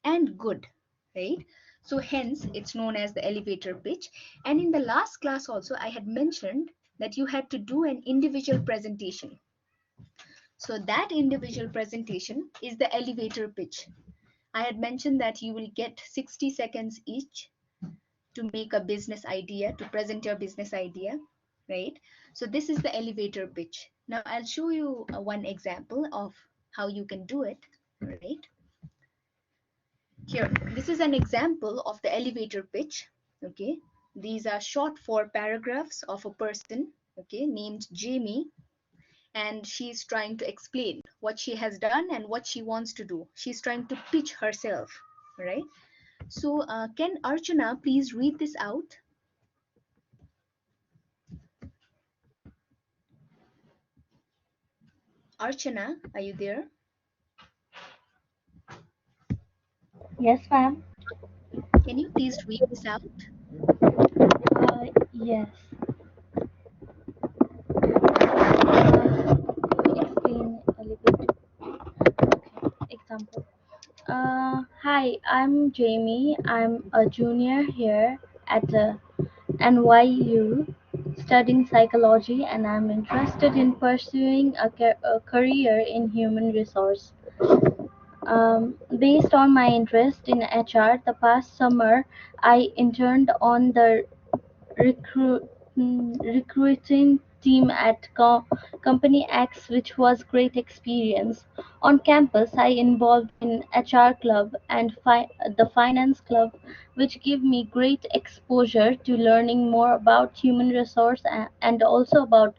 and good, right? So hence it's known as the elevator pitch. And in the last class also I had mentioned that you had to do an individual presentation. So that individual presentation is the elevator pitch. I had mentioned that you will get 60 seconds each to make a business idea, to present your business idea, right? So this is the elevator pitch. Now I'll show you one example of how you can do it, right? Here, this is an example of the elevator pitch, okay? These are short 4 paragraphs of a person, okay, named Jamie, and she's trying to explain what she has done and what she wants to do. She's trying to pitch herself, right? So can Archana please read this out? Archana, are you there? Yes, ma'am. Can you please read this out? Yes. Explain a little bit. Example. Hi, I'm Jamie. I'm a junior here at NYU studying psychology, and I'm interested in pursuing a career in human resource. Based on my interest in HR, the past summer I interned on the recruiting team at Company X, which was great experience. On campus, I involved in HR club and the finance club, which give me great exposure to learning more about human resource and also about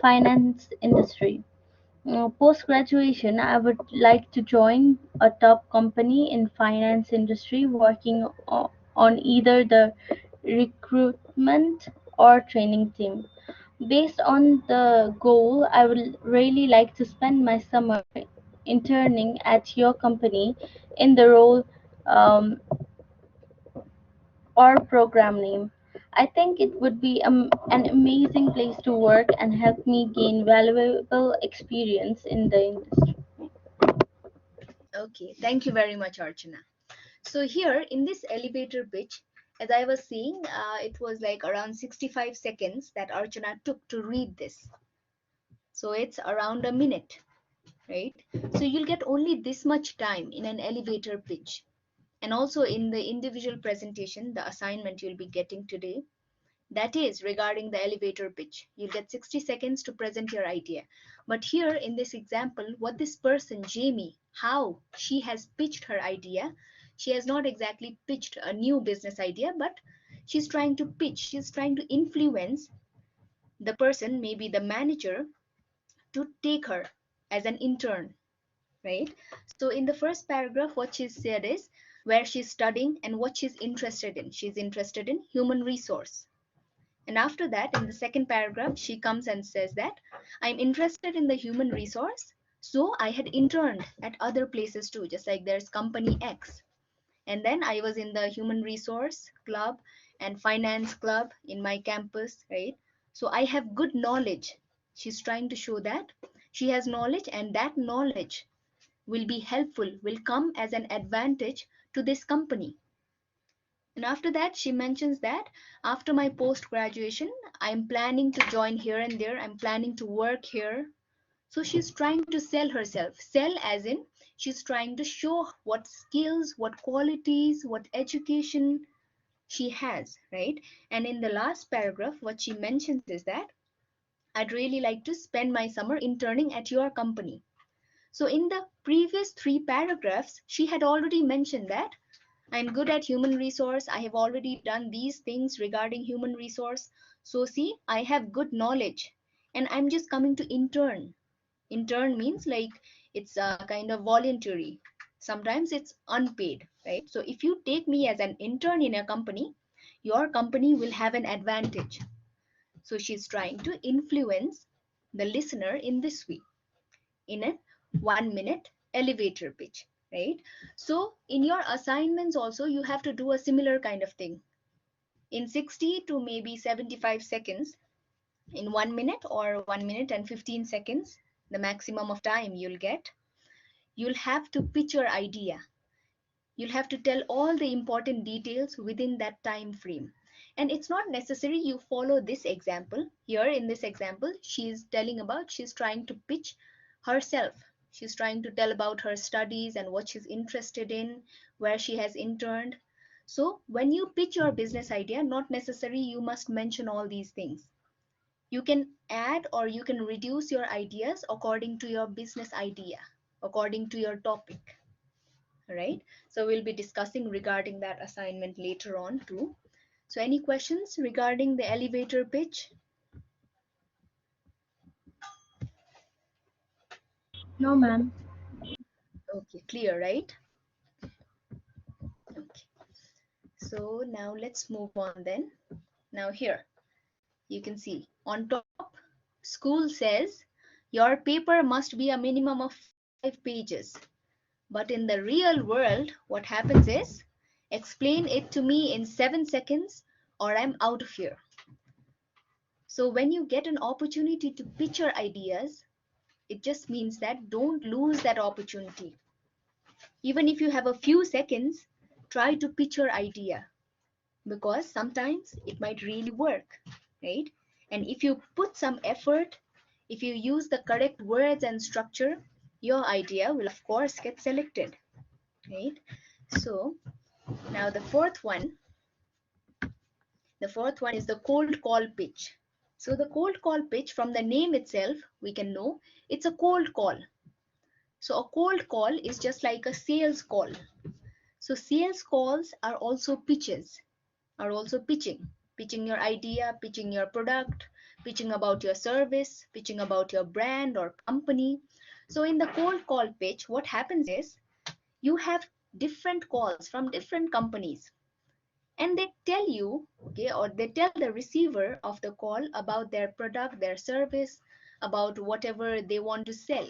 finance industry. Post graduation, I would like to join a top company in finance industry working on either the recruitment or training team. Based on the goal, I would really like to spend my summer interning at your company in the role um, or program name. I think it would be an amazing place to work and help me gain valuable experience in the industry. Okay, thank you very much, Archana. So here in this elevator pitch, as I was saying, it was like around 65 seconds that Archana took to read this. So it's around a minute, right? So you'll get only this much time in an elevator pitch. And also in the individual presentation, the assignment you'll be getting today, that is regarding the elevator pitch. You'll get 60 seconds to present your idea. But here in this example, what this person, Jamie, how she has pitched her idea, she has not exactly pitched a new business idea, but she's trying to pitch, she's trying to influence the person, maybe the manager, to take her as an intern, right? So in the first paragraph, what she said is where she's studying and what she's interested in. She's interested in human resource. And after that, in the second paragraph, she comes and says that I'm interested in the human resource. So I had interned at other places too, just like there's company X. And then I was in the human resource club and finance club in my campus, right? So I have good knowledge. She's trying to show that she has knowledge, and that knowledge will be helpful, will come as an advantage to this company. And after that, she mentions that after my post graduation, I'm planning to join here and there, I'm planning to work here. So she's trying to sell herself. Sell as in she's trying to show what skills, what qualities, what education she has, right? And in the last paragraph, what she mentions is that I'd really like to spend my summer interning at your company. So in the previous three paragraphs, she had already mentioned that I'm good at human resource. I have already done these things regarding human resource. So see, I have good knowledge and I'm just coming to intern. Intern means like it's a kind of voluntary. Sometimes it's unpaid, right? So if you take me as an intern in a company, your company will have an advantage. So she's trying to influence the listener in this way, in a 1 minute elevator pitch, right? So in your assignments also, you have to do a similar kind of thing. In 60 to maybe 75 seconds, in 1 minute or 1 minute and 15 seconds, the maximum of time you'll have to pitch your idea. You'll have to tell all the important details within that time frame. And it's not necessary you follow this example. Here in this example, she's trying to pitch herself. She's trying to tell about her studies and what she's interested in, where she has interned. So when you pitch your business idea, not necessary you must mention all these things. You can add or you can reduce your ideas according to your business idea, according to your topic. Right? So we'll be discussing regarding that assignment later on too. So any questions regarding the elevator pitch? No, ma'am. Okay, clear, right? Okay. So now let's move on then. Now here, you can see on top, school says your paper must be a minimum of 5 pages. But in the real world, what happens is, explain it to me in 7 seconds or I'm out of here. So when you get an opportunity to pitch your ideas, it just means that don't lose that opportunity. Even if you have a few seconds, try to pitch your idea because sometimes it might really work, right? And if you put some effort, if you use the correct words and structure, your idea will of course get selected, right? So now the fourth one is the cold call pitch. So the cold call pitch, from the name itself, we can know it's a cold call. So a cold call is just like a sales call. So sales calls are also pitches, are also pitching your idea, pitching your product, pitching about your service, pitching about your brand or company. So in the cold call pitch, what happens is you have different calls from different companies, and they tell you, okay, or they tell the receiver of the call about their product, their service, about whatever they want to sell.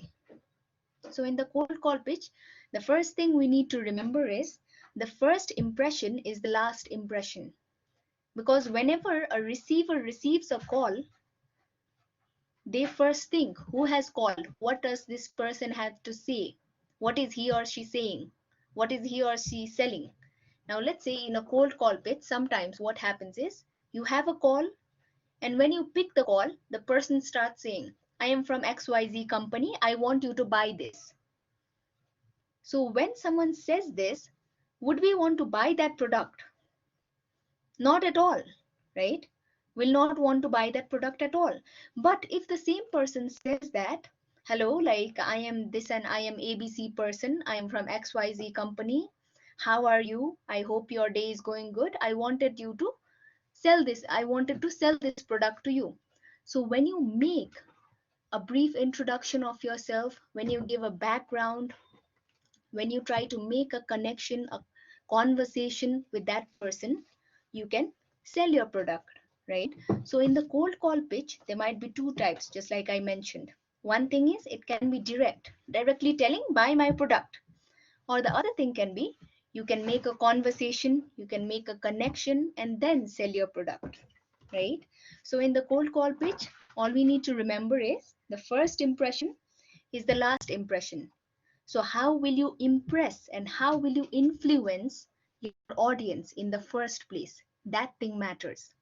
So in the cold call pitch, the first thing we need to remember is the first impression is the last impression. Because whenever a receiver receives a call, they first think, who has called? What does this person have to say? What is he or she saying? What is he or she selling? Now let's say in a cold call pitch, sometimes what happens is you have a call, and when you pick the call, the person starts saying, I am from XYZ company, I want you to buy this. So when someone says this, would we want to buy that product? Not at all, right? Will not want to buy that product at all. But if the same person says that, hello, like I am this and I am ABC person, I am from XYZ company, how are you? I hope your day is going good. I wanted you to sell this. I wanted to sell this product to you. So when you make a brief introduction of yourself, when you give a background, when you try to make a connection, a conversation with that person, you can sell your product, right? So in the cold call pitch, there might be two types, just like I mentioned. One thing is it can be directly telling, buy my product. Or the other thing can be, you can make a conversation, you can make a connection, and then sell your product, right? So in the cold call pitch, all we need to remember is the first impression is the last impression. So how will you impress and how will you influence your audience in the first place? That thing matters.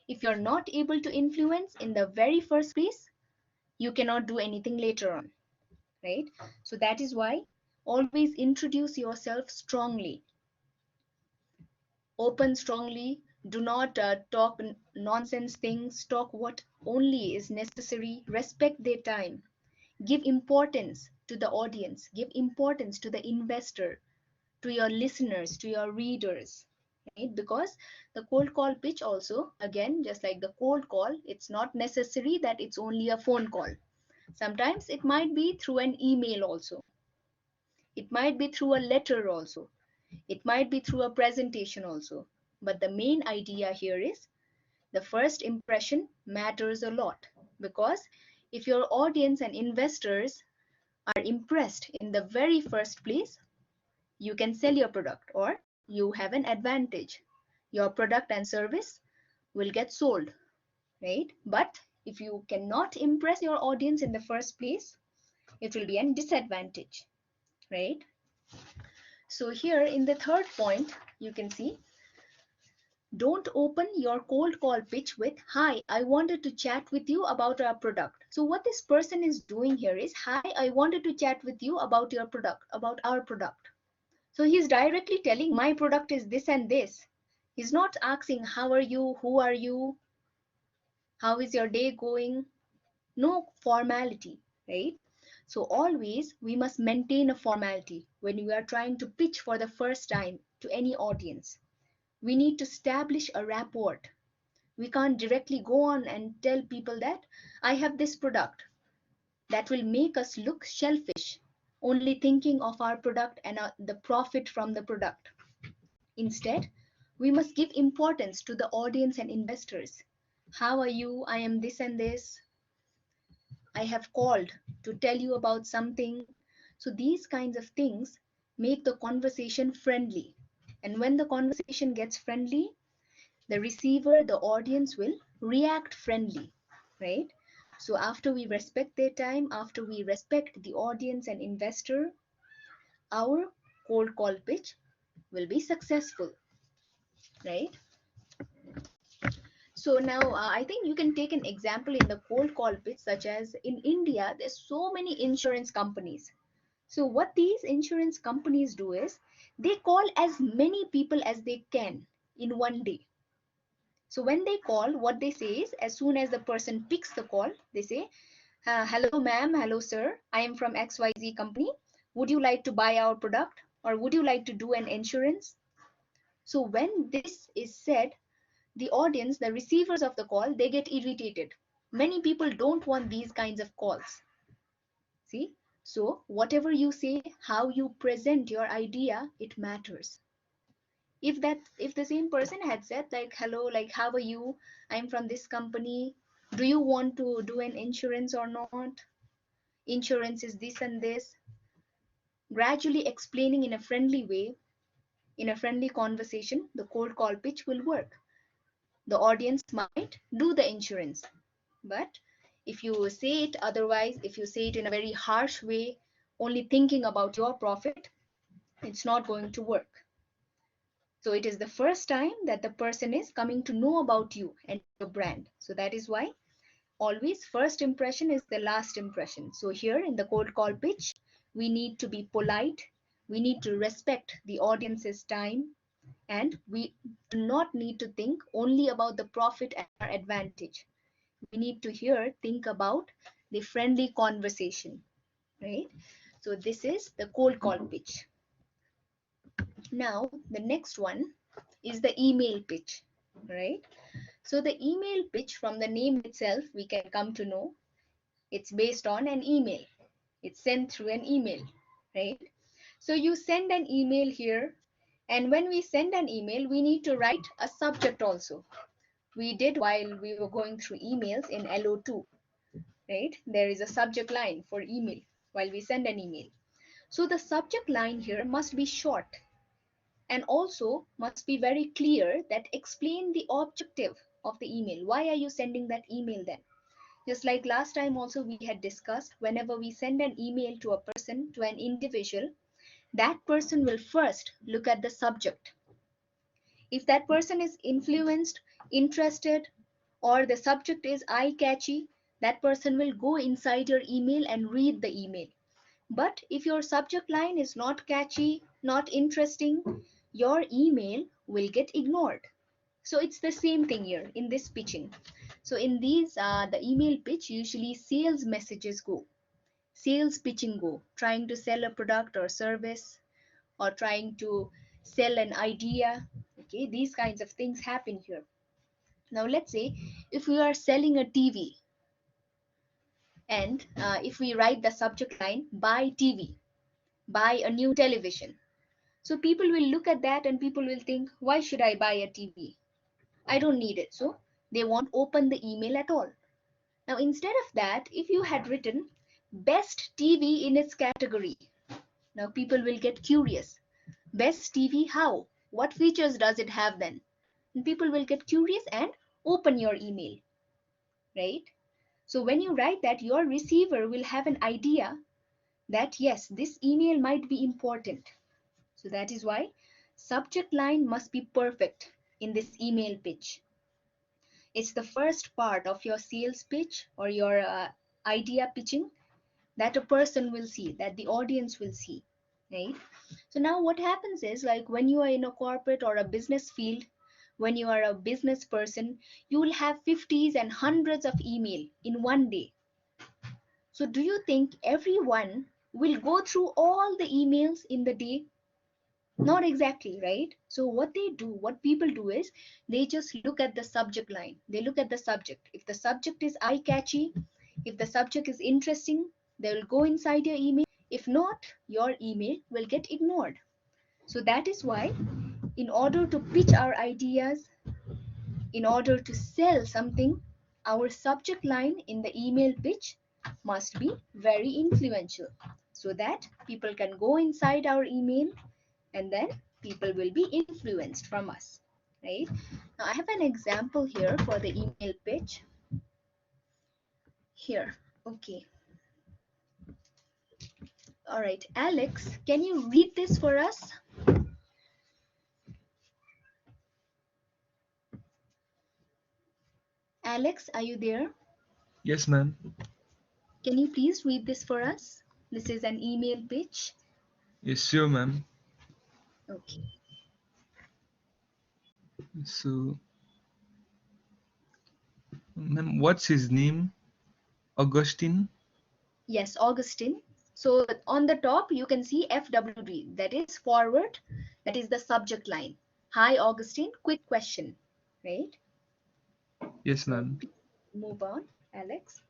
If you're not able to influence in the very first place, you cannot do anything later on, right? So that is why always introduce yourself strongly. Open strongly. Do not talk nonsense things. Talk what only is necessary. Respect their time. Give importance to the audience. Give importance to the investor, to your listeners, to your readers, right? Because the cold call pitch also, again, just like the cold call, it's not necessary that it's only a phone call. Sometimes it might be through an email also. It might be through a letter also. It might be through a presentation also. But the main idea here is the first impression matters a lot, because if your audience and investors are impressed in the very first place, you can sell your product or you have an advantage. Your product and service will get sold, right? But if you cannot impress your audience in the first place, it will be a disadvantage, right? So here in the third point, you can see, don't open your cold call pitch with, hi, I wanted to chat with you about our product. So what this person is doing here is, hi, I wanted to chat with you about your product, about our product. So he's directly telling, my product is this and this. He's not asking, how are you? Who are you? How is your day going? No formality, right? So always we must maintain a formality when we are trying to pitch for the first time to any audience. We need to establish a rapport. We can't directly go on and tell people that I have this product. That will make us look shellfish, only thinking of our product and the profit from the product. Instead, we must give importance to the audience and investors. How are you? I am this and this. I have called to tell you about something. So these kinds of things make the conversation friendly. And when the conversation gets friendly, the receiver, the audience will react friendly, right? So after we respect their time, after we respect the audience and investor, our cold call pitch will be successful, right? So now I think you can take an example in the cold call pitch, such as in India, there's so many insurance companies. So what these insurance companies do is they call as many people as they can in one day. So when they call, what they say is, as soon as the person picks the call, they say, hello ma'am, hello sir, I am from XYZ company. Would you like to buy our product, or would you like to do an insurance? So when this is said, the audience, the receivers of the call, they get irritated. Many people don't want these kinds of calls. See? So whatever you say, how you present your idea, it matters. If the same person had said like, hello, like, how are you? I'm from this company. Do you want to do an insurance or not? Insurance is this and this. Gradually explaining in a friendly way, in a friendly conversation, the cold call pitch will work. The audience might do the insurance. But if you say it otherwise, if you say it in a very harsh way, only thinking about your profit, it's not going to work. So it is the first time that the person is coming to know about you and your brand. So that is why always first impression is the last impression. So here in the cold call pitch, we need to be polite. We need to respect the audience's time, and we do not need to think only about the profit and our advantage. We need to here think about the friendly conversation, right? So this is the cold call pitch. Now the next one is the email pitch, right? So the email pitch, from the name itself, we can come to know it's based on an email. It's sent through an email, right? So you send an email here, and when we send an email, we need to write a subject also. We did while we were going through emails in LO2, right? There is a subject line for email while we send an email. So the subject line here must be short and also must be very clear, that explain the objective of the email. Why are you sending that email then? Just like last time also we had discussed, whenever we send an email to a person, to an individual, that person will first look at the subject. If that person is influenced, interested, or the subject is eye-catchy, that person will go inside your email and read the email. But if your subject line is not catchy, not interesting, your email will get ignored. So it's the same thing here in this pitching. So in these, the email pitch, usually sales messages go, sales pitching go, trying to sell a product or service, or trying to sell an idea. Okay, these kinds of things happen here. Now let's say if we are selling a TV, and if we write the subject line, buy TV, buy a new television. So people will look at that and people will think, why should I buy a TV? I don't need it. So they won't open the email at all. Now instead of that, if you had written best TV in its category, now people will get curious. Best TV how? What features does it have then? And people will get curious and open your email, right? So when you write that, your receiver will have an idea that yes, this email might be important. So that is why subject line must be perfect in this email pitch. It's the first part of your sales pitch or your idea pitching that a person will see, that the audience will see, right? So now what happens is, like when you are in a corporate or a business field, when you are a business person, you will have 50s and hundreds of email in one day. So do you think everyone will go through all the emails in the day? Not exactly, right? So what they do, what people do is, they just look at the subject line. They look at the subject. If the subject is eye-catchy, if the subject is interesting, they will go inside your email. If not, your email will get ignored. So that is why, in order to pitch our ideas, in order to sell something, our subject line in the email pitch must be very influential, so that people can go inside our email and then people will be influenced from us, right? Now I have an example here for the email pitch here. Okay, all right, Alex, can you read this for us? Alex, are you there? Yes, ma'am. Can you please read this for us? This is an email pitch. Yes, sure, ma'am. Okay. So, Ma'am, what's his name? Augustine? Yes, Augustine. So on the top, you can see FWD, that is forward, that is the subject line. Hi, Augustine, quick question, right? Yes, So ma'am. move on, Alex.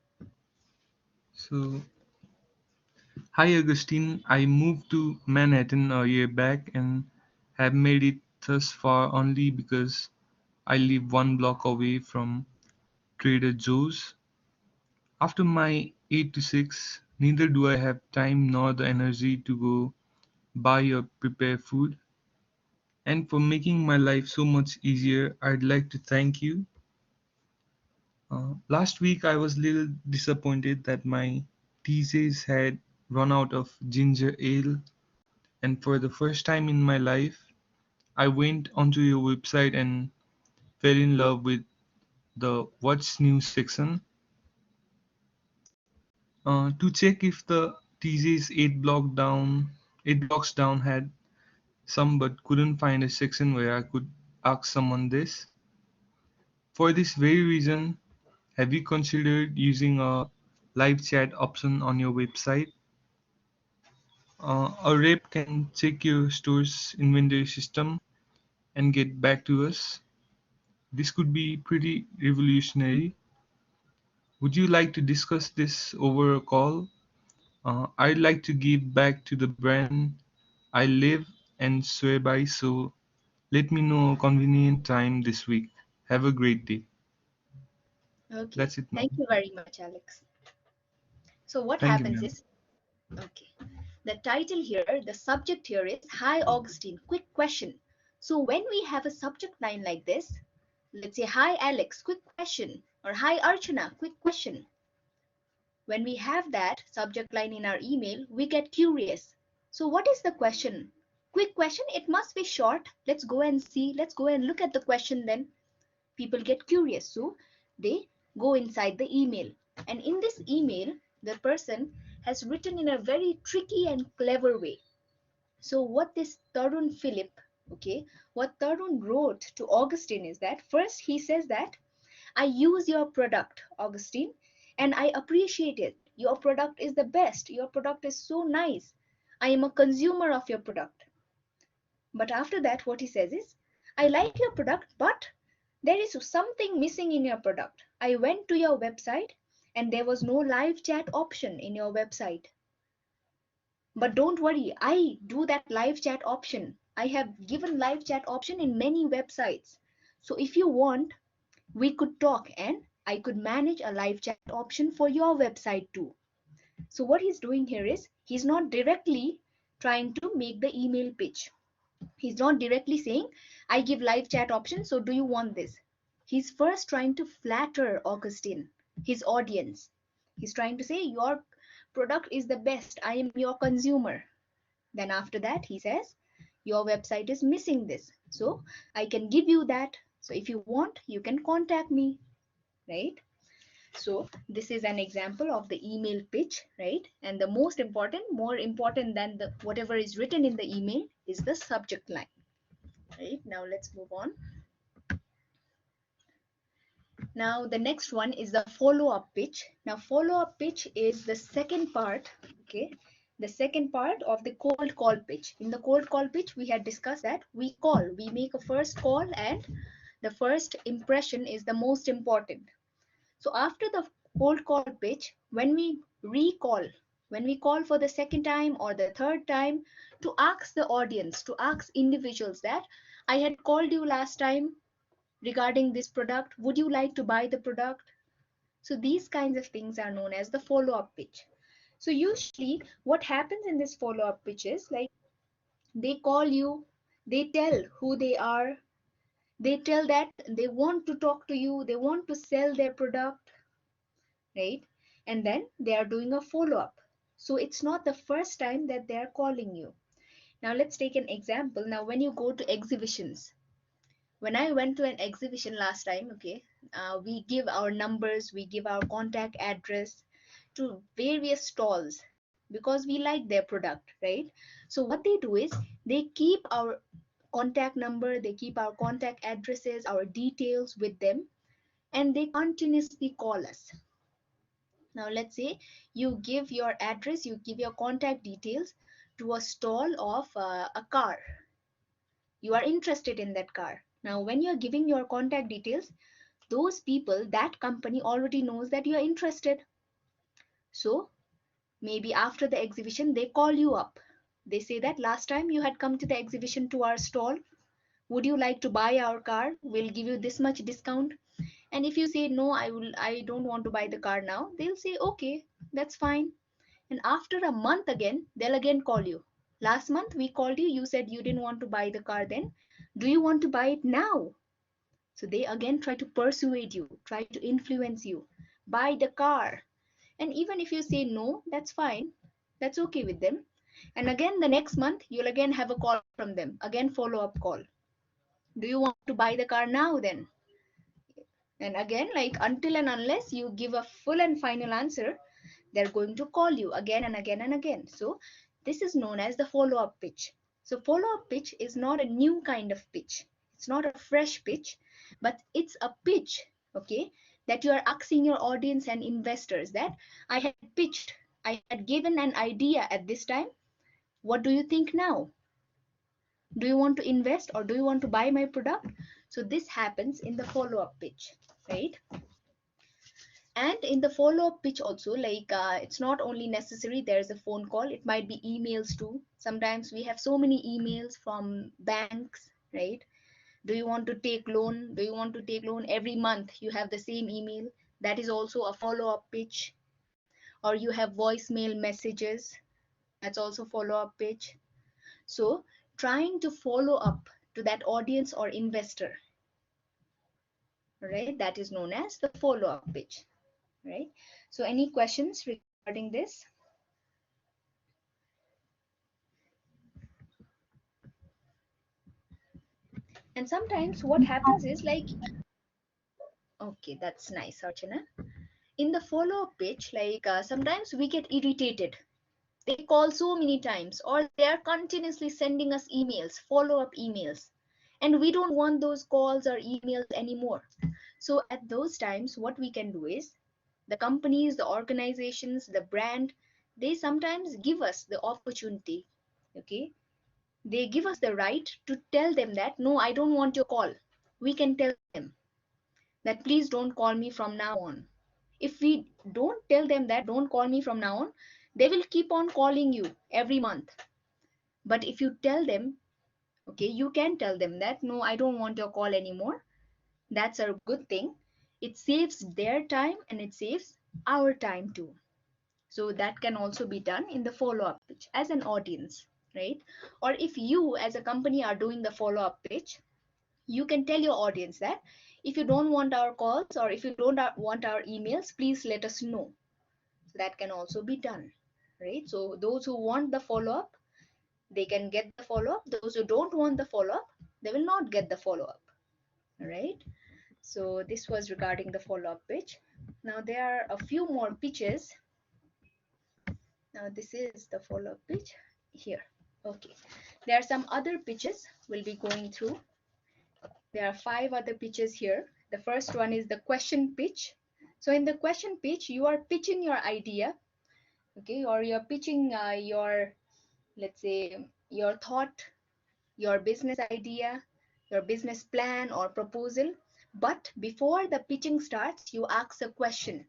So, hi Augustine, I moved to Manhattan a year back and have made it thus far only because I live one block away from Trader Joe's. After my 8 to 6, neither do I have time nor the energy to go buy or prepare food. And for making my life so much easier, I'd like to thank you. Last week, I was a little disappointed that my TJs had run out of ginger ale, and for the first time in my life, I went onto your website and fell in love with the What's New section to check if the TJ's 8 blocks down had some but couldn't find a section where I could ask someone this. For this very reason, have you considered using a live chat option on your website? A rep can check your store's inventory system and get back to us. This could be pretty revolutionary. Would you like to discuss this over a call? I'd like to give back to the brand I live and swear by, so let me know a convenient time this week. Have a great day. Okay, That's it, thank ma'am. you very much, Alex. So what Thank you, happens ma'am. is, okay, the title here, the subject here is Hi Augustine, quick question. So when we have a subject line like this, let's say Hi Alex, quick question, or Hi Archana, quick question. When we have that subject line in our email, we get curious. So what is the question? Quick question, it must be short. Let's go and see, let's go and look at the question then. People get curious, so they go inside the email. And in this email, the person has written in a very tricky and clever way. So what this Tarun Philip, okay, what Tarun wrote to Augustine is that first he says that I use your product, Augustine, and I appreciate it. Your product is the best. Your product is so nice. I am a consumer of your product. But after that, what he says is, I like your product, but there is something missing in your product. I went to your website and there was no live chat option in your website. But don't worry, I do that live chat option. I have given live chat option in many websites. So if you want, we could talk and I could manage a live chat option for your website too. So what he's doing here is he's not directly trying to make the email pitch. He's not directly saying, I give live chat option, so do you want this? He's first trying to flatter Augustine, his audience. He's trying to say, your product is the best. I am your consumer. Then after that, he says, your website is missing this. So I can give you that. So if you want, you can contact me, right? So this is an example of the email pitch, right? And the most important, more important than the whatever is written in the email is the subject line. Right, now let's move on. Now the next one is the follow-up pitch. Now follow-up pitch is the second part, okay? The second part of the cold call pitch. In the cold call pitch, we had discussed that we make a first call, and the first impression is the most important. So after the cold call pitch, when we recall, when we call for the second time or the third time to ask the audience, to ask individuals that I had called you last time regarding this product, would you like to buy the product? So these kinds of things are known as the follow-up pitch. So usually what happens in this follow-up pitch is like they call you, they tell who they are, they tell that they want to talk to you, they want to sell their product, right? And then they are doing a follow-up. So it's not the first time that they are calling you. Now let's take an example. Now when you go to exhibitions, when I went to an exhibition last time, okay, we give our numbers, we give our contact address to various stalls because we like their product, right? So what they do is they keep our contact number, they keep our contact addresses, our details with them and they continuously call us. Now let's say you give your address, you give your contact details to a stall of a car. You are interested in that car. Now when you are giving your contact details, those people, that company already knows that you are interested. So maybe after the exhibition, they call you up. They say that last time you had come to the exhibition to our stall. Would you like to buy our car? We'll give you this much discount. And if you say no, I don't want to buy the car now, they'll say okay, that's fine. And after a month again, they'll again call you. Last month we called you, you said you didn't want to buy the car then. Do you want to buy it now? So they again try to persuade you, try to influence you. Buy the car. And even if you say no, that's fine. That's okay with them. And again, the next month, you'll again have a call from them, again, follow up call. Do you want to buy the car now then? And again, like until and unless you give a full and final answer, they're going to call you again and again and again. So this is known as the follow up pitch. So follow up pitch is not a new kind of pitch. It's not a fresh pitch, but it's a pitch, okay, that you are asking your audience and investors that I had pitched, I had given an idea at this time. What do you think now? Do you want to invest or do you want to buy my product? So this happens in the follow up pitch, right? And in the follow up pitch also, like it's not only necessary there's a phone call, it might be emails too. Sometimes we have so many emails from banks, right? Do you want to take loan? Do you want to take loan? Every month you have the same email. That is also a follow up pitch. Or you have voicemail messages. That's also follow up pitch. So trying to follow up to that audience or investor, right? That is known as the follow up pitch, right? So any questions regarding this? And sometimes what happens is like, okay, that's nice, Archana. In the follow up pitch, like sometimes we get irritated. They call so many times, or they are continuously sending us emails, follow up emails, and we don't want those calls or emails anymore. So at those times, what we can do is the companies, the organizations, the brand, they sometimes give us the opportunity, okay? They give us the right to tell them that, no, I don't want your call. We can tell them that please don't call me from now on. If we don't tell them that don't call me from now on, they will keep on calling you every month. But if you tell them, okay, you can tell them that no, I don't want your call anymore. That's a good thing. It saves their time and it saves our time too. So that can also be done in the follow up pitch as an audience, right? Or if you as a company are doing the follow up pitch, you can tell your audience that if you don't want our calls or if you don't want our emails, please let us know. So that can also be done, right? So those who want the follow up, they can get the follow up. Those who don't want the follow up, they will not get the follow up, right? So this was regarding the follow up pitch. Now there are a few more pitches. Now this is the follow up pitch here. Okay, there are some other pitches we'll be going through. There are 5 other pitches here. The first one is the question pitch. So in the question pitch, you are pitching your idea, okay, or you're pitching your, let's say, your thought, your business idea, your business plan or proposal. But before the pitching starts, you ask a question.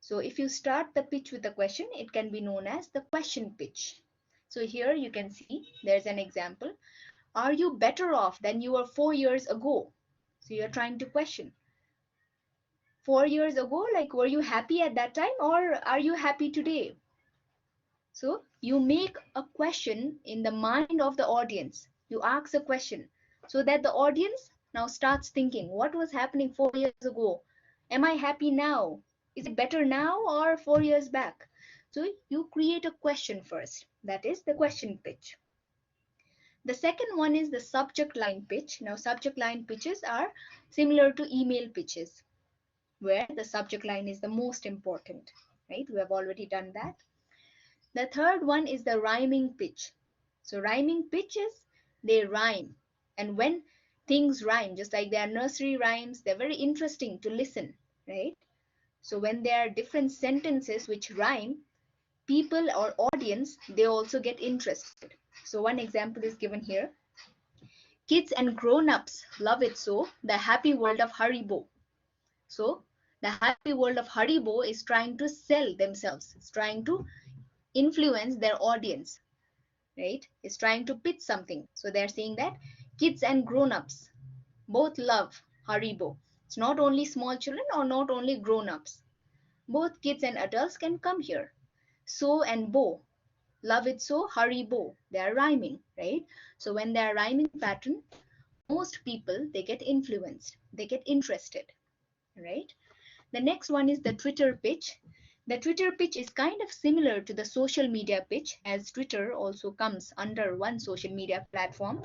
So if you start the pitch with a question, it can be known as the question pitch. So here you can see there's an example. Are you better off than you were 4 years ago? So you're trying to question. 4 years ago, like were you happy at that time or are you happy today? So you make a question in the mind of the audience. You ask a question so that the audience now starts thinking, what was happening 4 years ago? Am I happy now? Is it better now or 4 years back? So you create a question first. That is the question pitch. The second one is the subject line pitch. Now subject line pitches are similar to email pitches, where the subject line is the most important, right? We have already done that. The third one is the rhyming pitch. So rhyming pitches, they rhyme. And when things rhyme, just like they are nursery rhymes. They're very interesting to listen, right? So when there are different sentences which rhyme, people or audience, they also get interested. So one example is given here. Kids and grown-ups love it so, the happy world of Haribo. So the happy world of Haribo is trying to sell themselves. It's trying to influence their audience, right? It's trying to pitch something. So they're saying that kids and grown-ups both love Haribo. It's not only small children or not only grown-ups. Both kids and adults can come here. So and bo, love it so, Haribo. They are rhyming, right? So when they are rhyming pattern, most people, they get influenced, they get interested, right? The next one is the Twitter pitch. The Twitter pitch is kind of similar to the social media pitch, as Twitter also comes under one social media platform.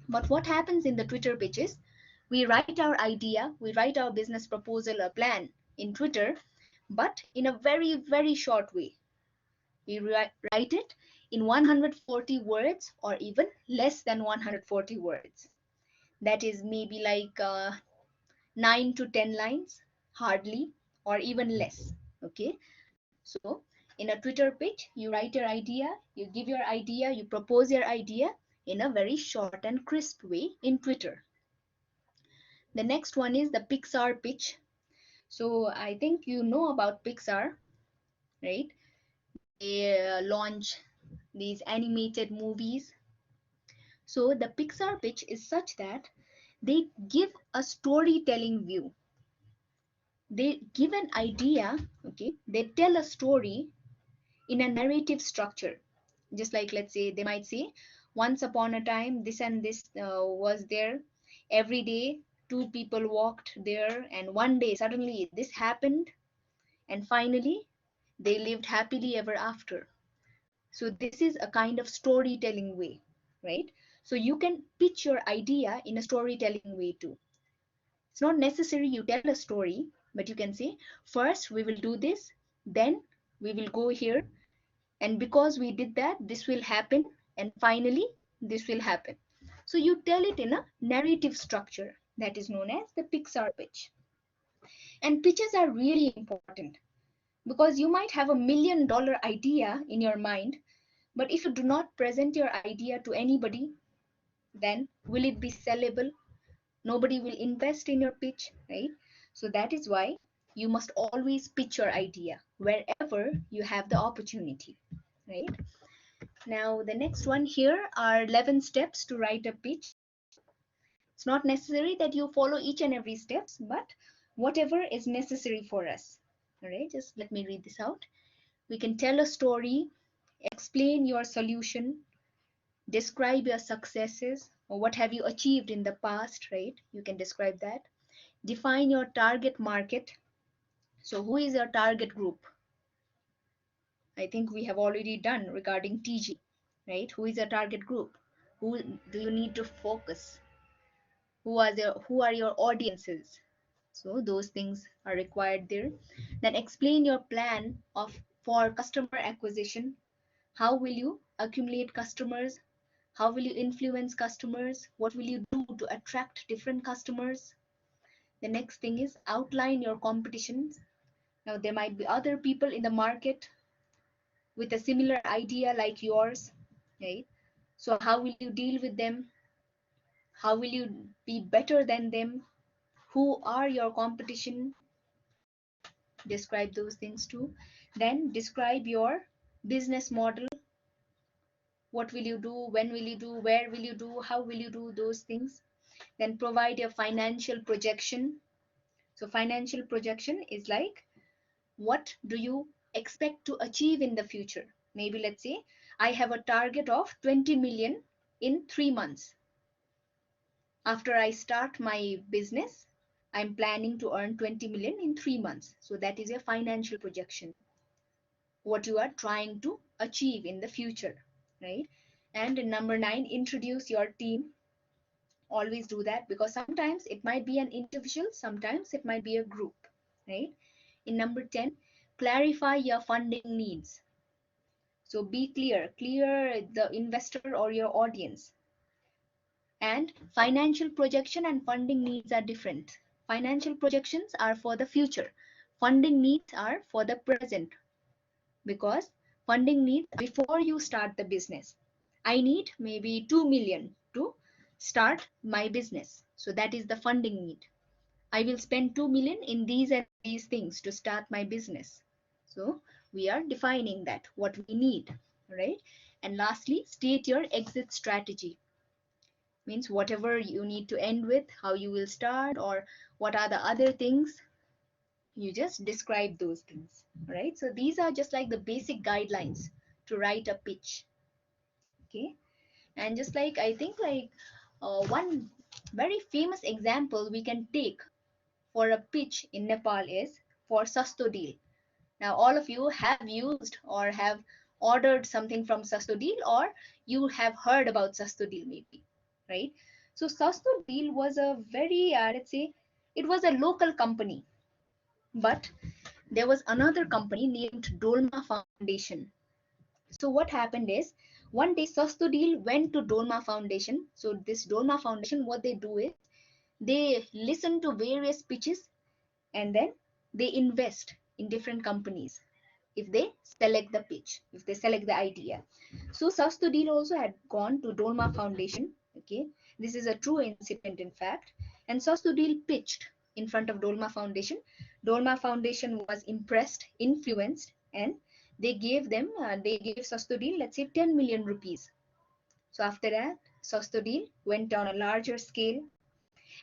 But what happens in the Twitter pitch is we write our idea, we write our business proposal or plan in Twitter, but in a very, very short way. We write it in 140 words or even less than 140 words. That is maybe like 9 to 10 lines, hardly, or even less. Okay, so in a Twitter pitch, you write your idea, you give your idea, you propose your idea in a very short and crisp way in Twitter. The next one is the Pixar pitch. So I think you know about Pixar, right? They launch these animated movies. So the Pixar pitch is such that they give a storytelling view. They give an idea, okay? They tell a story in a narrative structure. Just like, let's say, they might say, once upon a time, this and this was there. Every day, two people walked there, and one day, suddenly, this happened, and finally, they lived happily ever after. So this is a kind of storytelling way, right? So you can pitch your idea in a storytelling way too. It's not necessary you tell a story, but you can say, first we will do this, then we will go here, and because we did that, this will happen, and finally this will happen. So you tell it in a narrative structure that is known as the Pixar pitch. And pitches are really important because you might have $1 million idea in your mind, but if you do not present your idea to anybody, then will it be sellable? Nobody will invest in your pitch, right? So that is why you must always pitch your idea wherever you have the opportunity, right? Now, the next one here are 11 steps to write a pitch. It's not necessary that you follow each and every steps, but whatever is necessary for us. All right, just let me read this out. We can tell a story, explain your solution, describe your successes, or what have you achieved in the past, right? You can describe that. Define your target market. So who is your target group? I think we have already done regarding TG, right? Who is your target group? Who do you need to focus? Who are your audiences? So those things are required there. Then explain your plan of for customer acquisition. How will you accumulate customers? How will you influence customers? What will you do to attract different customers? The next thing is outline your competitions. Now there might be other people in the market with a similar idea like yours, right? So how will you deal with them? How will you be better than them? Who are your competition? Describe those things too. Then describe your business model. What will you do? When will you do? Where will you do? How will you do those things? Then provide a financial projection. So financial projection is like, what do you expect to achieve in the future? Maybe let's say I have a target of 20 million in 3 months. After I start my business, I'm planning to earn 20 million in 3 months. So that is a financial projection, what you are trying to achieve in the future, right? And in number 9, introduce your team. Always do that because sometimes it might be an individual, sometimes it might be a group, right? In number 10, clarify your funding needs. So be clear the investor or your audience, And financial projection and funding needs are different. Financial projections are for the future. Funding needs are for the present, because funding needs before you start the business. I need maybe 2 million to start my business. So that is the funding need. I will spend 2 million in these and these things to start my business. So we are defining that, what we need, right? And lastly, state your exit strategy. Means whatever you need to end with, how you will start, or what are the other things, you just describe those things, right? So these are just like the basic guidelines to write a pitch. Okay. And just like, I think like one very famous example we can take for a pitch in Nepal is for Sastodil. Now all of you have used or have ordered something from Sastodil, or you have heard about Sastodil maybe, right? So Sastodil was a very, let's say, it was a local company, but there was another company named Dolma Foundation. So what happened is, one day Sastodil went to Dolma Foundation. So this Dolma Foundation, what they do is they listen to various pitches, and then they invest in different companies if they select the pitch, if they select the idea. So Sastudil also had gone to Dolma Foundation. Okay, this is a true incident in fact. And Sastudil pitched in front of Dolma Foundation. Dolma Foundation was impressed, influenced, and they gave Sastudil, let's say, 10 million rupees. So after that, Sastudil went on a larger scale,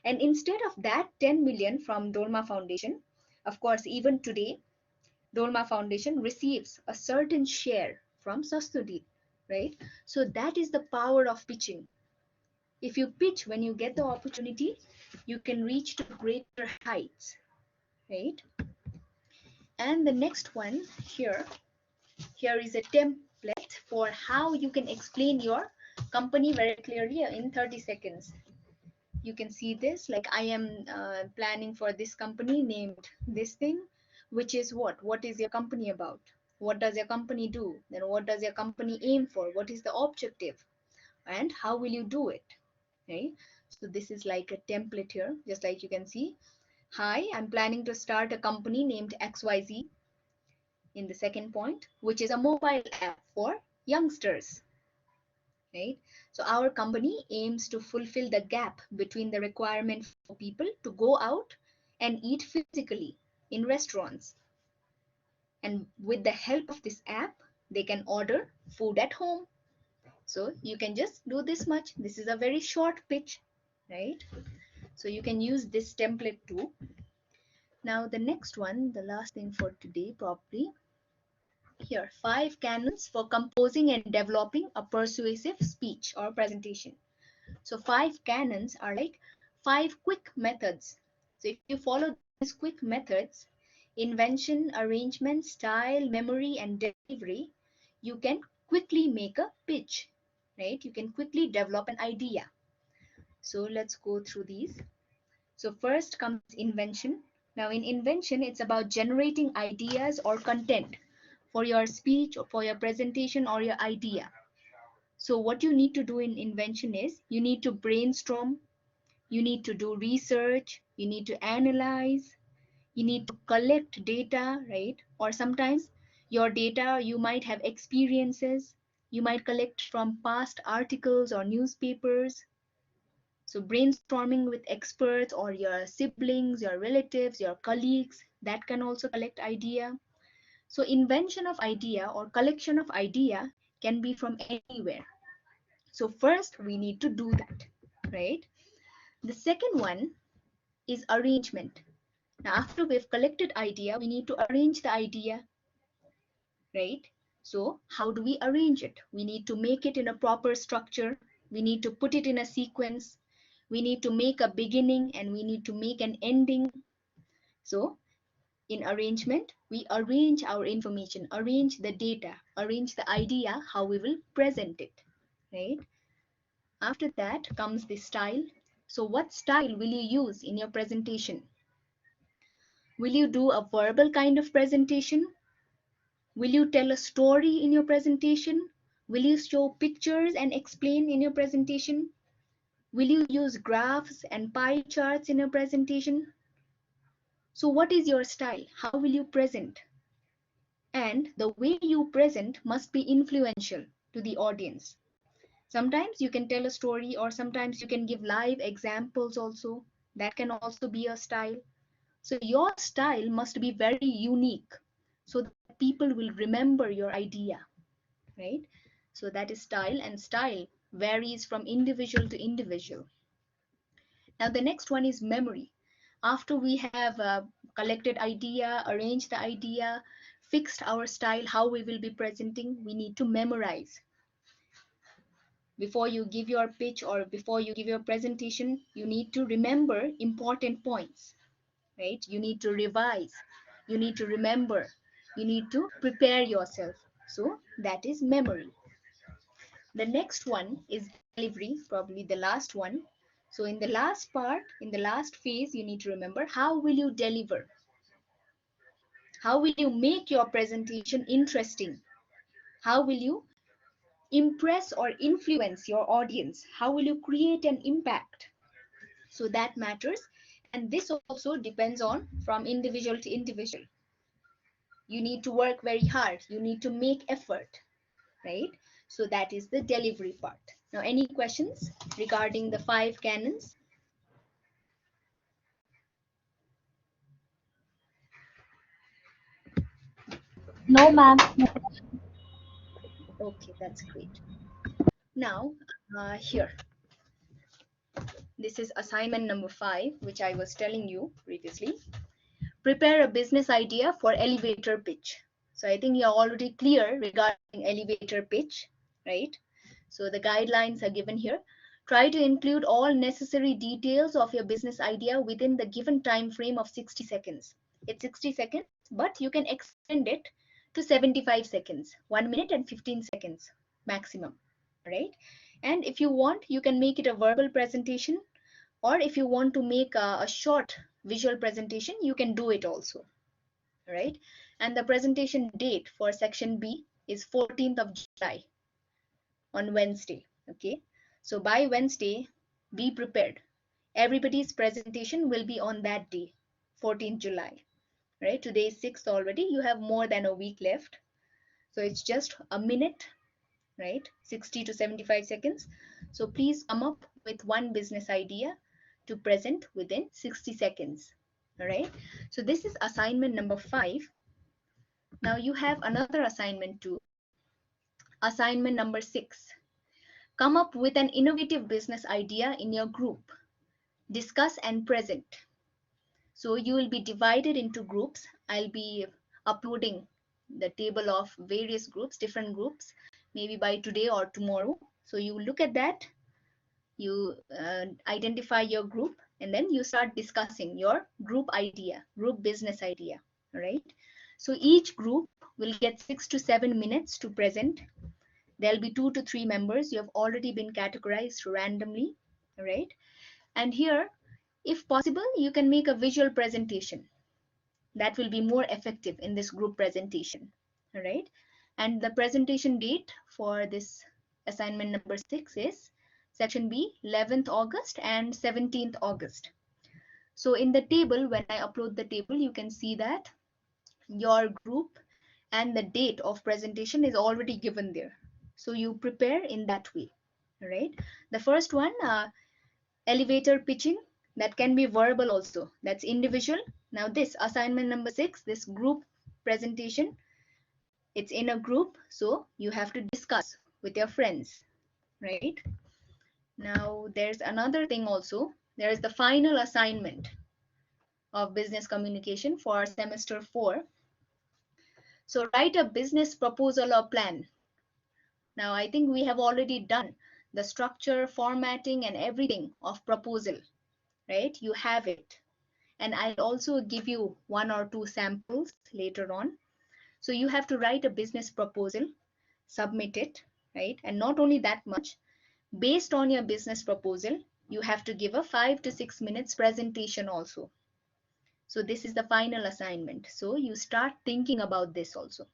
and instead of that 10 million from Dolma Foundation, of course, even today, Dolma Foundation receives a certain share from Sastudil, right? So that is the power of pitching. If you pitch when you get the opportunity, you can reach to greater heights, right? And the next one here is a template for how you can explain your company very clearly in 30 seconds. You can see this, like I am planning for this company named this thing, which is what is your company about, what does your company do, then what does your company aim for, what is the objective, and how will you do it, right? So this is like a template here, just like you can see. Hi, I'm planning to start a company named XYZ, in the second point, which is a mobile app for youngsters, right? So our company aims to fulfill the gap between the requirement for people to go out and eat physically in restaurants. And with the help of this app, they can order food at home. So you can just do this much. This is a very short pitch, right? So you can use this template too. Now the next one, the last thing for today, probably here, 5 canons for composing and developing a persuasive speech or presentation. So 5 canons are like 5 quick methods. So if you follow these quick methods, invention, arrangement, style, memory, and delivery, you can quickly make a pitch, right? You can quickly develop an idea. So let's go through these. So first comes invention. Now in invention, it's about generating ideas or content for your speech or for your presentation or your idea. So what you need to do in invention is you need to brainstorm, you need to do research, you need to analyze, you need to collect data, right? Or sometimes your data, you might have experiences, you might collect from past articles or newspapers. So brainstorming with experts or your siblings, your relatives, your colleagues, that can also collect idea. So invention of idea or collection of idea can be from anywhere. So first we need to do that, right? The second one is arrangement. Now after we've collected idea, we need to arrange the idea, right? So how do we arrange it? We need to make it in a proper structure. We need to put it in a sequence. We need to make a beginning and we need to make an ending. So in arrangement, we arrange our information, arrange the data, arrange the idea, how we will present it, right? After that comes the style. So what style will you use in your presentation? Will you do a verbal kind of presentation? Will you tell a story in your presentation? Will you show pictures and explain in your presentation? Will you use graphs and pie charts in your presentation? So what is your style? How will you present? And the way you present must be influential to the audience. Sometimes you can tell a story, or sometimes you can give live examples also. That can also be a style. So your style must be very unique so that people will remember your idea, right? So that is style, and style varies from individual to individual. Now the next one is memory. After we have collected idea, arranged the idea, fixed our style, how we will be presenting, we need to memorize. Before you give your pitch or before you give your presentation, you need to remember important points, right? You need to revise, you need to remember, you need to prepare yourself. So that is memory. The next one is delivery, probably the last one. So in the last part, in the last phase, you need to remember how will you deliver? How will you make your presentation interesting? How will you impress or influence your audience? How will you create an impact? So that matters. And this also depends on from individual to individual. You need to work very hard. You need to make effort, right? So that is the delivery part. Now, any questions regarding the 5 canons? No, ma'am. Okay, that's great. Now, here, this is assignment number 5, which I was telling you previously. Prepare a business idea for elevator pitch. So I think you're already clear regarding elevator pitch, right? So the guidelines are given here. Try to include all necessary details of your business idea within the given time frame of 60 seconds. It's 60 seconds, but you can extend it to 75 seconds, 1 minute and 15 seconds maximum, right? And if you want, you can make it a verbal presentation, or if you want to make a short visual presentation, you can do it also, right? And the presentation date for section B is 14th of July on Wednesday. Okay, so by Wednesday, be prepared. Everybody's presentation will be on that day, 14th July, right? Today is 6th already. You have more than a week left. So it's just a minute, right? 60 to 75 seconds. So please come up with one business idea to present within 60 seconds. All right. So this is assignment number 5. Now you have another assignment too. Assignment number 6. Come up with an innovative business idea in your group. Discuss and present. So you will be divided into groups. I'll be uploading the table of various groups, different groups, maybe by today or tomorrow. So you look at that, you identify your group, and then you start discussing your group idea, group business idea, right? So each group will get 6 to 7 minutes to present. There'll be 2 to 3 members. You have already been categorized randomly, right? And here, if possible, you can make a visual presentation. That will be more effective in this group presentation, all right? And the presentation date for this assignment number 6 is section B, 11th August and 17th August. So in the table, when I upload the table, you can see that your group and the date of presentation is already given there. So you prepare in that way, all right? The first one, elevator pitching, that can be verbal also, that's individual. Now this assignment number 6, this group presentation, it's in a group, so you have to discuss with your friends, right? Now there's another thing also, there is the final assignment of business communication for semester 4. So write a business proposal or plan. Now I think we have already done the structure, formatting and everything of proposal, right? You have it. And I'll also give you 1 or 2 samples later on. So you have to write a business proposal, submit it, right? And not only that much, based on your business proposal, you have to give a 5 to 6 minutes presentation also. So this is the final assignment. So you start thinking about this also.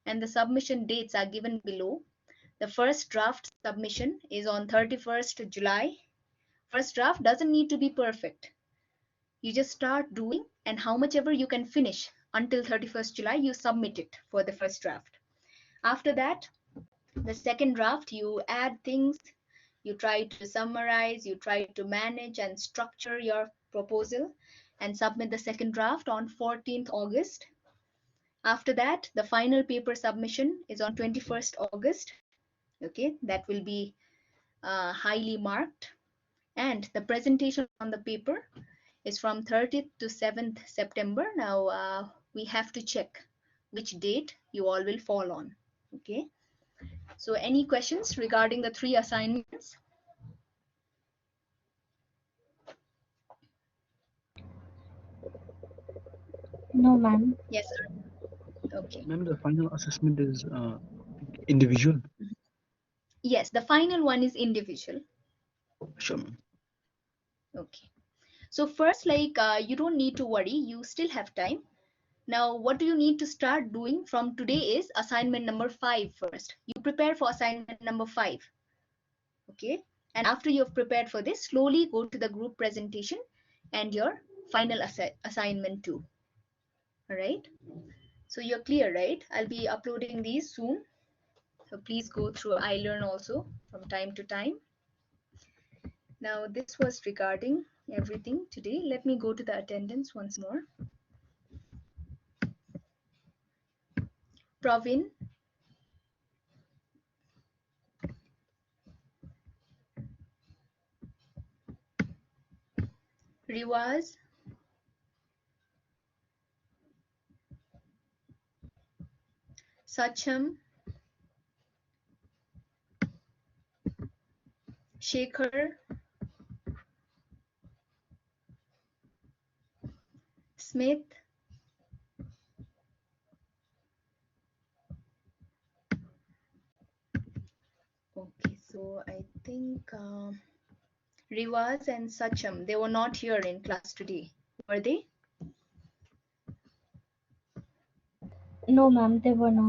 And the submission dates are given below. The first draft submission is on 31st July First draft doesn't need to be perfect. You just start doing, and how much ever you can finish until 31st July, you submit it for the first draft. After that, the second draft, you add things, you try to summarize, you try to manage and structure your proposal, and submit the second draft on 14th August. After that, the final paper submission is on 21st August. Okay, that will be highly marked. And the presentation on the paper is from 30th to 7th September. Now we have to check which date you all will fall on. Okay. So any questions regarding the 3 assignments? No, ma'am. Yes, sir. Okay. Ma'am, the final assessment is individual. Yes, the final one is individual. Sure, ma'am. Okay. So first, you don't need to worry. You still have time. Now, what do you need to start doing from today is assignment number 5 first. You prepare for assignment number 5. Okay. And after you've prepared for this, slowly go to the group presentation and your final assignment 2. All right. So you're clear, right? I'll be uploading these soon. So please go through iLearn also from time to time. Now, this was regarding everything today. Let me go to the attendance once more. Pravin, Riwaz, Sacham, Shekhar, Smith, okay, so I think Riwaz and Sacham, they were not here in class today, were they? No, ma'am, they were not.